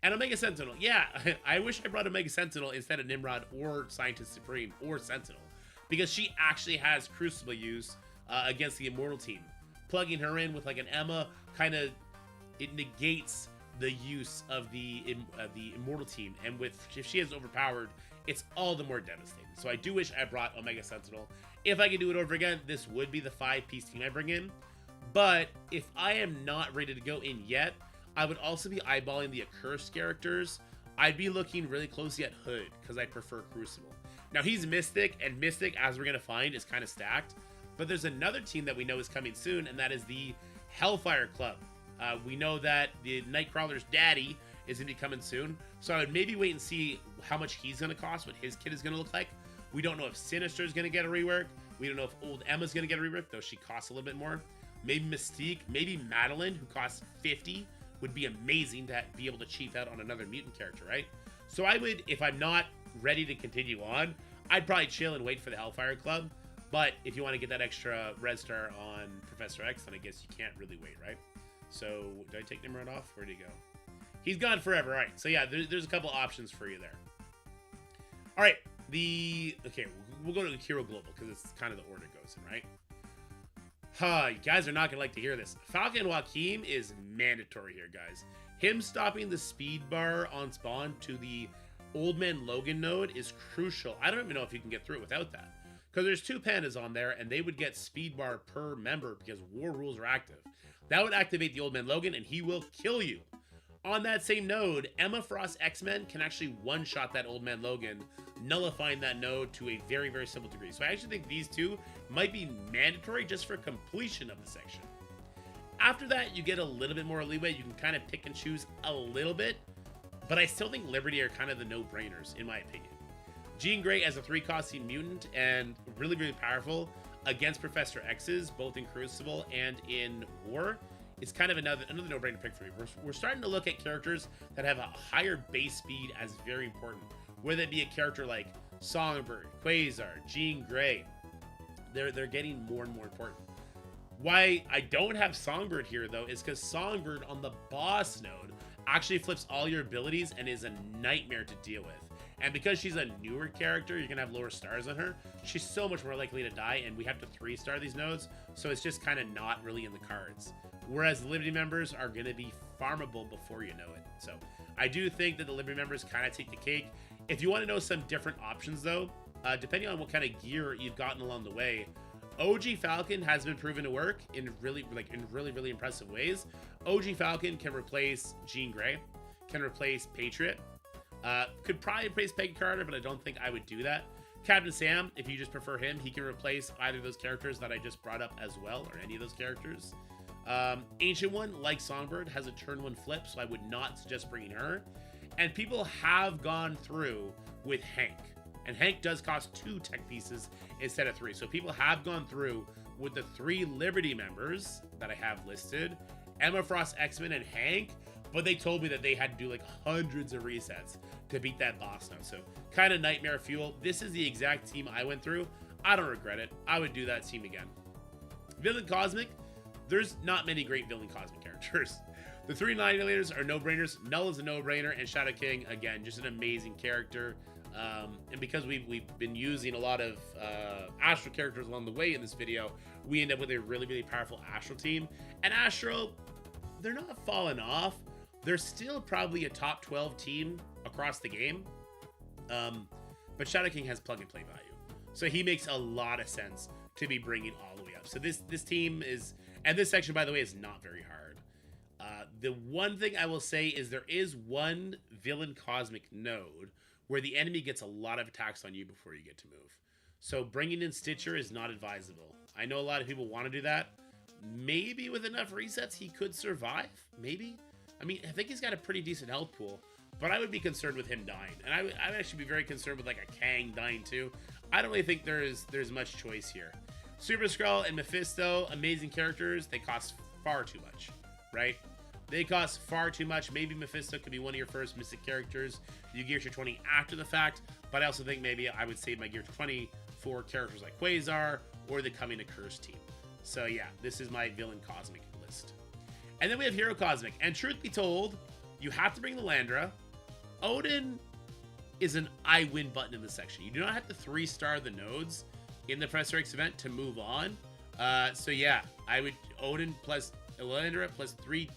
And Omega Sentinel. Yeah, I wish I brought Omega Sentinel instead of Nimrod or Scientist Supreme or Sentinel. Because she actually has Crucible use against the Immortal team. Plugging her in with like an Emma it negates the use of the Immortal team, and if she is overpowered, it's all the more devastating. So I do wish I brought Omega Sentinel. If I could do it over again, this would be the 5-piece team I bring in. But if I am not ready to go in yet, I would also be eyeballing the accursed characters. I'd be looking really closely at Hood because I prefer Crucible. Now he's Mystic, and Mystic, as we're gonna find, is kind of stacked. But there's another team that we know is coming soon, and that is the Hellfire Club. We know that the Nightcrawler's daddy is going to be coming soon, so I would maybe wait and see how much he's going to cost, what his kid is going to look like. We don't know if Sinister is going to get a rework. We don't know if Old Emma's going to get a rework, though she costs a little bit more. Maybe Mystique, maybe Madeline, who costs 50, would be amazing to be able to chief out on another mutant character, right? So I would, if I'm not ready to continue on, I'd probably chill and wait for the Hellfire Club. But if you want to get that extra red star on Professor X, then I guess you can't really wait, right? So, did I take Nimrod off? Where'd he go? He's gone forever. All right. So, yeah, there's a couple options for you there. All right. Okay, we'll go to Hero Global because it's kind of the order it goes in, right? You guys are not going to like to hear this. Falcon Joaquin is mandatory here, guys. Him stopping the speed bar on spawn to the Old Man Logan node is crucial. I don't even know if you can get through it without that. Because there's 2 pandas on there, and they would get speed bar per member because war rules are active. That would activate the Old Man Logan, and he will kill you. On that same node, Emma Frost X-Men can actually one-shot that Old Man Logan, nullifying that node to a very, very simple degree. So I actually think these 2 might be mandatory just for completion of the section. After that, you get a little bit more leeway. You can kind of pick and choose a little bit, but I still think Liberty are kind of the no-brainers, in my opinion. Jean Grey as a 3-costing mutant and really, really powerful against Professor X's, both in Crucible and in War, is kind of another no-brainer pick for me. We're starting to look at characters that have a higher base speed as very important, whether it be a character like Songbird, Quasar, Jean Grey. They're getting more and more important. Why I don't have Songbird here, though, is because Songbird on the boss node actually flips all your abilities and is a nightmare to deal with. And because she's a newer character, you're going to have lower stars on her. She's so much more likely to die, and we have to 3-star these nodes, so it's just kind of not really in the cards. Whereas the Liberty members are going to be farmable before you know it. So I do think that the Liberty members kind of take the cake. If you want to know some different options, though, depending on what kind of gear you've gotten along the way, OG Falcon has been proven to work in really impressive ways. OG Falcon can replace Jean Grey, can replace Patriot, could probably replace Peggy Carter, but I don't think I would do that. Captain Sam, if you just prefer him, he can replace either of those characters that I just brought up as well, or any of those characters. Ancient One, like Songbird, has a turn 1 flip, so I would not suggest bringing her. And people have gone through with Hank. And Hank does cost 2 tech pieces instead of 3. So people have gone through with the 3 Liberty members that I have listed, Emma Frost X-Men and Hank, but they told me that they had to do like hundreds of resets to beat that boss now. So kind of nightmare fuel. This is the exact team I went through. I don't regret it. I would do that team again. Villain Cosmic, there's not many great Villain Cosmic characters. The 3 Annihilators are no-brainers. Null is a no-brainer, and Shadow King, again, just an amazing character. And because we've been using a lot of Astral characters along the way in this video, we end up with a really, really powerful Astral team. And Astral, they're not falling off. They're still probably a top 12 team across the game. But Shadow King has plug-and-play value. So he makes a lot of sense to be bringing all the way up. So this team is... And this section, by the way, is not very hard. The one thing I will say is there is one Villain Cosmic node where the enemy gets a lot of attacks on you before you get to move. So bringing in Stitcher is not advisable. I know a lot of people want to do that. Maybe with enough resets, he could survive. Maybe. I mean, I think he's got a pretty decent health pool, but I would be concerned with him dying. And I would actually be very concerned with like a Kang dying too. I don't really think there's much choice here. Super Skrull and Mephisto, amazing characters. They cost far too much, right? They cost far too much. Maybe Mephisto could be one of your first Mystic characters. You gear to 20 after the fact, but I also think maybe I would save my gear to 20 for characters like Quasar or the Coming to Curse team. So yeah, this is my Villain Cosmic list. And then we have Hero Cosmic. And truth be told, you have to bring the Landra. Odin is an I win button in this section. You do not have to 3-star the nodes in the Professor X event to move on. So yeah, I would Odin plus Landra plus 3,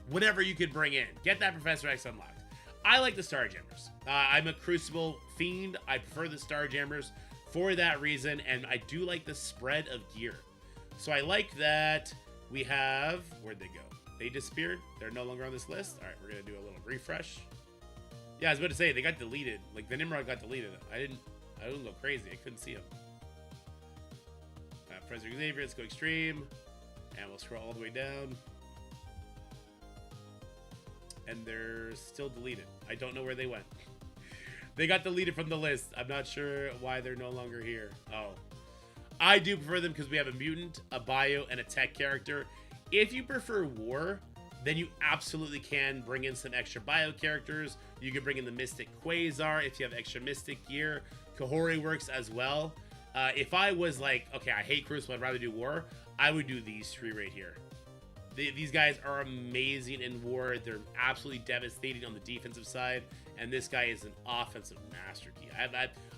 whatever you could bring in. Get that Professor X unlocked. I like the Starjammers. I'm a Crucible fiend. I prefer the Starjammers for that reason, and I do like the spread of gear. So I like that we have... Where'd they go? They disappeared. They're no longer on this list. All right, we're going to do a little refresh. Yeah, I was about to say, they got deleted. Like, the Nimrod got deleted. I didn't go crazy. I couldn't see them. Professor Xavier, let's go extreme. And we'll scroll all the way down. And they're still deleted. I don't know where they went. They got deleted from the list. I'm not sure why they're no longer here. Oh. I do prefer them because we have a mutant, a bio, and a tech character. If you prefer war, then you absolutely can bring in some extra bio characters. You can bring in the Mystic Quasar if you have extra Mystic gear. Kahori works as well. If I was like, okay, I hate Crucible, I'd rather do war, I would do these 3 right here. These guys are amazing in war. They're absolutely devastating on the defensive side, and this guy is an offensive master key.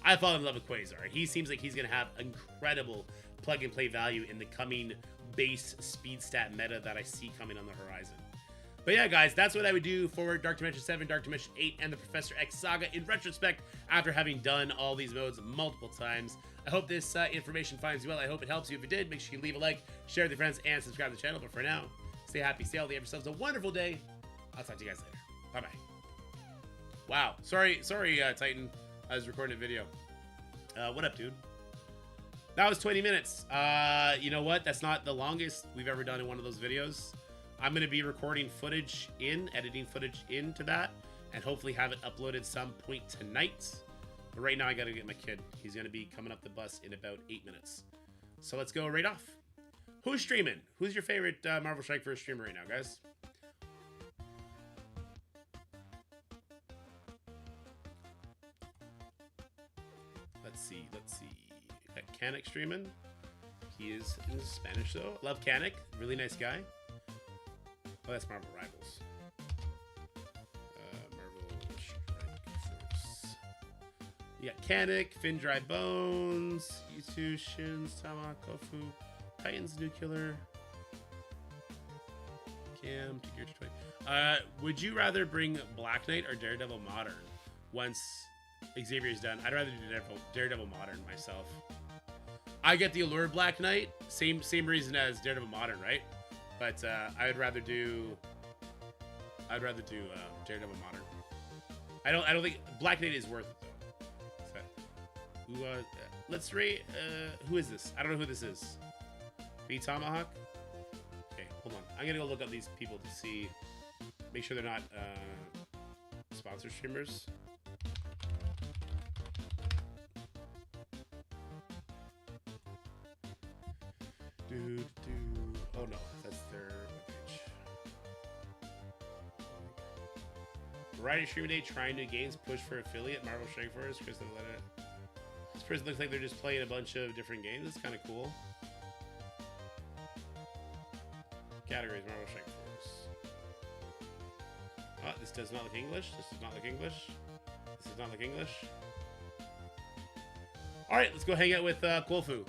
I fall in love with Quasar. He seems like he's going to have incredible plug-and-play value in the coming base speed stat meta that I see coming on the horizon. But yeah, guys, that's what I would do for Dark Dimension 7, Dark Dimension 8, and the Professor X Saga in retrospect after having done all these modes multiple times. I hope this information finds you well. I hope it helps you. If it did, make sure you leave a like, share with your friends, and subscribe to the channel. But for now, stay happy, stay healthy, have yourselves a wonderful day. I'll talk to you guys later. Bye-bye. Wow. Sorry, Titan. I was recording a video. What up, dude? That was 20 minutes. You know what? That's not the longest we've ever done in one of those videos. I'm going to be recording footage editing footage into that, and hopefully have it uploaded some point tonight. But right now, I got to get my kid. He's going to be coming up the bus in about 8 minutes. So let's go right off. Who's streaming? Who's your favorite Marvel Strike Force streamer right now, guys? Let's see. Got Kanik streaming. He is in Spanish, though. Love Kanik. Really nice guy. Oh, that's Marvel Rivals. Marvel Strike Force. You got Kanik, Fin Dry Bones, Yutu, Shins, Tama, Kofu, Titans Nuclear, Cam, Gear 20. Would you rather bring Black Knight or Daredevil Modern once Xavier's done? I'd rather do Daredevil Modern myself. I get the allure of Black Knight, same reason as Daredevil Modern, right? But I'd rather do Daredevil Modern. I don't think Black Knight is worth it though. So, let's rate. Who is this? I don't know who this is. B Tomahawk. Okay, hold on. I'm gonna go look up these people to see, make sure they're not sponsor streamers. Oh no, that's their webpage. Variety stream day, trying new games, push for affiliate, Marvel Strike Force, Kristen Letta. This person looks like they're just playing a bunch of different games. It's kind of cool. Categories, Marvel Strike Force. Oh, this does not look English. This does not look English. This does not look English. Alright, let's go hang out with Kolfu.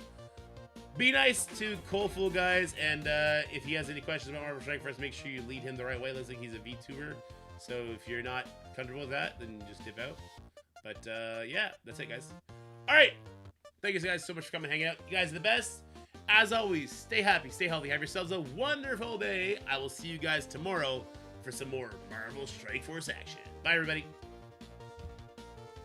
Be nice to Kolfu, guys, and if he has any questions about Marvel Strike Force, make sure you lead him the right way. Looks like he's a VTuber, so if you're not comfortable with that, then just dip out. But yeah, that's it, guys. Alright, thank you guys so much for coming and hanging out. You guys are the best. As always, stay happy, stay healthy, have yourselves a wonderful day. I will see you guys tomorrow for some more Marvel Strike Force action. Bye, everybody.